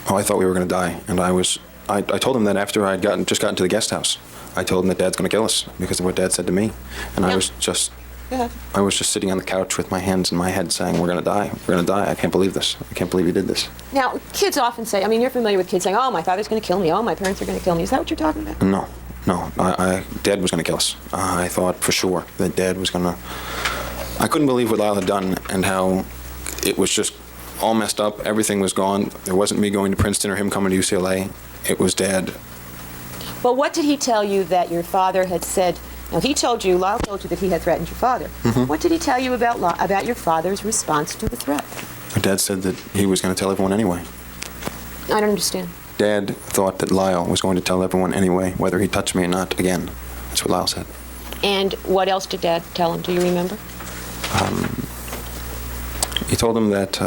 Oh, I thought we were going to die, and I told him that after I'd just gotten to the guest house. I told him that Dad's going to kill us because of what Dad said to me, and I was just Go ahead. I was just sitting on the couch with my hands in my head saying, we're going to die. We're going to die. I can't believe this. I can't believe you did this. Now, kids often say, I mean, you're familiar with kids saying, oh, my father's going to kill me. Oh, my parents are going to kill me. Is that what you're talking about? No. Dad was going to kill us. I thought for sure that Dad was going to... I couldn't believe what Lyle had done and how it was just all messed up. Everything was gone. There wasn't me going to Princeton or him coming to UCLA. It was Dad. But what did he tell you that your father had said? Now, Lyle told you that he had threatened your father. Mm-hmm. What did he tell you about your father's response to the threat? Dad said that he was going to tell everyone anyway. I don't understand. Dad thought that Lyle was going to tell everyone anyway, whether he touched me or not again. That's what Lyle said. And what else did Dad tell him? Do you remember? He told him that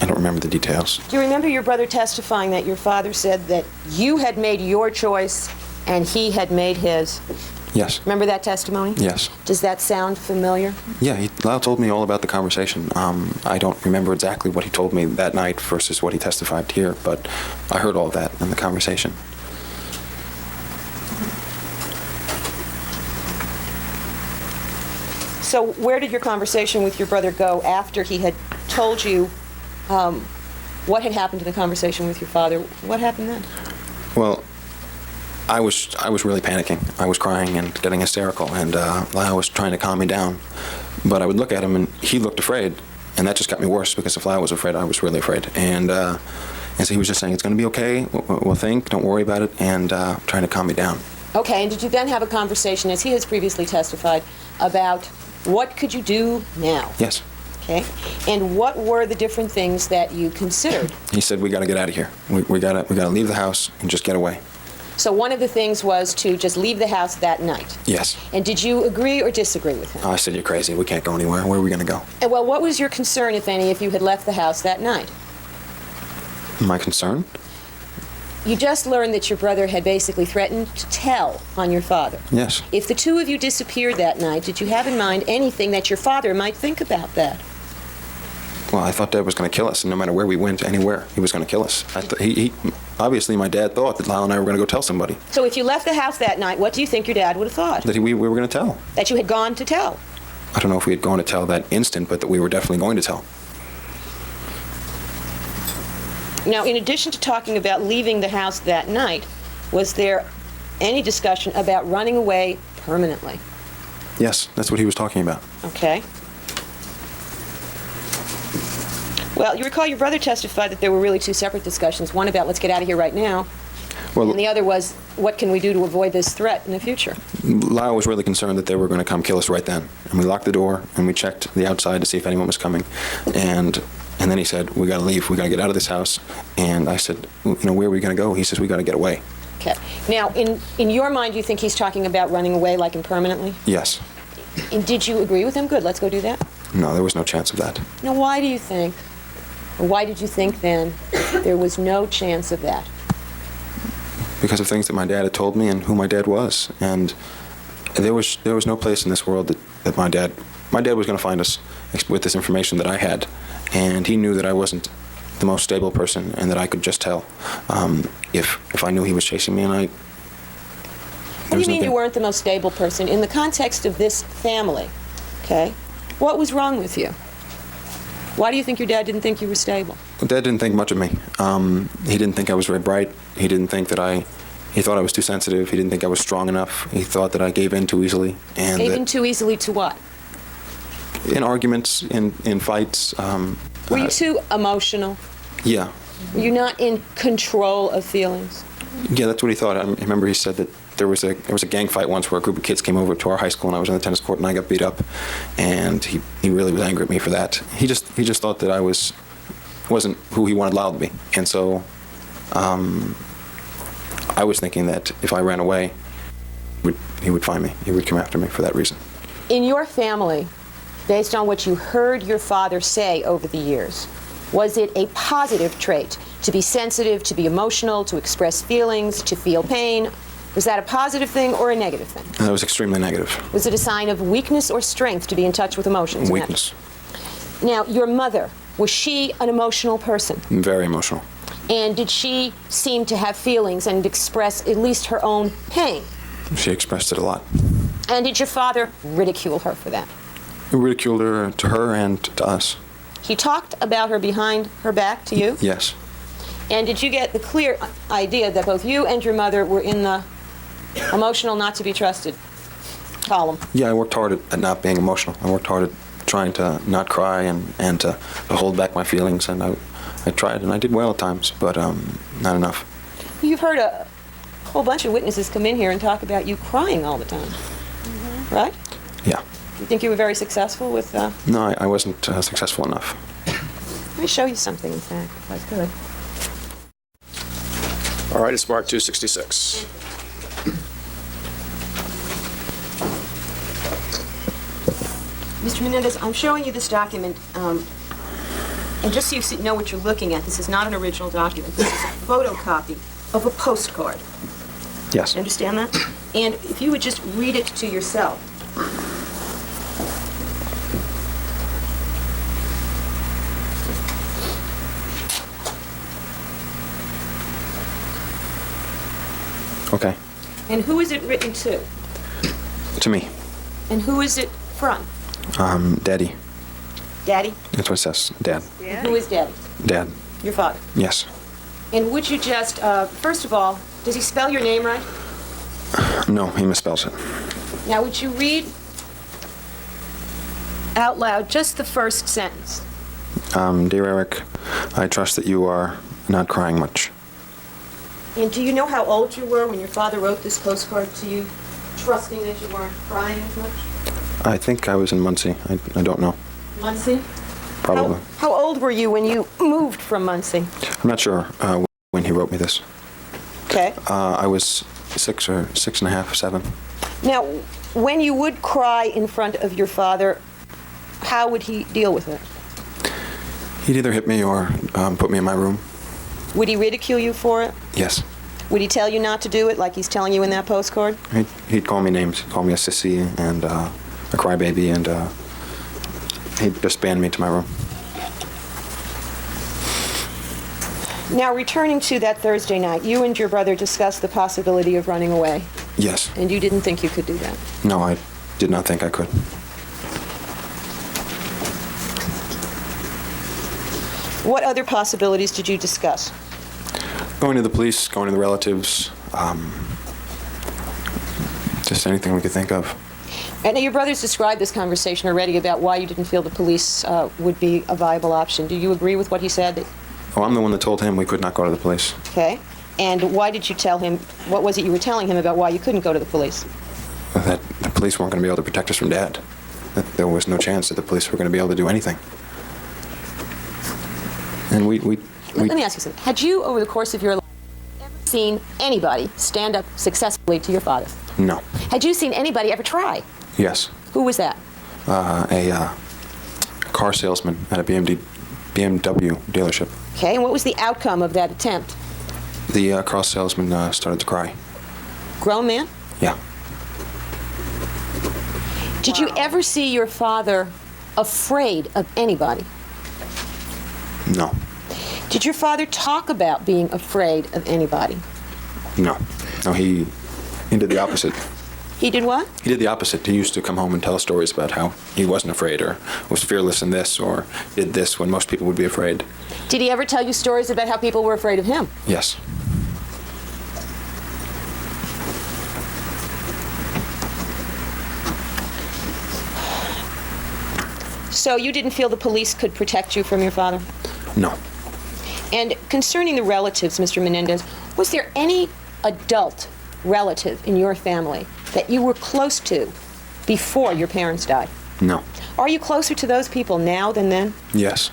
I don't remember the details. Do you remember your brother testifying that your father said that you had made your choice and he had made his? Yes. Remember that testimony? Yes. Does that sound familiar? Yeah, Lyle told me all about the conversation. I don't remember exactly what he told me that night versus what he testified here, but I heard all of that in the conversation. So where did your conversation with your brother go after he had told you what had happened to the conversation with your father? What happened then? Well, I was really panicking. I was crying and getting hysterical, and Lyle was trying to calm me down. But I would look at him, and he looked afraid, and that just got me worse because if Lyle was afraid, I was really afraid. And so he was just saying, it's going to be okay, we'll think, don't worry about it, and trying to calm me down. Okay, and did you then have a conversation, as he has previously testified, about what could you do now? Yes. Okay, and what were the different things that you considered? He said, we got to get out of here. We got to leave the house and just get away. So one of the things was to just leave the house that night. Yes. And did you agree or disagree with him? I said, you're crazy. We can't go anywhere. Where are we going to go? And well, what was your concern, if any, if you had left the house that night? My concern? You just learned that your brother had basically threatened to tell on your father. Yes. If the two of you disappeared that night, did you have in mind anything that your father might think about that? Well, I thought Dad was going to kill us, and no matter where we went, anywhere, he was going to kill us. Obviously, my dad thought that Lyle and I were going to go tell somebody. So if you left the house that night, what do you think your dad would have thought? That we were going to tell. That you had gone to tell? I don't know if we had gone to tell that instant, but that we were definitely going to tell. Now, in addition to talking about leaving the house that night, was there any discussion about running away permanently? Yes, that's what he was talking about. Okay. Well, you recall your brother testified that there were really two separate discussions, one about let's get out of here right now, Well, and the other was what can we do to avoid this threat in the future? Lyle was really concerned that they were going to come kill us right then. And we locked the door, and we checked the outside to see if anyone was coming. And then he said, we got to leave. We got to get out of this house. And I said, where are we going to go? He says, we got to get away. Okay. Now, in your mind, you think he's talking about running away like impermanently? Yes. And did you agree with him? Good, let's go do that. No, there was no chance of that. Now, why do you think, or why did you think then there was no chance of that? Because of things that my dad had told me and who my dad was. And there was no place in this world that my dad was going to find us with this information that I had. And he knew that I wasn't the most stable person and that I could just tell if I knew he was chasing me. And What do you mean you weren't the most stable person? In the context of this family, okay, what was wrong with you? Why do you think your dad didn't think you were stable? Well, Dad didn't think much of me. He didn't think I was very bright. He didn't think that he thought I was too sensitive. He didn't think I was strong enough. He thought that I gave in too easily. And Gave in too easily to what? In arguments, in fights. Were you too emotional? Yeah. Were you not in control of feelings? Yeah, that's what he thought. I remember he said that there was a gang fight once where a group of kids came over to our high school and I was on the tennis court and I got beat up, and he really was angry at me for that. He just thought that I wasn't who he wanted Lyle to be, and so I was thinking that if I ran away, he would find me. He would come after me for that reason. In your family, based on what you heard your father say over the years, was it a positive trait to be sensitive, to be emotional, to express feelings, to feel pain? Was that a positive thing or a negative thing? That was extremely negative. Was it a sign of weakness or strength to be in touch with emotions? Weakness. Now, your mother, was she an emotional person? Very emotional. And did she seem to have feelings and express at least her own pain? She expressed it a lot. And did your father ridicule her for that? He ridiculed her to her and to us. He talked about her behind her back to you? Yes. And did you get the clear idea that both you and your mother were in the emotional not to be trusted column? Yeah, I worked hard at not being emotional. I worked hard at trying to not cry and to hold back my feelings, and I tried, and I did well at times, but not enough. You've heard a whole bunch of witnesses come in here and talk about you crying all the time, right? Yeah. You think you were very successful with... No, I wasn't successful enough. Let me show you something, in fact, if I could. All right, it's marked 266. Mr. Menendez, I'm showing you this document, and just so you know what you're looking at, this is not an original document. This is a photocopy of a postcard. Yes. You understand that? And if you would just read it to yourself. Okay. And who is it written to? To me. And who is it from? Daddy. Daddy? That's what it says. Dad. And who is Daddy? Dad. Your father. Yes. And would you just, first of all, does he spell your name right? No, he misspells it. Now, would you read out loud just the first sentence? Dear Erik, I trust that you are not crying much. And do you know how old you were when your father wrote this postcard to you, trusting that you weren't crying as much? I think I was in Muncie. I don't know. Muncie? Probably. How old were you when you moved from Muncie? I'm not sure when he wrote me this. Okay. I was 6 or 6.5, 7. Now, when you would cry in front of your father, how would he deal with it? He'd either hit me or put me in my room. Would he ridicule you for it? Yes. Would he tell you not to do it like he's telling you in that postcard? He'd call me names. He'd call me a sissy and a crybaby, and he'd just ban me to my room. Now, returning to that Thursday night, you and your brother discussed the possibility of running away, Yes. and you didn't think you could do that. No, I did not think I could. What other possibilities did you discuss? Going to the police, going to the relatives, just anything we could think of. And your brother's described this conversation already about why you didn't feel the police would be a viable option. Do you agree with what he said? Oh, I'm the one that told him we could not go to the police. Okay. And why did you tell him, what was it you were telling him about why you couldn't go to the police? That the police weren't going to be able to protect us from Dad. That there was no chance that the police were going to be able to do anything. And Let me ask you something. Had you, over the course of your life, ever seen anybody stand up successfully to your father? No. Had you seen anybody ever try? Yes. Who was that? A car salesman at a BMW dealership. Okay, and what was the outcome of that attempt? The car salesman started to cry. Grown man? Yeah. Did you ever see your father afraid of anybody? No. Did your father talk about being afraid of anybody? No. No, he did the opposite. He did what? He did the opposite. He used to come home and tell stories about how he wasn't afraid or was fearless in this or did this when most people would be afraid. Did he ever tell you stories about how people were afraid of him? Yes. So you didn't feel the police could protect you from your father? No. And concerning the relatives, Mr. Menendez, was there any adult relative in your family that you were close to before your parents died? No. Are you closer to those people now than then? Yes.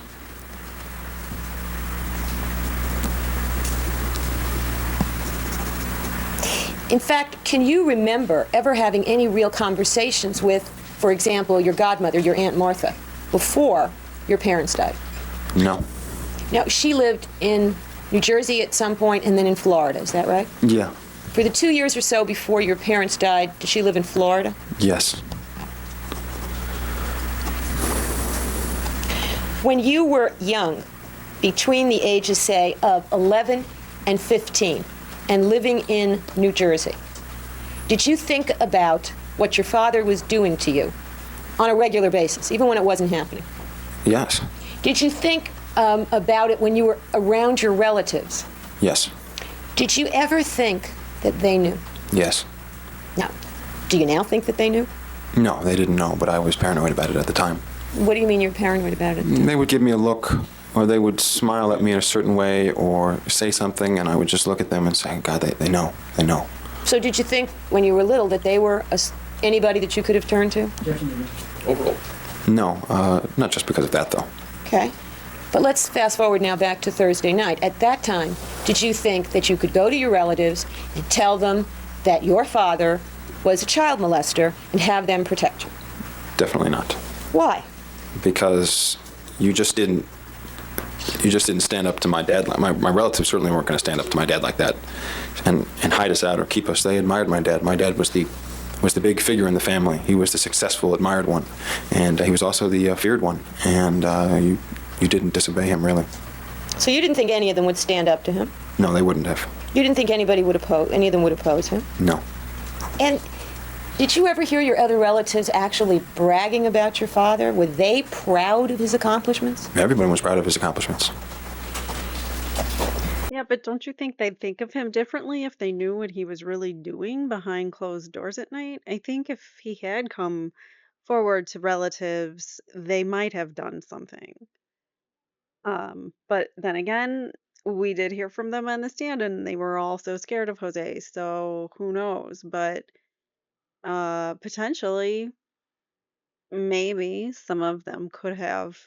In fact, can you remember ever having any real conversations with, for example, your godmother, your Aunt Martha, before your parents died? No. Now, she lived in New Jersey at some point and then in Florida, is that right? Yeah. For the 2 years or so before your parents died, did she live in Florida? Yes. When you were young, between the ages, say, of 11 and 15, and living in New Jersey, did you think about what your father was doing to you on a regular basis, even when it wasn't happening? Yes. Did you think about it when you were around your relatives? Yes. Did you ever think that they knew? Yes. No. Do you now think that they knew? No, they didn't know, but I was paranoid about it at the time. What do you mean you're paranoid about it? They would give me a look, or they would smile at me in a certain way, or say something, and I would just look at them and say, God, they know. They know. So did you think when you were little that they were anybody that you could have turned to? Overall. No, not just because of that, though. Okay. But let's fast forward now back to Thursday night. At that time, did you think that you could go to your relatives and tell them that your father was a child molester and have them protect you? Definitely not. Why? Because you just didn't stand up to my dad. My relatives certainly weren't going to stand up to my dad like that and hide us out or keep us. They admired my dad. My dad was the big figure in the family. He was the successful, admired one, and he was also the feared one. And you didn't disobey him, really. So you didn't think any of them would stand up to him? No, they wouldn't have. You didn't think any of them would oppose him? No. And did you ever hear your other relatives actually bragging about your father? Were they proud of his accomplishments? Everyone was proud of his accomplishments. Yeah, but don't you think they'd think of him differently if they knew what he was really doing behind closed doors at night? I think if he had come forward to relatives, they might have done something. But then again, we did hear from them on the stand, and they were all so scared of Jose, so who knows? But potentially, maybe some of them could have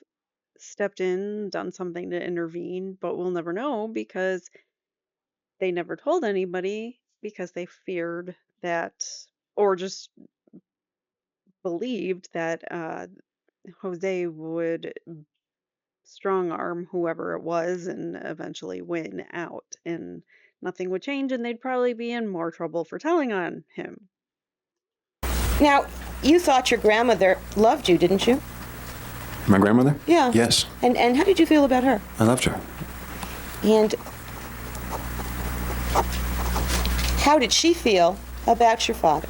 stepped in, done something to intervene, but we'll never know because they never told anybody because they feared that, or just believed that Jose would strong arm whoever it was and eventually win out, and nothing would change, and they'd probably be in more trouble for telling on him. Now, you thought your grandmother loved you, didn't you? My grandmother? Yeah. Yes. And how did you feel about her? I loved her. And how did she feel about your father?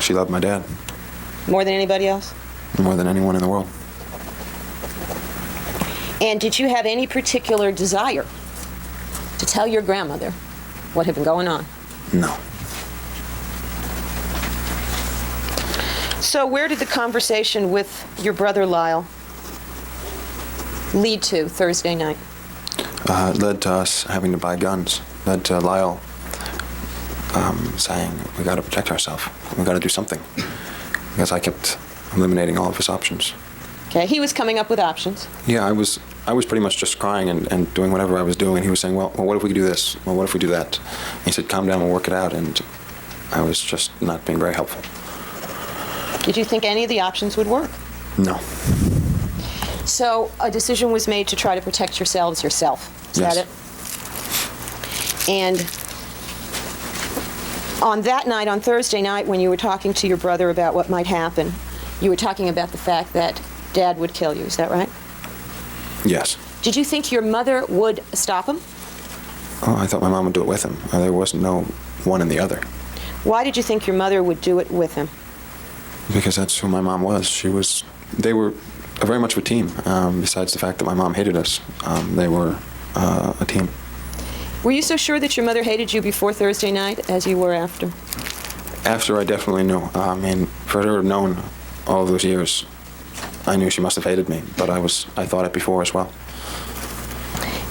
She loved my dad More than anybody else? more than anyone in the world. And did you have any particular desire to tell your grandmother what had been going on? No. So where did the conversation with your brother Lyle lead to Thursday night? It led to us having to buy guns. Led to Lyle saying, we got to protect ourselves. We got to do something. Because I kept eliminating all of his options. Okay, he was coming up with options. Yeah, I was pretty much just crying and doing whatever I was doing. And he was saying, well, what if we do this? Well, what if we do that? And he said, calm down, we'll work it out. And I was just not being very helpful. Did you think any of the options would work? No. So a decision was made to try to protect yourselves yourself. Is Yes. that it? And on that night, on Thursday night, when you were talking to your brother about what might happen, you were talking about the fact that Dad would kill you. Is that right? Yes. Did you think your mother would stop him? Oh, I thought my mom would do it with him. There wasn't no one and the other. Why did you think your mother would do it with him? Because that's who my mom was. They were very much of a team. Besides the fact that my mom hated us, they were a team. Were you so sure that your mother hated you before Thursday night as you were after? After, I definitely knew. I mean, for her to have known all those years, I knew she must have hated me. But I thought it before as well.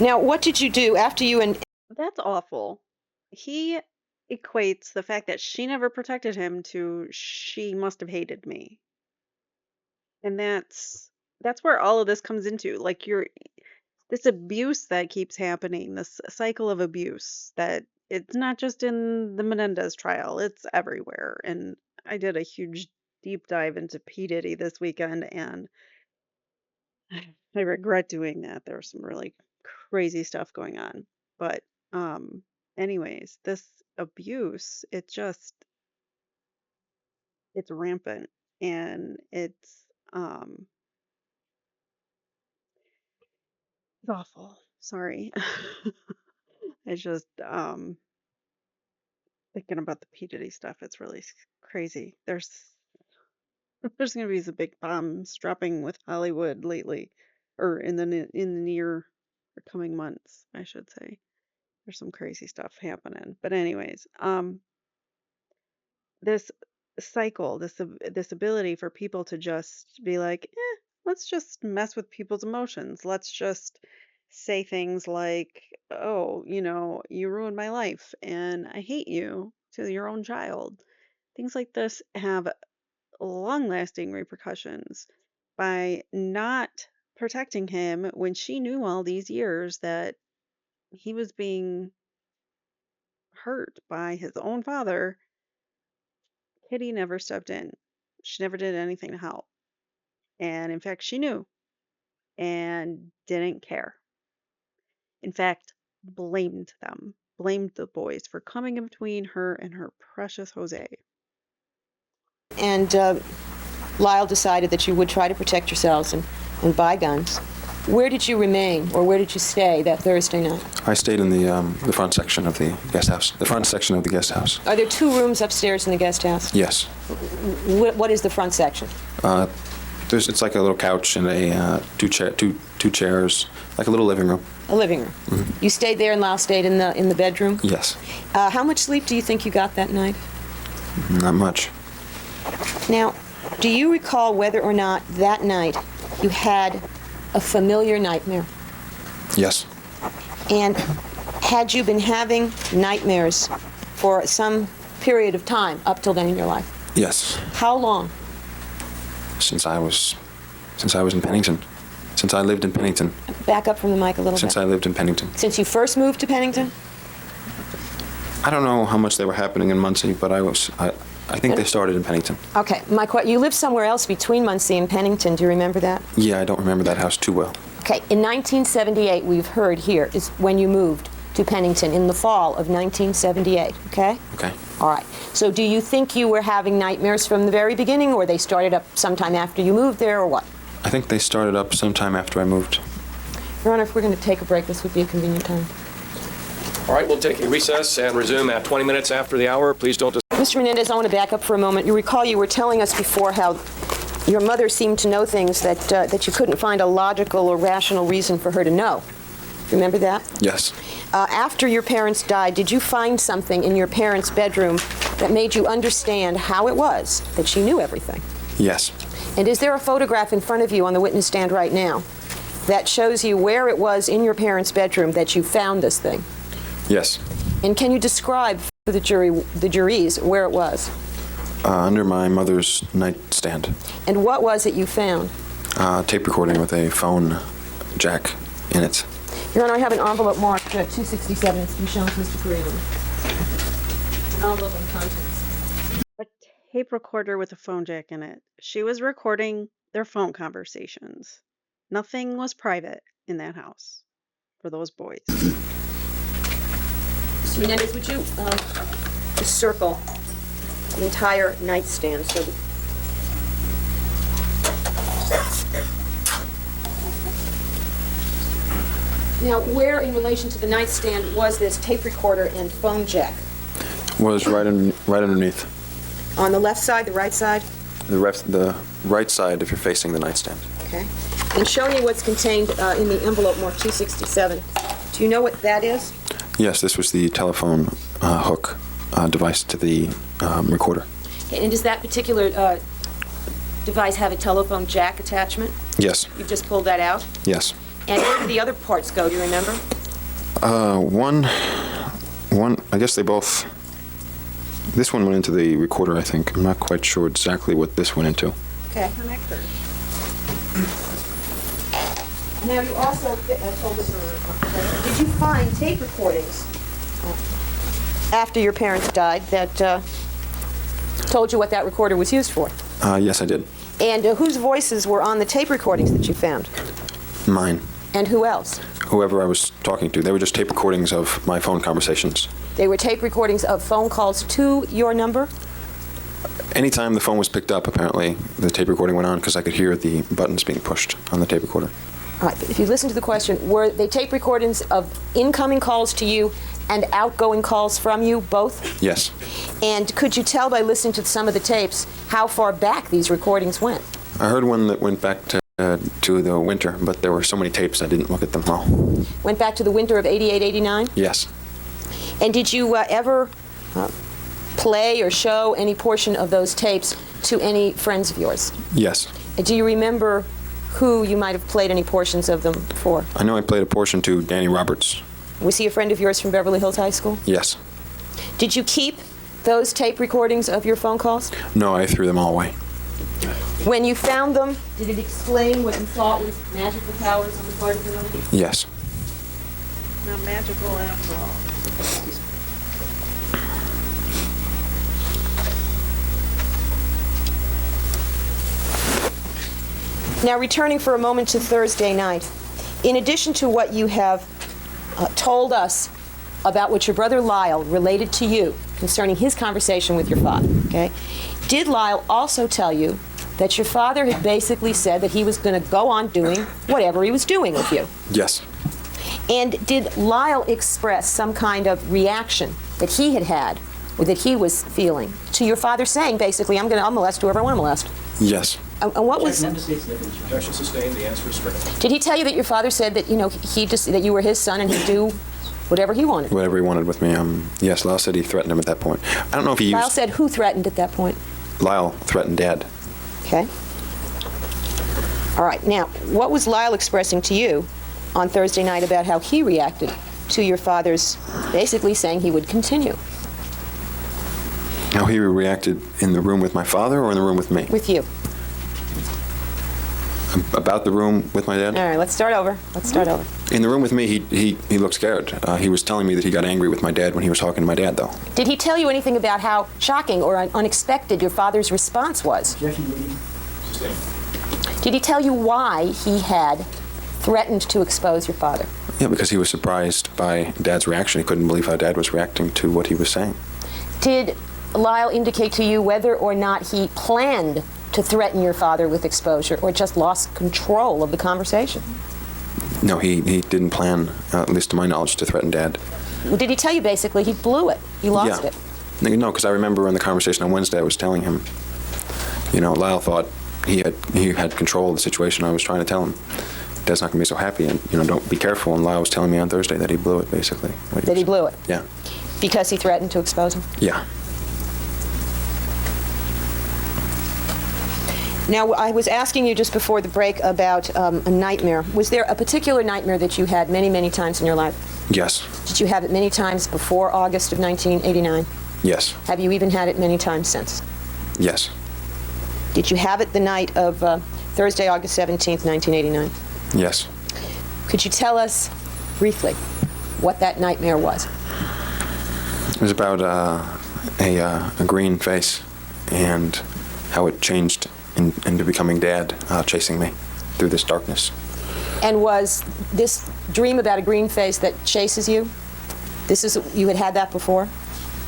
Now, what did you do after you and... That's awful. He equates the fact that she never protected him to she must have hated me. And that's where all of this comes into. Like this abuse that keeps happening, this cycle of abuse that it's not just in the Menendez trial, it's everywhere. And I did a huge deep dive into P. Diddy this weekend, and I regret doing that. There was some really crazy stuff going on. But anyways, this abuse, it's rampant, and it's awful. Sorry. It's just Thinking about the P. Diddy stuff, it's really crazy. There's going to be some big bombs dropping with Hollywood lately, or in the near or coming months, I should say. There's some crazy stuff happening. But anyways, this cycle, this ability for people to just be like, let's just mess with people's emotions. Let's just say things like, oh, you ruined my life and I hate you to your own child. Things like this have long-lasting repercussions by not protecting him when she knew all these years that he was being hurt by his own father. Kitty never stepped in. She never did anything to help. And in fact, she knew and didn't care. In fact, blamed them, blamed the boys for coming in between her and her precious Jose. And Lyle decided that you would try to protect yourselves and buy guns. Where did you remain, or where did you stay that Thursday night? I stayed in the front section of the guest house. The front section of the guest house. Are there 2 rooms upstairs in the guest house? Yes. What is the front section? It's like a little couch and a two chairs, like a little living room. A living room. Mm-hmm. You stayed there, and Lyle stayed in the bedroom? Yes. How much sleep do you think you got that night? Not much. Now, do you recall whether or not that night you had a familiar nightmare? Yes. And had you been having nightmares for some period of time up till then in your life? Yes. How long? Since I was in Pennington. Since I lived in Pennington. Back up from the mic a little bit. Since I lived in Pennington. Since you first moved to Pennington? I don't know how much they were happening in Muncie, but I think they started in Pennington. Okay. You lived somewhere else between Muncie and Pennington. Do you remember that? Yeah, I don't remember that house too well. Okay. In 1978, we've heard here, is when you moved to Pennington in the fall of 1978, okay? Okay. All right. So do you think you were having nightmares from the very beginning, or they started up sometime after you moved there, or what? I think they started up sometime after I moved. Your Honor, if we're going to take a break, this would be a convenient time. All right, we'll take a recess and resume at 20 minutes after the hour. Please don't... Mr. Menendez, I want to back up for a moment. You recall you were telling us before how your mother seemed to know things that you couldn't find a logical or rational reason for her to know. Remember that? Yes. After your parents died, did you find something in your parents' bedroom that made you understand how it was that she knew everything? Yes. And is there a photograph in front of you on the witness stand right now that shows you where it was in your parents' bedroom that you found this thing? Yes. And can you describe for the juries where it was? Under my mother's nightstand. And what was it you found? Tape recording with a phone jack in it. Your Honor, I have an envelope marked 267. It's been shown to Mr. Carino. An envelope and contents. A tape recorder with a phone jack in it. She was recording their phone conversations. Nothing was private in that house for those boys. Mr. Menendez, would you just circle the entire nightstand so that... Now, where in relation to the nightstand was this tape recorder and phone jack? Was right underneath. On the left side, the right side? The right side if you're facing the nightstand. Okay. And show me what's contained in the envelope marked 267. Do you know what that is? Yes, this was the telephone hook device to the recorder. Okay, and does that particular device have a telephone jack attachment? Yes. You've just pulled that out? Yes. And where did the other parts go, do you remember? One, I guess they both, this one went into the recorder, I think. I'm not quite sure exactly what this went into. Okay. Now, you also told us, did you find tape recordings after your parents died that told you what that recorder was used for? Yes, I did. And whose voices were on the tape recordings that you found? Mine. And who else? Whoever I was talking to. They were just tape recordings of my phone conversations. They were tape recordings of phone calls to your number? Anytime the phone was picked up, apparently, the tape recording went on because I could hear the buttons being pushed on the tape recorder. All right, if you listen to the question, were they tape recordings of incoming calls to you and outgoing calls from you, both? Yes. And could you tell by listening to some of the tapes how far back these recordings went? I heard one that went back to the winter, but there were so many tapes I didn't look at them all. Went back to the winter of 88, 89? Yes. And did you ever play or show any portion of those tapes to any friends of yours? Yes. Do you remember who you might have played any portions of them for? I know I played a portion to Danny Roberts. Was he a friend of yours from Beverly Hills High School? Yes. Did you keep those tape recordings of your phone calls? No, I threw them all away. When you found them, did it explain what you thought was magical powers on the part of your mother? Yes. Not magical after all. Now, returning for a moment to Thursday night, in addition to what you have told us about what your brother Lyle related to you concerning his conversation with your father, okay, did Lyle also tell you that your father had basically said that he was going to go on doing whatever he was doing with you? Yes. And did Lyle express some kind of reaction that he had or that he was feeling to your father saying, basically, I'll molest whoever I want to molest? Yes. And what was... Objection sustained. The answer is stricken. Did he tell you that your father said that, that you were his son and he'd do whatever he wanted? Whatever he wanted with me. Yes, Lyle said he threatened him at that point. I don't know if he used... Lyle said who threatened at that point? Lyle threatened Dad. Okay. All right. Now, what was Lyle expressing to you on Thursday night about how he reacted to your father's basically saying he would continue? How he reacted in the room with my father or in the room with me? With you. About the room with my dad? All right, let's start over. In the room with me, he looked scared. He was telling me that he got angry with my dad when he was talking to my dad, though. Did he tell you anything about how shocking or unexpected your father's response was? Sustained. Did he tell you why he had threatened to expose your father? Yeah, because he was surprised by Dad's reaction. He couldn't believe how Dad was reacting to what he was saying. Did Lyle indicate to you whether or not he planned to threaten your father with exposure or just lost control of the conversation? No, he didn't plan, at least to my knowledge, to threaten Dad. Did he tell you basically he blew it? He lost Yeah. it? No, because I remember in the conversation on Wednesday I was telling him, Lyle thought he had control of the situation. I was trying to tell him, Dad's not going to be so happy, and, don't be careful. And Lyle was telling me on Thursday that he blew it, basically. That he blew it? Yeah. Because he threatened to expose him? Yeah. Now, I was asking you just before the break about a nightmare. Was there a particular nightmare that you had many, many times in your life? Yes. Did you have it many times before August of 1989? Yes. Have you even had it many times since? Yes. Did you have it the night of Thursday, August 17th, 1989? Yes. Could you tell us briefly what that nightmare was? It was about a green face and how it changed into becoming Dad, chasing me through this darkness. And was this dream about a green face that chases you? You had that before?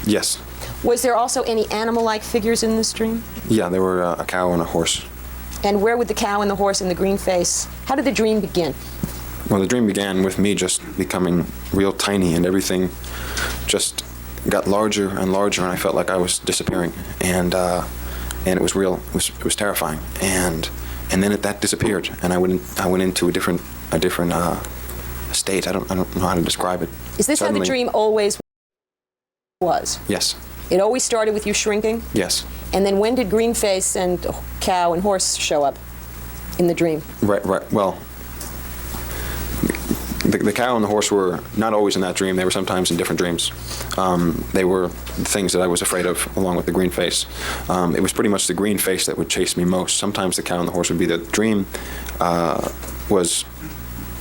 Yes. Was there also any animal-like figures in this dream? Yeah, there were a cow and a horse. And where would the cow and the horse and the green face, how did the dream begin? Well, the dream began with me just becoming real tiny, and everything just got larger and larger, and I felt like I was disappearing. And it was real. It was terrifying. And then that disappeared, and I went into a different state. I don't know how to describe it. Is this Suddenly, how the dream always was? Yes. It always started with you shrinking? Yes. And then when did green face and cow and horse show up in the dream? Right. Well, the cow and the horse were not always in that dream. They were sometimes in different dreams. They were things that I was afraid of, along with the green face. It was pretty much the green face that would chase me most. Sometimes the cow and the horse would be. The dream was,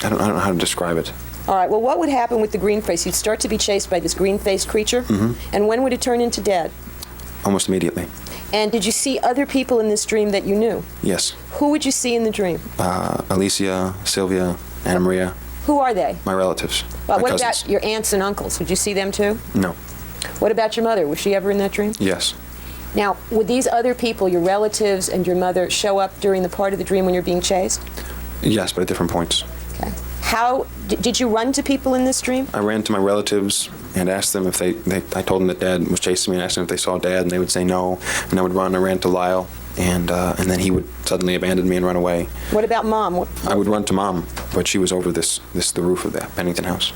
I don't know how to describe it. All right, well, what would happen with the green face? You'd start to be chased by this green-faced creature, and when would it turn into Dad? Almost immediately. And did you see other people in this dream that you knew? Yes. Who would you see in the dream? Alicia, Sylvia, Anna Maria. Who are they? My relatives. Well, my what cousins. about your aunts and uncles? Would you see them too? No. What about your mother? Was she ever in that dream? Yes. Now, would these other people, your relatives and your mother, show up during the part of the dream when you're being chased? Yes, but at different points. Okay. How did you run to people in this dream? I ran to my relatives and asked them if I told them that Dad was chasing me and asked them if they saw Dad, and they would say no. And I would run. I ran to Lyle, and then he would suddenly abandon me and run away. What about Mom? I would run to Mom, but she was over the roof of the Pennington house.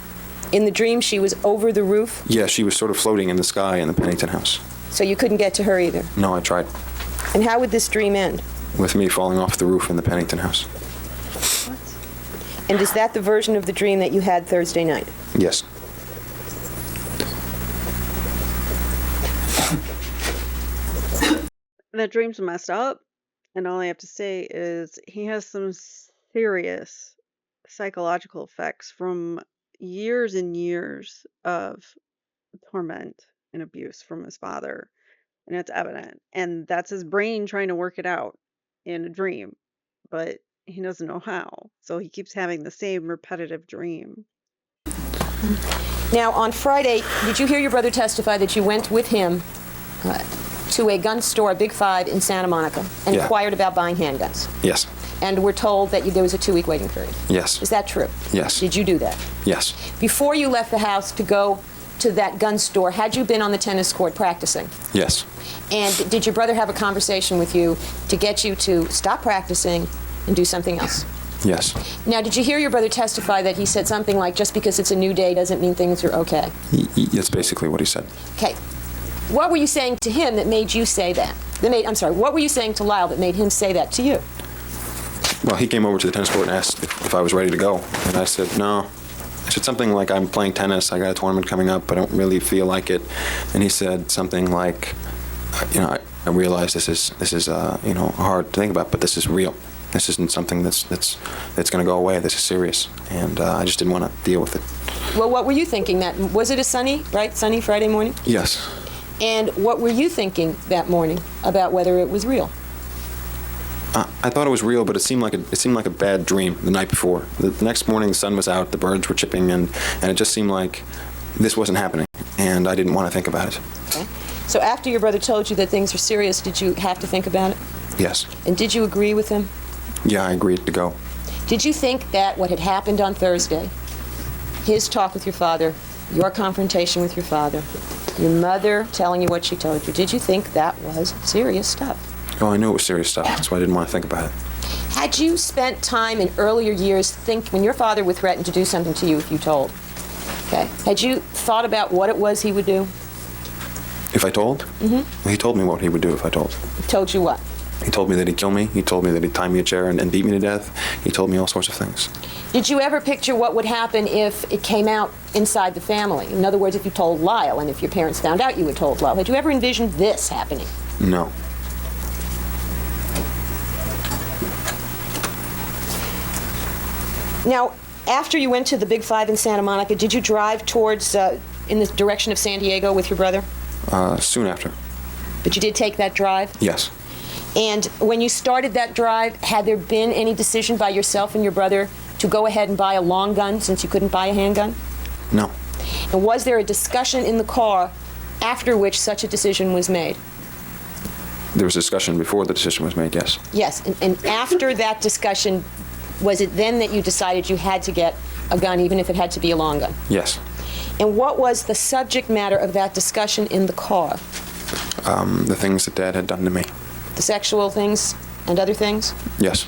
In the dream, she was over the roof? Yeah, she was sort of floating in the sky in the Pennington house. So you couldn't get to her either? No, I tried. And how would this dream end? With me falling off the roof in the Pennington house. And is that the version of the dream that you had Thursday night? Yes. That dream's messed up, and all I have to say is he has some serious psychological effects from years and years of torment and abuse from his father, and it's evident. And that's his brain trying to work it out in a dream, but he doesn't know how. So he keeps having the same repetitive dream. Now, on Friday, did you hear your brother testify that you went with him to a gun store, Big Five, in Santa Monica, and Yeah. inquired about buying handguns? Yes. And were told that there was a 2-week waiting period? Yes. Is that true? Yes. Did you do that? Yes. Before you left the house to go to that gun store, had you been on the tennis court practicing? Yes. And did your brother have a conversation with you to get you to stop practicing and do something else? Yes. Now, did you hear your brother testify that he said something like, just because it's a new day doesn't mean things are okay? That's basically what he said. Okay. What were you saying to him that made you say that? What were you saying to Lyle that made him say that to you? Well, he came over to the tennis court and asked if I was ready to go. And I said, no. I said something like, I'm playing tennis. I got a tournament coming up. I don't really feel like it. And he said something like, I realize this is hard to think about, but this is real. This isn't something that's going to go away. This is serious. And I just didn't want to deal with it. Well, what were you thinking? Was it a sunny Friday morning? Yes. And what were you thinking that morning about whether it was real? I thought it was real, but it seemed like a bad dream the night before. The next morning, the sun was out, the birds were chirping, and it just seemed like this wasn't happening, and I didn't want to think about it. Okay. So after your brother told you that things were serious, did you have to think about it? Yes. And did you agree with him? Yeah, I agreed to go. Did you think that what had happened on Thursday, his talk with your father, your confrontation with your father, your mother telling you what she told you, did you think that was serious stuff? Oh, I knew it was serious stuff. That's why I didn't want to think about it. Had you spent time in earlier years when your father would threaten to do something to you if you told? Okay. Had you thought about what it was he would do? If I told? Mm-hmm. Well, he told me what he would do if I told. He told you what? He told me that he'd kill me. He told me that he'd tie me a chair and beat me to death. He told me all sorts of things. Did you ever picture what would happen if it came out inside the family? In other words, if you told Lyle and if your parents found out you had told Lyle. Had you ever envisioned this happening? No. Now, after you went to the Big Five in Santa Monica, did you drive towards, in the direction of San Diego with your brother? Soon after. But you did take that drive? Yes. And when you started that drive, had there been any decision by yourself and your brother to go ahead and buy a long gun since you couldn't buy a handgun? No. And was there a discussion in the car after which such a decision was made? There was a discussion before the decision was made, yes. Yes, and after that discussion, was it then that you decided you had to get a gun, even if it had to be a long gun? Yes. And what was the subject matter of that discussion in the car? The things that Dad had done to me. The sexual things and other things? Yes.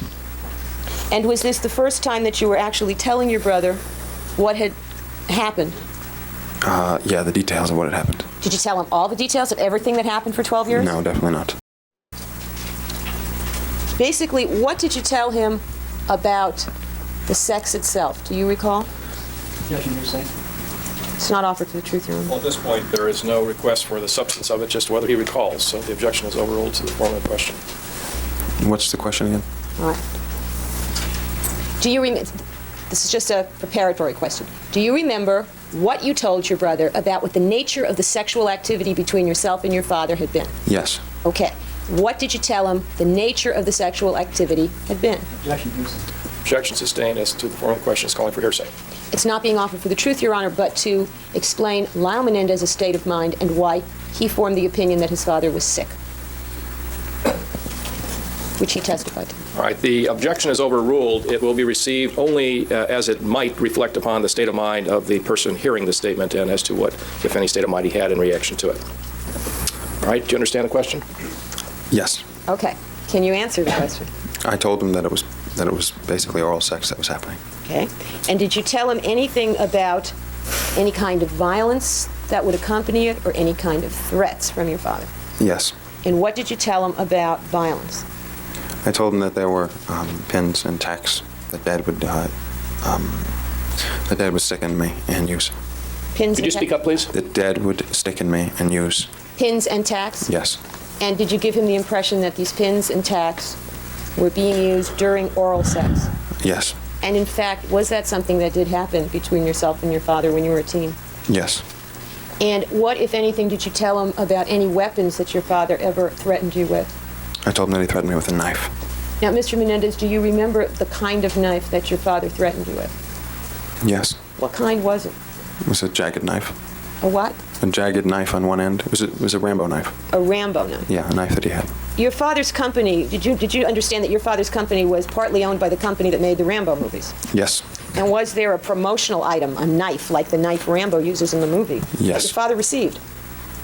And was this the first time that you were actually telling your brother what had happened? Yeah, the details of what had happened. Did you tell him all the details of everything that happened for 12 years? No, definitely not. Basically, what did you tell him about the sex itself? Do you recall? Objection, hearsay. It's not offered for the truth, Your Honor. Well, at this point, there is no request for the substance of it, just whether he recalls. So the objection is overruled to the form of the question. What's the question again? All right. Do you remember? This is just a preparatory question. Do you remember what you told your brother about what the nature of the sexual activity between yourself and your father had been? Yes. Okay. What did you tell him the nature of the sexual activity had been? Objection, hearsay. Objection sustained as to the form of the question is calling for hearsay. It's not being offered for the truth, Your Honor, but to explain Lyle Menendez's state of mind and why he formed the opinion that his father was sick. which he testified to. All right, the objection is overruled. It will be received only as it might reflect upon the state of mind of the person hearing the statement and as to what, if any, state of mind he had in reaction to it. All right, do you understand the question? Yes. Okay. Can you answer the question? I told him that it was basically oral sex that was happening. Okay. And did you tell him anything about any kind of violence that would accompany it or any kind of threats from your father? Yes. And what did you tell him about violence? I told him that there were pins and tacks that Dad would stick in me and use. Pins Could and you speak up, please? That Dad would stick in me and use. Pins and tacks? Yes. And did you give him the impression that these pins and tacks were being used during oral sex? Yes. And in fact, was that something that did happen between yourself and your father when you were a teen? Yes. And what, if anything, did you tell him about any weapons that your father ever threatened you with? I told him that he threatened me with a knife. Now, Mr. Menendez, do you remember the kind of knife that your father threatened you with? Yes. What kind was it? It was a jagged knife. A what? A jagged knife on one end. It was a Rambo knife. A Rambo knife. Yeah, a knife that he had. Your father's company, did you understand that your father's company was partly owned by the company that made the Rambo movies? Yes. And was there a promotional item, a knife, like the knife Rambo uses in the movie? Yes. That your father received?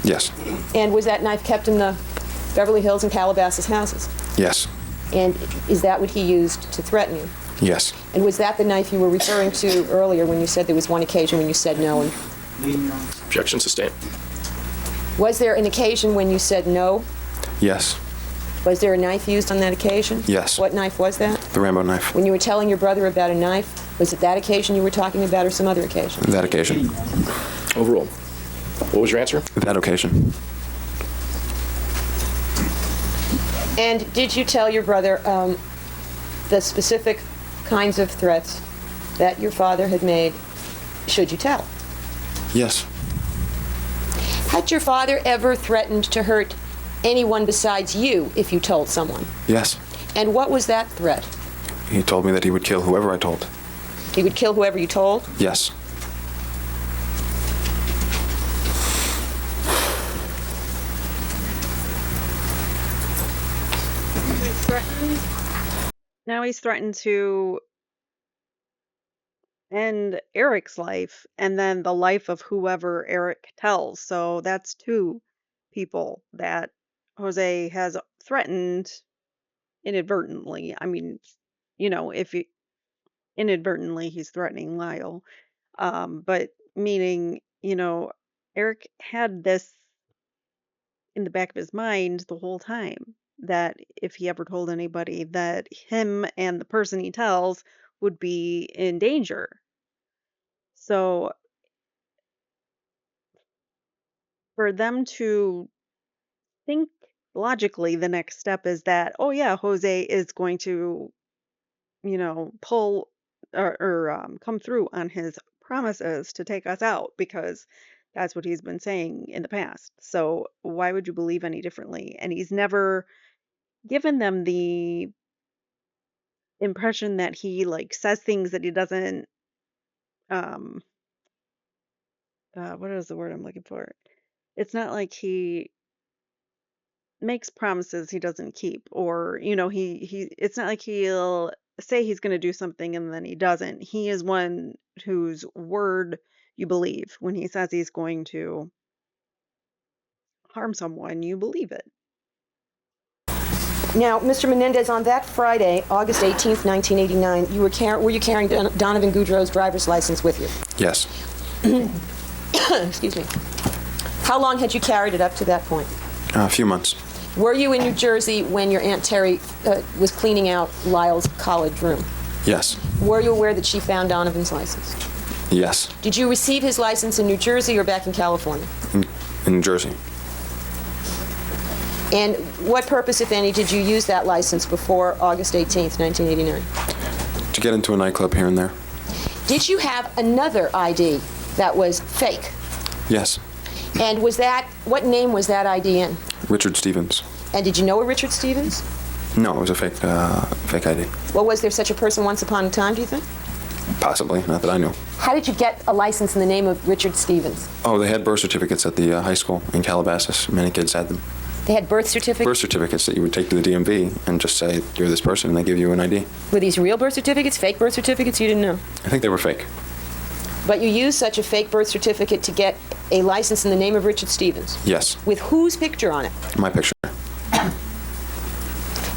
Yes. And was that knife kept in the Beverly Hills and Calabasas houses? Yes. And is that what he used to threaten you? Yes. And was that the knife you were referring to earlier when you said there was one occasion when you said no? And Objection sustained. was there an occasion when you said no? Yes. Was there a knife used on that occasion? Yes. What knife was that? The Rambo knife. When you were telling your brother about a knife, was it that occasion you were talking about or some other occasion? That occasion. Overruled. What was your answer? That occasion. And did you tell your brother the specific kinds of threats that your father had made, should you tell? Yes. Had your father ever threatened to hurt anyone besides you if you told someone? Yes. And what was that threat? He told me that he would kill whoever I told. He would kill whoever you told? Yes. Now he's threatened to end Eric's life and then the life of whoever Erik tells. So that's two people that Jose has threatened inadvertently. I mean, if he, inadvertently he's threatening Lyle. But meaning, Erik had this in the back of his mind the whole time that if he ever told anybody that him and the person he tells would be in danger. So for them to think logically, the next step is that, oh yeah, Jose is going to, pull or come through on his promises to take us out because that's what he's been saying in the past. So why would you believe any differently? And he's never given them the impression that he says things that he doesn't um what is the word I'm looking for? It's not like he makes promises he doesn't keep, or he it's not like he'll say he's going to do something and then he doesn't. He is one whose word you believe. When he says he's going to harm someone, you believe it. Now, Mr. Menendez, on that Friday, August 18th, 1989, were you carrying Donovan Goudreau's driver's license with you? Yes. Excuse me. How long had you carried it up to that point? A few months. Were you in New Jersey when your Aunt Terry was cleaning out Lyle's college room? Yes. Were you aware that she found Donovan's license? Yes. Did you receive his license in New Jersey or back in California? In New Jersey. And what purpose, if any, did you use that license before August 18th, 1989? To get into a nightclub here and there. Did you have another ID that was fake? Yes. And what name was that ID in? Richard Stevens. And did you know a Richard Stevens? No, it was a fake ID. Well, was there such a person once upon a time, do you think? Possibly, not that I know. How did you get a license in the name of Richard Stevens? Oh, they had birth certificates at the high school in Calabasas. Many kids had them. They had birth certificates? Birth certificates that you would take to the DMV and just say, you're this person, and they give you an ID. Were these real birth certificates, fake birth certificates? You didn't know. I think they were fake. But you used such a fake birth certificate to get a license in the name of Richard Stevens? Yes. With whose picture on it? My picture.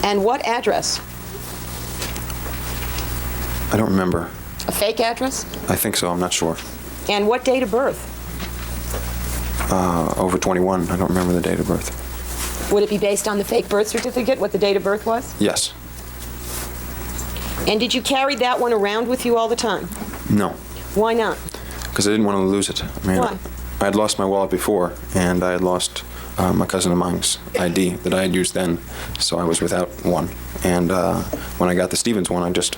And what address? I don't remember. A fake address? I think so. I'm not sure. And what date of birth? Over 21. I don't remember the date of birth. Would it be based on the fake birth certificate, what the date of birth was? Yes. And did you carry that one around with you all the time? No. Why not? Because I didn't want to lose it. I mean, Why? I had lost my wallet before, and I had lost my cousin of mine's ID that I had used then, so I was without one. And when I got the Stevens one, I just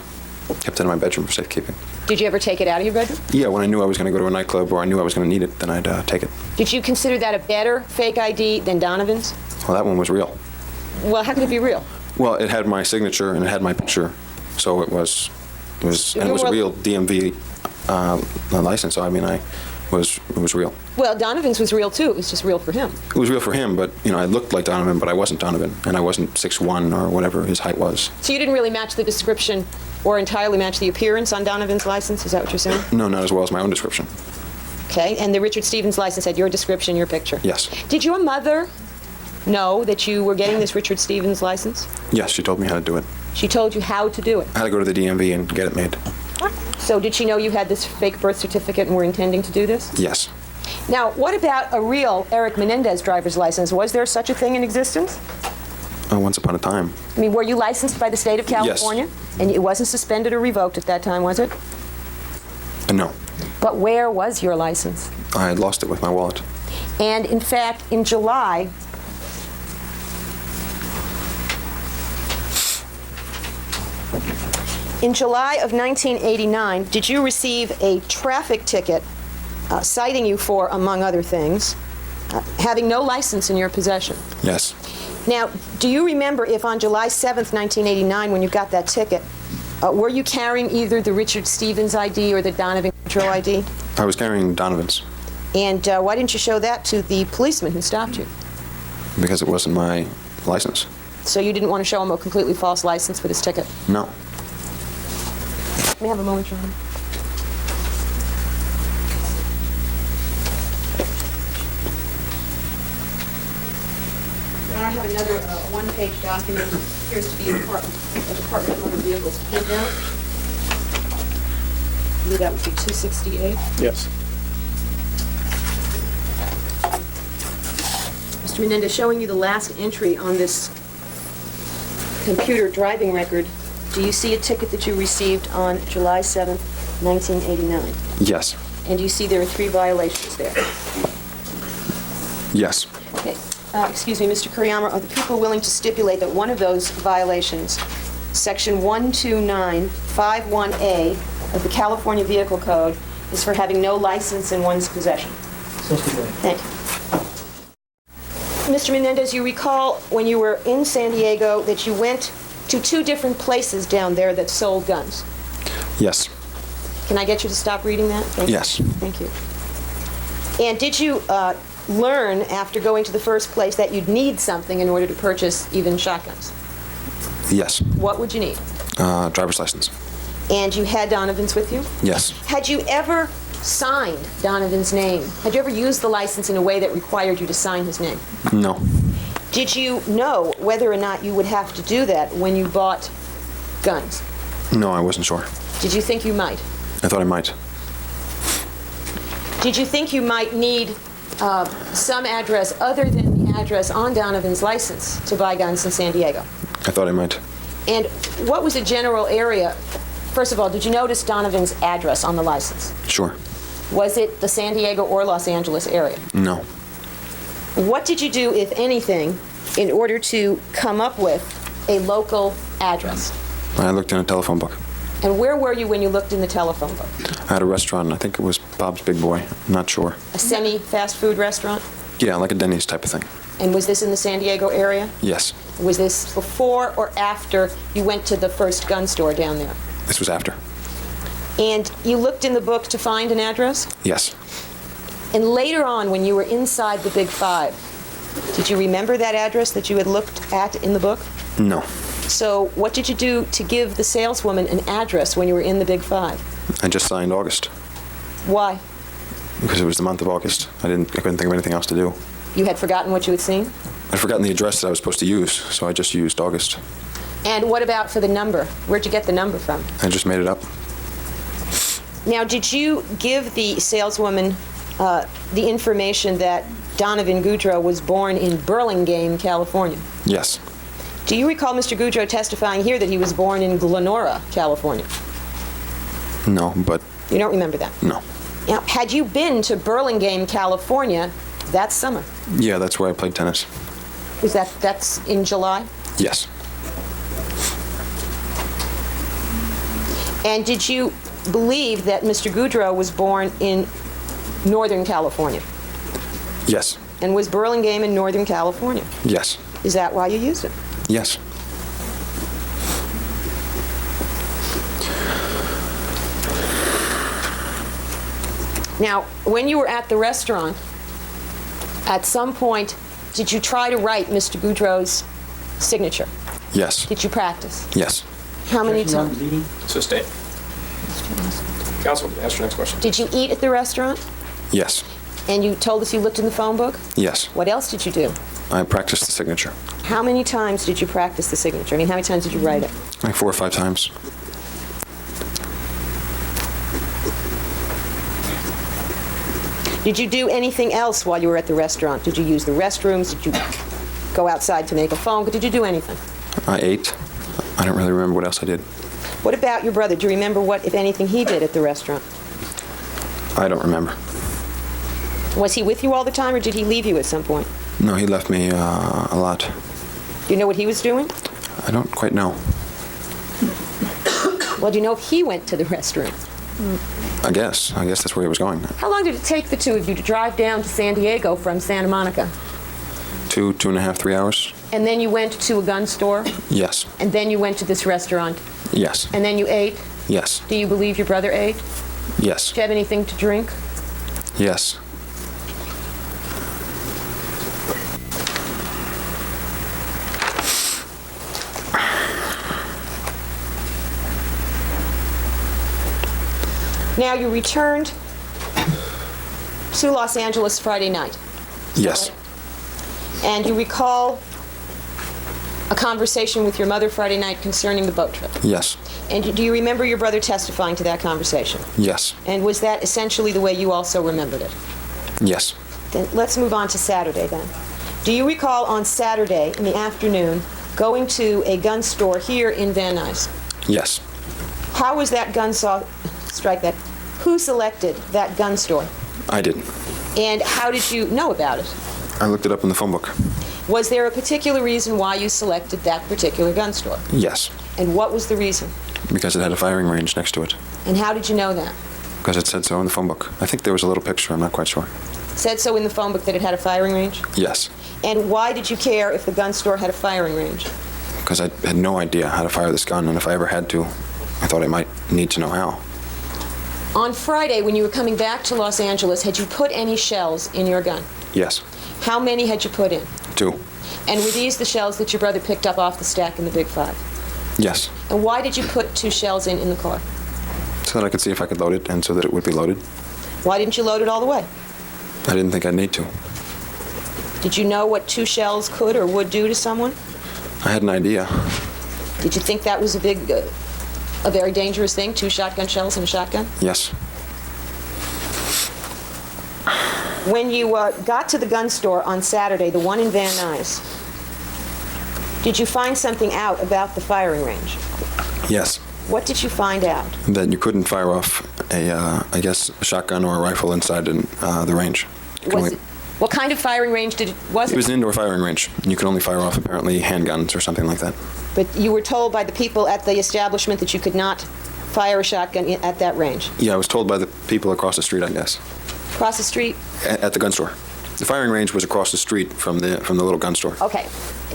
kept it in my bedroom for safekeeping. Did you ever take it out of your bedroom? Yeah, when I knew I was going to go to a nightclub or I knew I was going to need it, then I'd take it. Did you consider that a better fake ID than Donovan's? Well, that one was real. Well, how could it be real? Well, it had my signature and it had my picture, so it was a real DMV license. So I mean, it was real. Well, Donovan's was real too. It was just real for him. It was real for him, but I looked like Donovan, but I wasn't Donovan, and I wasn't 6'1" or whatever his height was. So you didn't really match the description or entirely match the appearance on Donovan's license? Is that what you're saying? No, not as well as my own description. Okay, and the Richard Stevens license had your description, your picture? Yes. Did your mother know that you were getting this Richard Stevens license? Yes, she told me how to do it. She told you how to do it? I had to go to the DMV and get it made. So did she know you had this fake birth certificate and were intending to do this? Yes. Now, what about a real Erik Menendez driver's license? Was there such a thing in existence? Once upon a time. I mean, were you licensed by the state of California? Yes. And it wasn't suspended or revoked at that time, was it? No. But where was your license? I had lost it with my wallet. And in fact, in July of 1989, did you receive a traffic ticket citing you for, among other things, having no license in your possession? Yes. Now, do you remember if on July 7th, 1989, when you got that ticket, were you carrying either the Richard Stevens ID or the Donovan Control ID? I was carrying Donovan's. And why didn't you show that to the policeman who stopped you? Because it wasn't my license. So you didn't want to show him a completely false license for this ticket? No. May I have a moment, Your Honor? I have another one-page document. Appears to be a Department of Motor Vehicles printout. I believe that would be 268. Yes. Mr. Menendez, showing you the last entry on this computer driving record, do you see a ticket that you received on July 7th, 1989? Yes. And do you see there are 3 violations there? Yes. Okay. Excuse me, Mr. Kuriyama, are the people willing to stipulate that one of those violations, Section 12951A of the California Vehicle Code, is for having no license in one's possession? So stipulated. Thank you. Mr. Menendez, you recall when you were in San Diego that you went to 2 different places down there that sold guns. Yes. Can I get you to stop reading that? Thank Yes. you. Thank you. And did you learn after going to the first place that you'd need something in order to purchase even shotguns? Yes. What would you need? Driver's license. And you had Donovan's with you? Yes. Had you ever signed Donovan's name? Had you ever used the license in a way that required you to sign his name? No. Did you know whether or not you would have to do that when you bought guns? No, I wasn't sure. Did you think you might? I thought I might. Did you think you might need some address other than the address on Donovan's license to buy guns in San Diego? I thought I might. And what was the general area? First of all, did you notice Donovan's address on the license? Sure. Was it the San Diego or Los Angeles area? No. What did you do, if anything, in order to come up with a local address? I looked in a telephone book. And where were you when you looked in the telephone book? I had a restaurant, I think it was Bob's Big Boy. I'm not sure. A semi-fast food restaurant? Yeah, like a Denny's type of thing. And was this in the San Diego area? Yes. Was this before or after you went to the first gun store down there? This was after. And you looked in the book to find an address? Yes. And later on, when you were inside the Big Five, Did you remember that address that you had looked at in the book? No. So what did you do to give the saleswoman an address when you were in the Big Five? I just signed August Why? because it was the month of August. I couldn't think of anything else to do. You had forgotten what you had seen? I'd forgotten the address that I was supposed to use, so I just used August. And what about for the number? Where'd you get the number from? I just made it up. Now, did you give the saleswoman the information that Donovan Goudreau was born in Burlingame, California? Yes. Do you recall Mr. Goudreau testifying here that he was born in Glenora, California? No, but You don't remember that? no. Now, had you been to Burlingame, California that summer? Yeah, that's where I played tennis. That's in July? Yes. And did you believe that Mr. Goudreau was born in Northern California? Yes. And was Burlingame in Northern California? Yes. Is that why you used it? Yes. Now, when you were at the restaurant, at some point, did you try to write Mr. Goudreau's signature? Yes. Did you practice? Yes. How many Objection on times? leading. Sustained. Counsel, ask your next question. Did you eat at the restaurant? Yes. And you told us you looked in the phone book? Yes. What else did you do? I practiced the signature. How many times did you practice the signature? I mean, how many times did you write it? Like 4 or 5 times. Did you do anything else while you were at the restaurant? Did you use the restrooms? Did you go outside to make a phone call? Did you do anything? I ate. I don't really remember what else I did. What about your brother? Do you remember what, if anything, he did at the restaurant? I don't remember. Was he with you all the time, or did he leave you at some point? No, he left me a lot. Do you know what he was doing? I don't quite know. Well, do you know if he went to the restroom? I guess that's where he was going. How long did it take the two of you to drive down to San Diego from Santa Monica? 2.5, 3 hours? And then you went to a gun store? Yes. And then you went to this restaurant? Yes. And then you ate? Yes. Do you believe your brother ate? Yes. Did you have anything to drink? Yes. Now, you returned to Los Angeles Friday night, Yes. and you recall a conversation with your mother Friday night concerning the boat trip. Yes. And do you remember your brother testifying to that conversation? Yes. And was that essentially the way you also remembered it? Yes. Then let's move on to Saturday then. Do you recall on Saturday in the afternoon going to a gun store here in Van Nuys? Yes. How was that strike that? Who selected that gun store? I did. And how did you know about it? I looked it up in the phone book. Was there a particular reason why you selected that particular gun store? Yes. And what was the reason? Because it had a firing range next to it. And how did you know that? Because it said so in the phone book. I think there was a little picture. I'm not quite sure. Said so in the phone book that it had a firing range? Yes. And why did you care if the gun store had a firing range? Because I had no idea how to fire this gun, and if I ever had to, I thought I might need to know how. On Friday, when you were coming back to Los Angeles, had you put any shells in your gun? Yes. How many had you put in? 2. And were these the shells that your brother picked up off the stack in the Big Five? Yes. And why did you put 2 shells in the car? So that I could see if I could load it, and so that it would be loaded. Why didn't you load it all the way? I didn't think I'd need to. Did you know what 2 shells could or would do to someone? I had an idea. Did you think that was a very dangerous thing, 2 shotgun shells in a shotgun? Yes. When you got to the gun store on Saturday, the one in Van Nuys, did you find something out about the firing range? Yes. What did you find out? That you couldn't fire off I guess, a shotgun or a rifle inside the range. You could What kind of firing range was it? It was an indoor firing range. You could only fire off, apparently, handguns or something like that. But you were told by the people at the establishment that you could not fire a shotgun at that range? Yeah, I was told by the people across the street, I guess. Across the street? At the gun store. The firing range was across the street from the little gun store. Okay.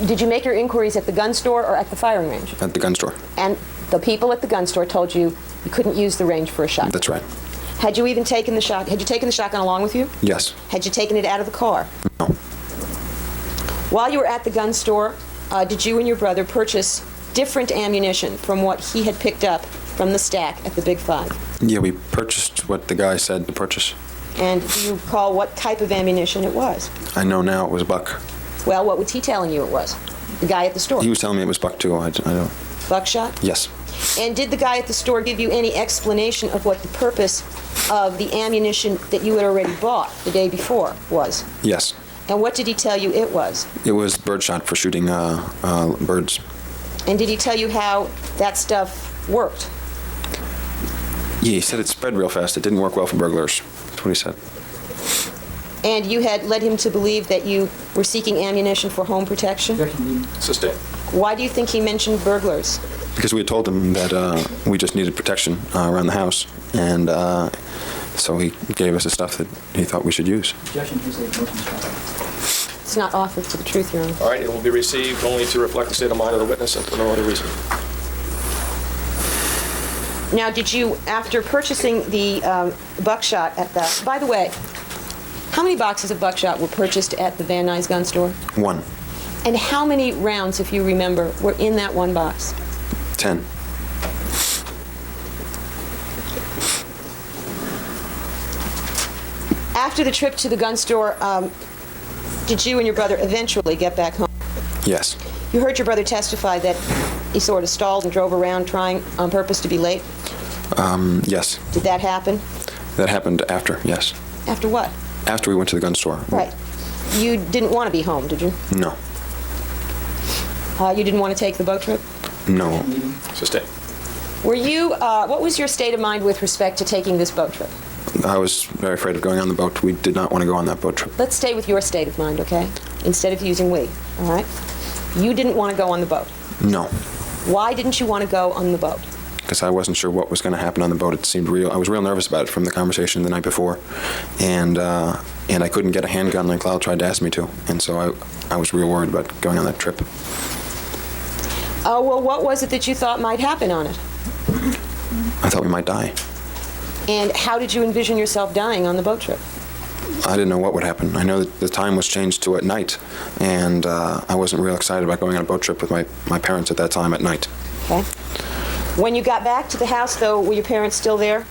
Did you make your inquiries at the gun store or at the firing range? At the gun store. And the people at the gun store told you you couldn't use the range for a shotgun? That's right. Had you taken the shotgun along with you? Yes. Had you taken it out of the car? No. While you were at the gun store, did you and your brother purchase different ammunition from what he had picked up from the stack at the Big Five? Yeah, we purchased what the guy said to purchase. And do you recall what type of ammunition it was? I know now it was buck. Well, what was he telling you it was? The guy at the store? He was telling me it was buck too. I don't. Buckshot? Yes. And did the guy at the store give you any explanation of what the purpose of the ammunition that you had already bought the day before was? Yes. And what did he tell you it was? It was birdshot for shooting birds. And did he tell you how that stuff worked? Yeah, he said it spread real fast. It didn't work well for burglars. That's what he said. And you had led him to believe that you were seeking ammunition for home protection? Objection needed. Sustained. Why do you think he mentioned burglars? Because we had told him that we just needed protection around the house, and so he gave us the stuff that he thought we should use. Objection hearsay. Motion struck. It's not offered for the truth, Your Honor. All right, it will be received only to reflect the state of mind of the witness and for no other reason. Now, did you, after purchasing the buckshot at the... By the way, how many boxes of buckshot were purchased at the Van Nuys gun store? 1, And how many rounds, if you remember, were in that one box? 10. After the trip to the gun store, did you and your brother eventually get back home? Yes. You heard your brother testify that he sort of stalled and drove around trying on purpose to be late? Yes. Did that happen? That happened after, yes. After what? After we went to the gun store. Right. You didn't want to be home, did you? No. You didn't want to take the boat trip? No. Sustained. Were you, what was your state of mind with respect to taking this boat trip? I was very afraid of going on the boat. We did not want to go on that boat trip. Let's stay with your state of mind, okay? Instead of using we, all right? You didn't want to go on the boat. No. Why didn't you want to go on the boat? Because I wasn't sure what was going to happen on the boat. It seemed real. I was real nervous about it from the conversation the night before, and I couldn't get a handgun like Lyle tried to ask me to, and so I was real worried about going on that trip. Well, what was it that you thought might happen on it? I thought we might die. And how did you envision yourself dying on the boat trip? I didn't know what would happen. I know that the time was changed to at night, and I wasn't real excited about going on a boat trip with my parents at that time at night. Okay. When you got back to the house, though, were your parents still there?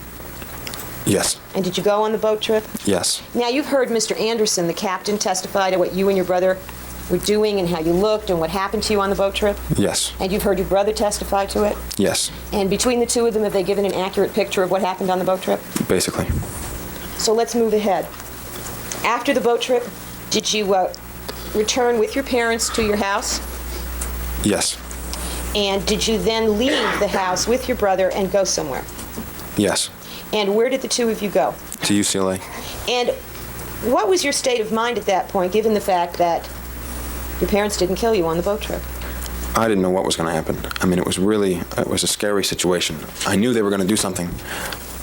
Yes. And did you go on the boat trip? Yes. Now, you've heard Mr. Anderson, the captain, testify to what you and your brother were doing and how you looked and what happened to you on the boat trip? Yes. And you've heard your brother testify to it? Yes. And between the two of them, have they given an accurate picture of what happened on the boat trip? Basically. So let's move ahead. After the boat trip, did you return with your parents to your house? Yes. And did you then leave the house with your brother and go somewhere? Yes. And where did the two of you go? To UCLA. And what was your state of mind at that point, given the fact that your parents didn't kill you on the boat trip? I didn't know what was going to happen. I mean, it was a scary situation. I knew they were going to do something.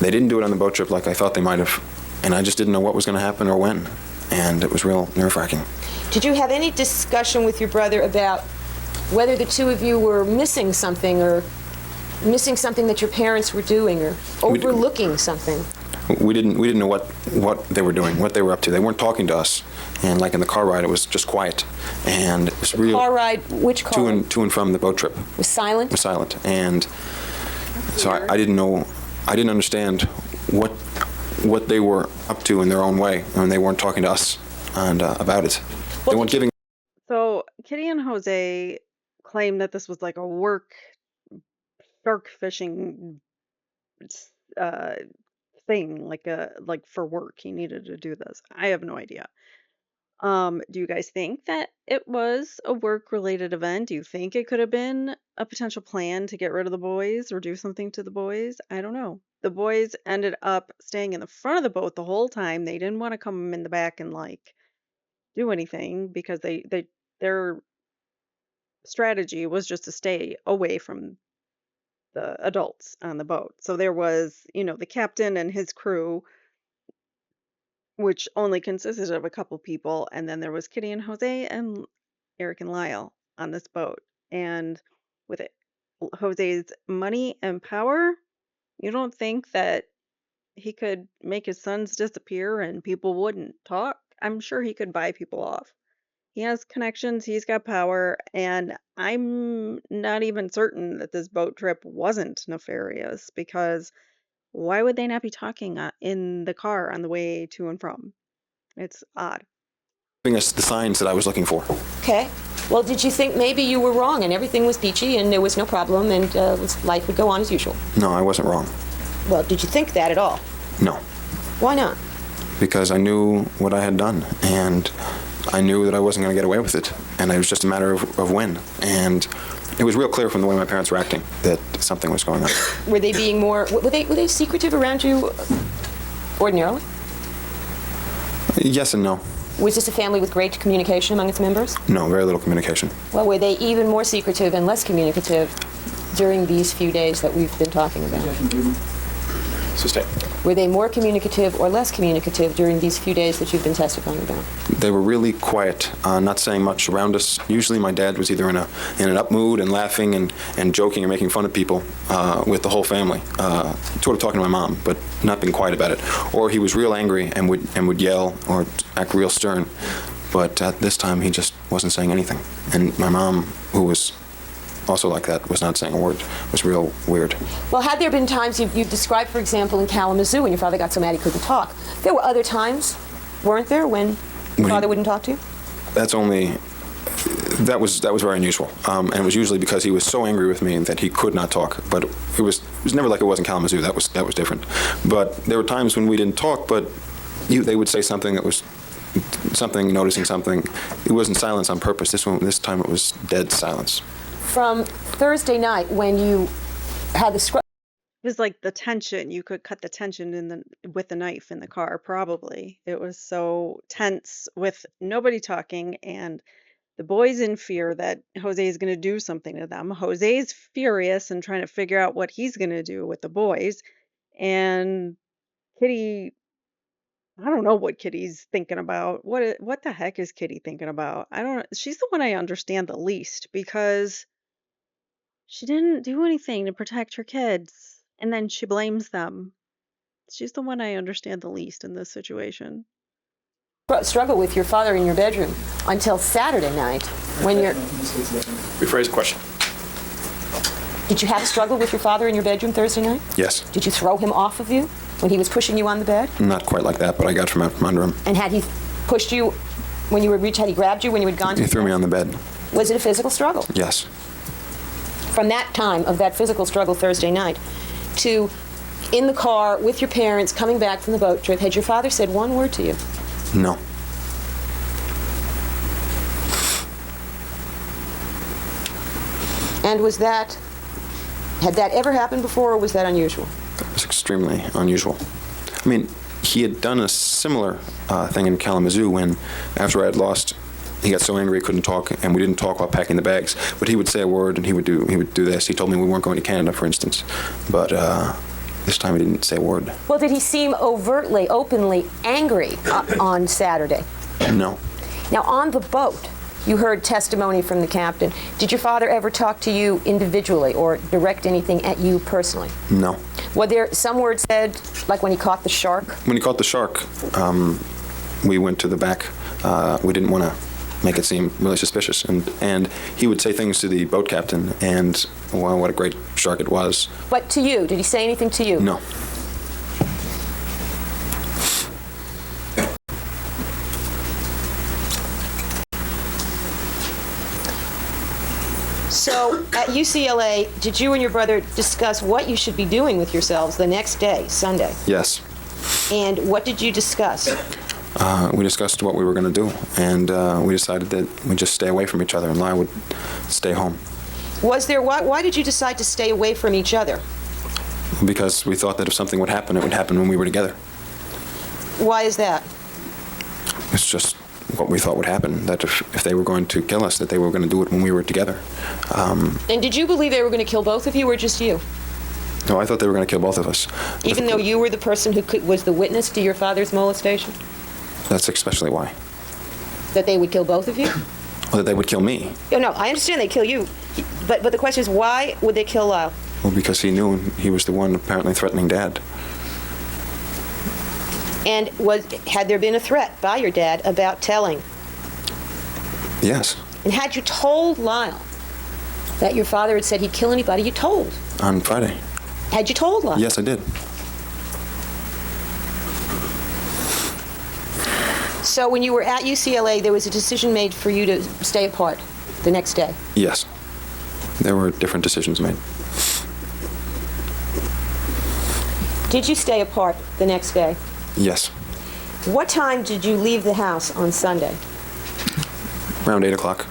They didn't do it on the boat trip like I thought they might have, and I just didn't know what was going to happen or when, and it was real nerve-wracking. Did you have any discussion with your brother about whether the two of you were missing something or missing something that your parents were doing or overlooking something? We didn't know what they were doing, what they were up to. They weren't talking to us, and like in the car ride, it was just quiet, and it was real. Car ride, which car? To and from the boat trip. Was silent? Was silent, and so I didn't know. I didn't understand what they were up to in their own way, and they weren't talking to us and about it. Well, they weren't giving. So Kitty and Jose claimed that this was like a work shark fishing thing, like for work. He needed to do this. I have no idea. Do you guys think that it was a work-related event? Do you think it could have been a potential plan to get rid of the boys or do something to the boys? I don't know. The boys ended up staying in the front of the boat the whole time. They didn't want to come in the back and like do anything because their strategy was just to stay away from the adults on the boat. So there was, the captain and his crew, which only consisted of a couple people, and then there was Kitty and Jose and Erik and Lyle on this boat. And with Jose's money and power, you don't think that he could make his sons disappear and people wouldn't talk? I'm sure he could buy people off. He has connections, he's got power, and I'm not even certain that this boat trip wasn't nefarious because why would they not be talking in the car on the way to and from? It's odd. Giving us the signs that I was looking for. Okay. Well, did you think maybe you were wrong and everything was peachy and there was no problem and life would go on as usual? No, I wasn't wrong. Well, did you think that at all? No, Why not? because I knew what I had done, and I knew that I wasn't going to get away with it, and it was just a matter of when. And it was real clear from the way my parents were acting that something was going on. Were they being more, were they secretive around you ordinarily? Yes and no. Was this a family with great communication among its members? No, very little communication. Well, were they even more secretive and less communicative during these few days that we've been talking about? Objection proven. Sustain. Were they more communicative or less communicative during these few days that you've been testifying about? They were really quiet, not saying much around us. Usually my dad was either in an up mood and laughing and joking and making fun of people with the whole family, sort of talking to my mom, but not being quiet about it. Or he was real angry and would yell or act real stern. But at this time, he just wasn't saying anything. And my mom, who was also like that, was not saying a word. It was real weird. Well, had there been times you've described, for example, in Kalamazoo when your father got so mad he couldn't talk, there were other times, weren't there, when your father wouldn't talk to you? That was very unusual, and it was usually because he was so angry with me that he could not talk. But it was never like it was in Kalamazoo. That was different. But there were times when we didn't talk, but they would say something that was something, noticing something. It wasn't silence on purpose. This time it was dead silence. From Thursday night when you had the It was like the tension. You could cut the tension with the knife in the car, probably. It was so tense with nobody talking and the boys in fear that Jose is going to do something to them. Jose's furious and trying to figure out what he's going to do with the boys. And Kitty, I don't know what Kitty's thinking about. What the heck is Kitty thinking about? I don't. She's the one I understand the least because she didn't do anything to protect her kids, and then she blames them. She's the one I understand the least in this situation. struggle with your father in your bedroom until Saturday night when you're... Rephrase the question. Did you have a struggle with your father in your bedroom Thursday night? Yes. Did you throw him off of you when he was pushing you on the bed? Not quite like that, but I got from out from under him. And had he pushed you when you would reach, had he grabbed you when you had gone to... He threw me on the bed. Was it a physical struggle? Yes. From that time of that physical struggle Thursday night to in the car with your parents coming back from the boat trip, had your father said one word to you? No. And was that, had that ever happened before, or was that unusual? It was extremely unusual. I mean, he had done a similar thing in Kalamazoo when, after I had lost, he got so angry he couldn't talk, and we didn't talk while packing the bags. But he would say a word, and he would do this. He told me we weren't going to Canada, for instance. But this time he didn't say a word. Well, did he seem overtly, openly angry on Saturday? No. Now, on the boat, you heard testimony from the captain. Did your father ever talk to you individually or direct anything at you personally? No. Were there some words said, like when he caught the shark? When he caught the shark, we went to the back. We didn't want to make it seem really suspicious. And he would say things to the boat captain, and, well, what a great shark it was. But to you, did he say anything to you? No. So, at UCLA, did you and your brother discuss what you should be doing with yourselves the next day, Sunday? Yes. And what did you discuss? We discussed what we were going to do, and we decided that we'd just stay away from each other, and Lyle would stay home. Was there, why did you decide to stay away from each other? Because we thought that if something would happen, it would happen when we were together. Why is that? It's just what we thought would happen, that if they were going to kill us, that they were going to do it when we were together. And did you believe they were going to kill both of you, or just you? No, I thought they were going to kill both of us. Even though you were the person who was the witness to your father's molestation? That's especially why. That they would kill both of you? Or that they would kill me. Oh, no, I understand they kill you. But the question is, why would they kill Lyle? Well, because he knew he was the one apparently threatening Dad. And had there been a threat by your dad about telling Yes. And had you told Lyle that your father had said he'd kill anybody, you told? On Friday. Had you told Lyle? Yes, I did. So when you were at UCLA, there was a decision made for you to stay apart the next day? Yes. There were different decisions made. Did you stay apart the next day? Yes. What time did you leave the house on Sunday? Around 8 o'clock.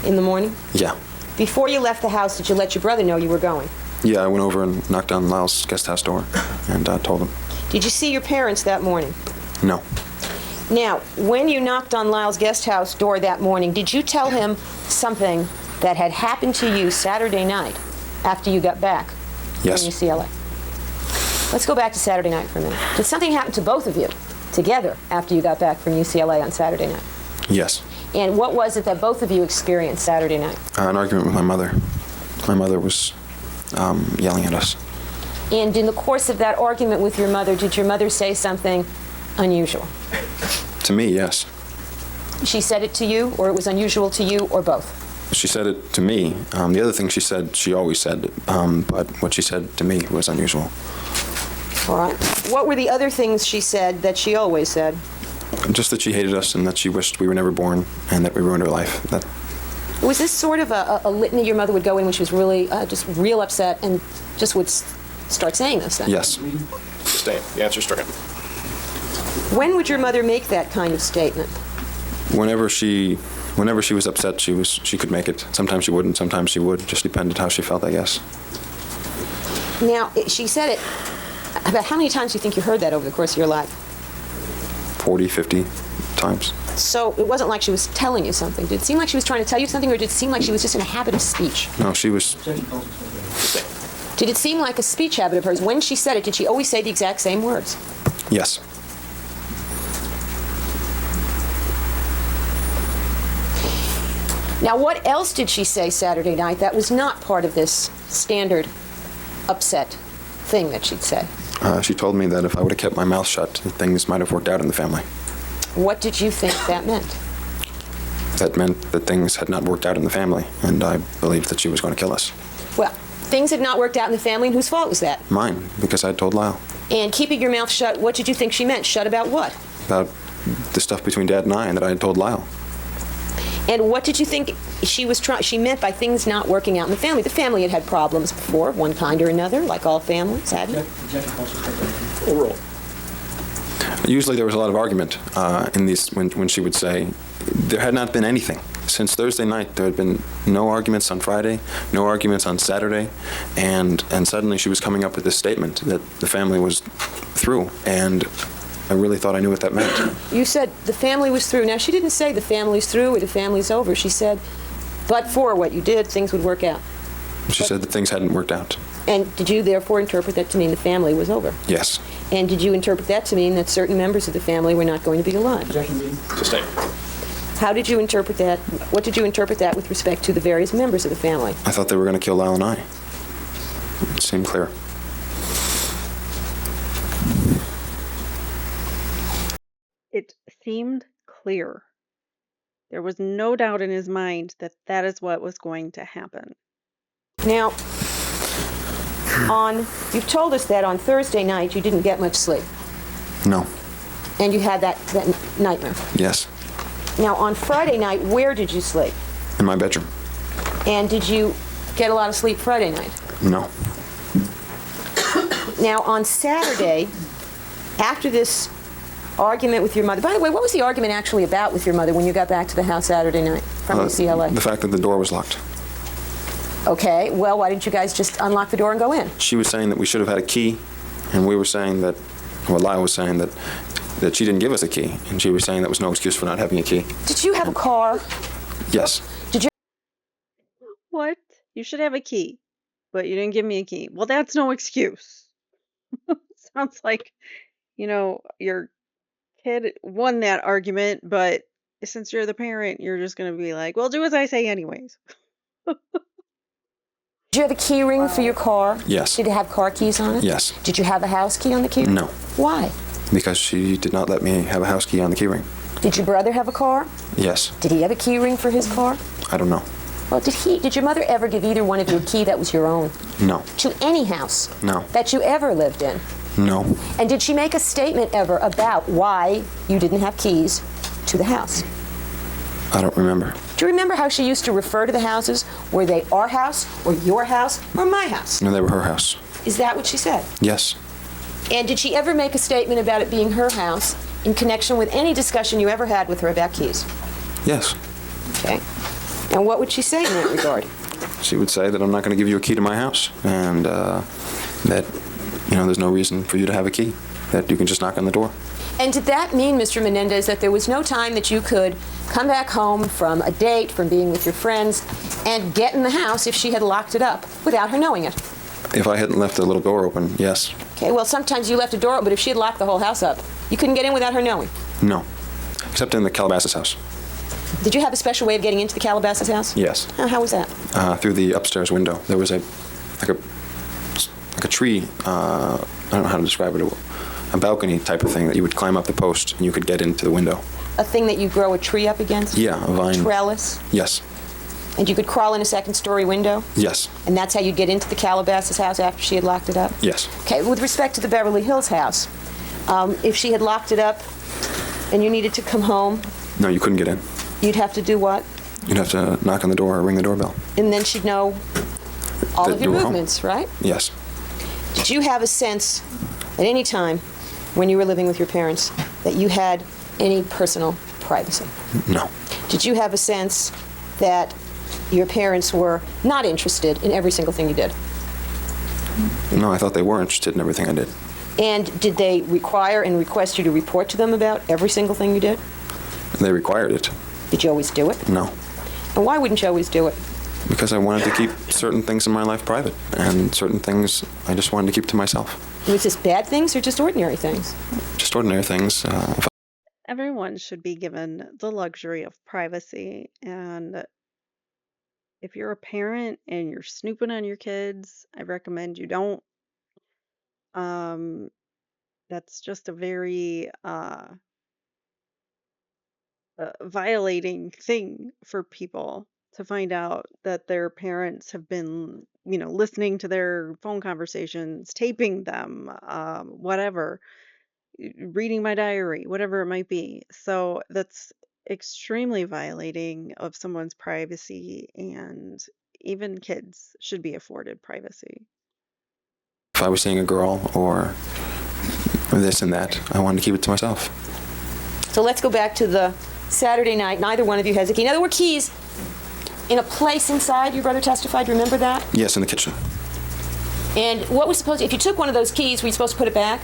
In the morning? Yeah. Before you left the house, did you let your brother know you were going? Yeah, I went over and knocked on Lyle's guest house door and told him. Did you see your parents that morning? No. Now, when you knocked on Lyle's guest house door that morning, did you tell him something that had happened to you Saturday night after you got back Yes. from UCLA? Let's go back to Saturday night for a minute. Did something happen to both of you together after you got back from UCLA on Saturday night? Yes. And what was it that both of you experienced Saturday night? An argument with my mother. My mother was yelling at us. And in the course of that argument with your mother, did your mother say something unusual? To me, yes. She said it to you, or it was unusual to you, or both? She said it to me. The other thing she said, she always said, but what she said to me was unusual. All right. What were the other things she said that she always said? Just that she hated us and that she wished we were never born and that we ruined her life. That Was this sort of a litany your mother would go in when she was really just real upset and just would start saying those things? Yes. Sustained. The answer's stricken. When would your mother make that kind of statement? Whenever she was upset, she could make it. Sometimes she wouldn't, sometimes she would. Just depended how she felt, I guess. Now, she said it, about how many times do you think you heard that over the course of your life? 40, 50 times. So it wasn't like she was telling you something. Did it seem like she was trying to tell you something, or did it seem like she was just in a habit of speech? No, she was. Objection calls for speculation. Did it seem like a speech habit of hers? When she said it, did she always say the exact same words? Yes. Now, what else did she say Saturday night that was not part of this standard upset thing that she'd say? She told me that if I would have kept my mouth shut, things might have worked out in the family. What did you think that meant? That meant that things had not worked out in the family, and I believed that she was going to kill us. Well, things had not worked out in the family, and whose fault was that? Mine, because I told Lyle And keeping your mouth shut, what did you think she meant? Shut about what? about the stuff between Dad and I, and that I had told Lyle. And what did you think she meant by things not working out in the family? The family had had problems before, of one kind or another, like all families, hadn't it? Objection calls for speculation. Full rule. Usually there was a lot of argument in these when she would say there had not been anything. Since Thursday night, there had been no arguments on Friday, no arguments on Saturday, and suddenly she was coming up with this statement that the family was through, and I really thought I knew what that meant. You said the family was through. Now, she didn't say the family's through or the family's over. She said, but for what you did, things would work out. She said that things hadn't worked out. And did you therefore interpret that to mean the family was over? Yes. And did you interpret that to mean that certain members of the family were not going to be alive? Objection reading. Sustained. How did you interpret that? What did you interpret that with respect to the various members of the family? I thought they were going to kill Lyle and I. It seemed clear. It seemed clear. There was no doubt in his mind that that is what was going to happen. Now, you've told us that on Thursday night you didn't get much sleep, No. and you had that nightmare. Yes. Now, on Friday night, where did you sleep? In my bedroom. And did you get a lot of sleep Friday night? No. Now, on Saturday, after this argument with your mother, by the way, what was the argument actually about with your mother when you got back to the house Saturday night from UCLA? The fact that the door was locked. Okay, well, why didn't you guys just unlock the door and go in? She was saying that we should have had a key, and we were saying that, well, Lyle was saying that she didn't give us a key, and she was saying that was no excuse for not having a key. Did you have a car? Yes. Did you? What? You should have a key, but you didn't give me a key. Well, that's no excuse. Sounds like, your kid won that argument, but since you're the parent, you're just going to be like, well, do as I say anyways. Did you have a key ring for your car? Yes. Did it have car keys on it? Yes. Did you have a house key on the key ring? No. Why? Because she did not let me have a house key on the key ring. Did your brother have a car? Yes. Did he have a key ring for his car? I don't know. Well, did your mother ever give either one of you a key that was your own? No. To any house? No. That you ever lived in? No. And did she make a statement ever about why you didn't have keys to the house? I don't remember. Do you remember how she used to refer to the houses? Were they our house, or your house, or my house? No, they were her house. Is that what she said? Yes. And did she ever make a statement about it being her house in connection with any discussion you ever had with her about keys? Yes. Okay. And what would she say in that regard? She would say that I'm not going to give you a key to my house, and that, there's no reason for you to have a key, that you can just knock on the door. And did that mean, Mr. Menendez, that there was no time that you could come back home from a date, from being with your friends, and get in the house if she had locked it up without her knowing it? If I hadn't left the little door open, yes. Okay, well, sometimes you left a door open, but if she had locked the whole house up, you couldn't get in without her knowing? No. Except in the Calabasas house. Did you have a special way of getting into the Calabasas house? Yes. How was that? Through the upstairs window. There was a tree, I don't know how to describe it, a balcony type of thing that you would climb up the post and you could get into the window. A thing that you grow a tree up against? Yeah, a vine. Trellis? Yes. And you could crawl in a second-story window? Yes. And that's how you'd get into the Calabasas house after she had locked it up? Yes. Okay, with respect to the Beverly Hills house, if she had locked it up and you needed to come home, No, you couldn't get in. you'd have to do what? You'd have to knock on the door or ring the doorbell. And then she'd know all That of your you were home. movements, right? Yes. Did you have a sense at any time when you were living with your parents that you had any personal privacy? No. Did you have a sense that your parents were not interested in every single thing you did? No, I thought they were interested in everything I did. And did they require and request you to report to them about every single thing you did? They required it. Did you always do it? No. And why wouldn't you always do it? Because I wanted to keep certain things in my life private, and certain things I just wanted to keep to myself. Was this bad things or just ordinary things? Just ordinary things. Everyone should be given the luxury of privacy, and if you're a parent and you're snooping on your kids, I recommend you don't. That's just a very violating thing for people to find out that their parents have been, listening to their phone conversations, taping them, whatever, reading my diary, whatever it might be. So that's extremely violating of someone's privacy, and even kids should be afforded privacy. If I was seeing a girl or this and that, I wanted to keep it to myself. So let's go back to the Saturday night. Neither one of you has a key. Now, there were keys in a place inside, your brother testified. Remember that? Yes, in the kitchen. And what was supposed, if you took one of those keys, were you supposed to put it back?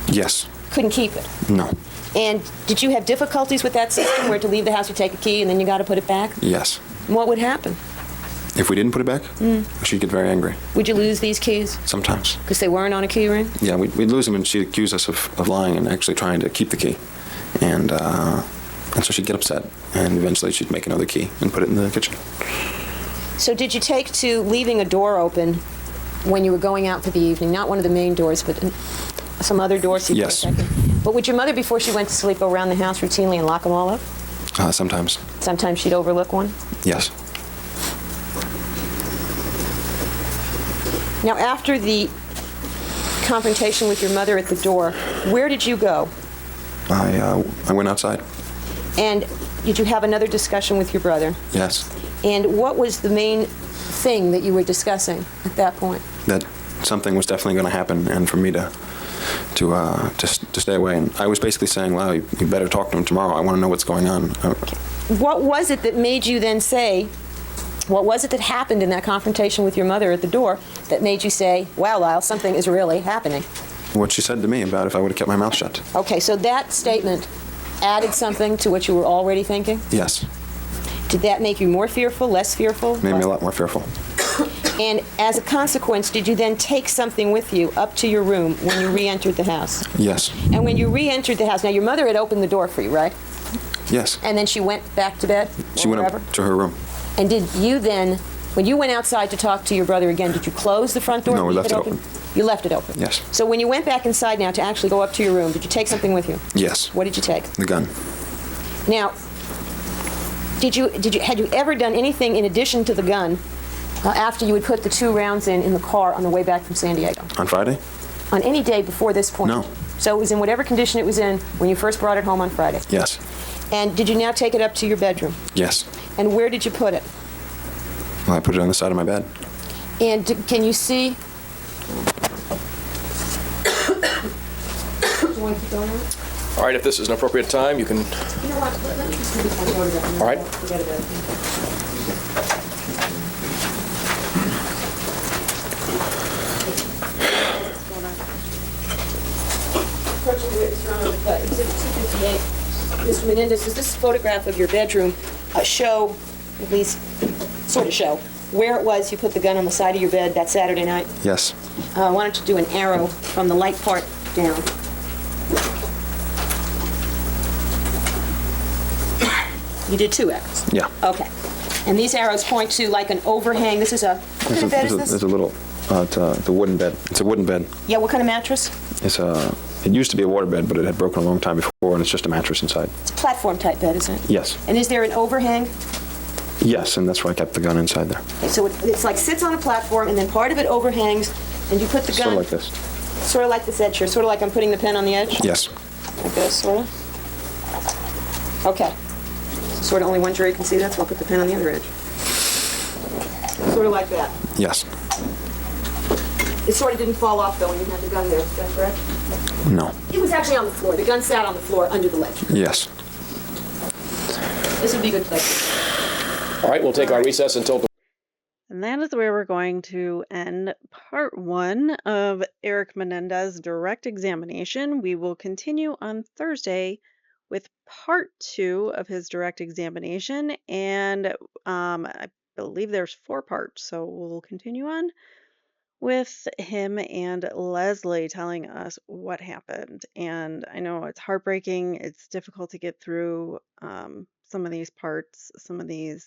Yes. Couldn't keep it. No. And did you have difficulties with that system where to leave the house you take a key and then you got to put it back? Yes. What would happen? If we didn't put it back, she'd get very angry. Would you lose these keys? Sometimes. Because they weren't on a key ring? Yeah, we'd lose them, and she'd accuse us of lying and actually trying to keep the key. And so she'd get upset, and eventually she'd make another key and put it in the kitchen. So did you take to leaving a door open when you were going out for the evening? Not one of the main doors, but some other doors? So Yes. But would your mother, before she went to sleep, go around the house routinely and lock them all up? Sometimes. Sometimes she'd overlook one? Yes. Now, after the confrontation with your mother at the door, where did you go? I went outside. And did you have another discussion with your brother? Yes. And what was the main thing that you were discussing at that point? That something was definitely going to happen, and for me to stay away. And I was basically saying, "Well, you better talk to him tomorrow. I want to know what's going on." What was it that made you then say, what was it that happened in that confrontation with your mother at the door that made you say, "Wow, Lyle, something is really happening"? What she said to me about if I would have kept my mouth shut. Okay, so that statement added something to what you were already thinking? Yes. Did that make you more fearful, less fearful? Made me a lot more fearful. And as a consequence, did you then take something with you up to your room when you re-entered the house? Yes. And when you re-entered the house, now your mother had opened the door for you, right? Yes. And then she went back to bed? She went wherever? up to her room. And did you then, when you went outside to talk to your brother again, did you close the front door? No, we leave left it open. You left it open? Yes. So when you went back inside now to actually go up to your room, did you take something with you? Yes. What did you take? The gun. Now, had you ever done anything in addition to the gun after you had put the 2 rounds in the car on the way back from San Diego? On Friday? On any day before this point? No. So it was in whatever condition it was in when you first brought it home on Friday? Yes. And did you now take it up to your bedroom? Yes. And where did you put it? Well, I put it on the side of my bed. And can you see? Do you want to keep going on? All right, if this is an appropriate time, you can. You know what? Let me just put my photograph in. All right. Forget about it. Approaching the witness, Your Honor, with Exhibit 258. Mr. Menendez, does this photograph of your bedroom show, at least sort of show, where it was you put the gun on the side of your bed that Saturday night? Yes. I wanted to do an arrow from the light part down. You did 2 arrows? Yeah. Okay. And these arrows point to like an overhang. This is what kind of bed is this? There's a little, it's a wooden bed. It's a wooden bed. Yeah, what kind of mattress? It used to be a water bed, but it had broken a long time before, and it's just a mattress inside. It's a platform type bed, isn't it? Yes. And is there an overhang? Yes, and that's why I kept the gun inside there. Okay, so it's like sits on a platform, and then part of it overhangs, and you put the gun... Sort of like this. Sort of like this edge here, sort of like I'm putting the pen on the edge? Yes. Like this, sort of? Okay. Sort of only one jury can see that, so I'll put the pen on the other edge. Sort of like that. Yes. It sort of didn't fall off, though, when you had the gun there. Is that correct? No. It was actually on the floor. The gun sat on the floor under the ledge. Yes. This would be a good place. All right, we'll take our recess until. And that is where we're going to end part 1 of Erik Menendez direct examination. We will continue on Thursday with part 2 of his direct examination. And I believe there's 4 parts, so we'll continue on with him and Leslie telling us what happened. And I know it's heartbreaking. It's difficult to get through some of these parts, some of these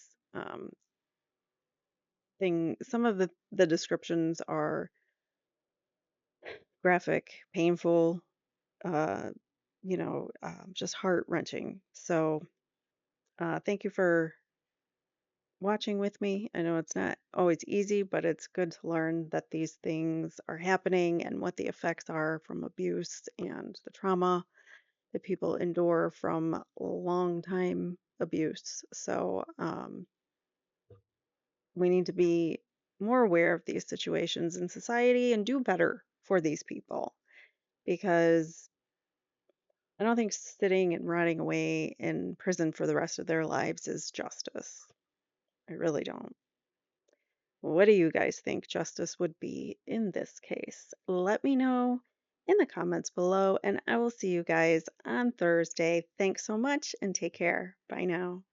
things. Some of the descriptions are graphic, painful, just heart-wrenching. So thank you for watching with me. I know it's not always easy, but it's good to learn that these things are happening and what the effects are from abuse and the trauma that people endure from long time abuse. So we need to be more aware of these situations in society and do better for these people, because I don't think sitting and rotting away in prison for the rest of their lives is justice. I really don't. What do you guys think justice would be in this case? Let me know in the comments below, and I will see you guys on Thursday. Thanks so much and take care. Bye now.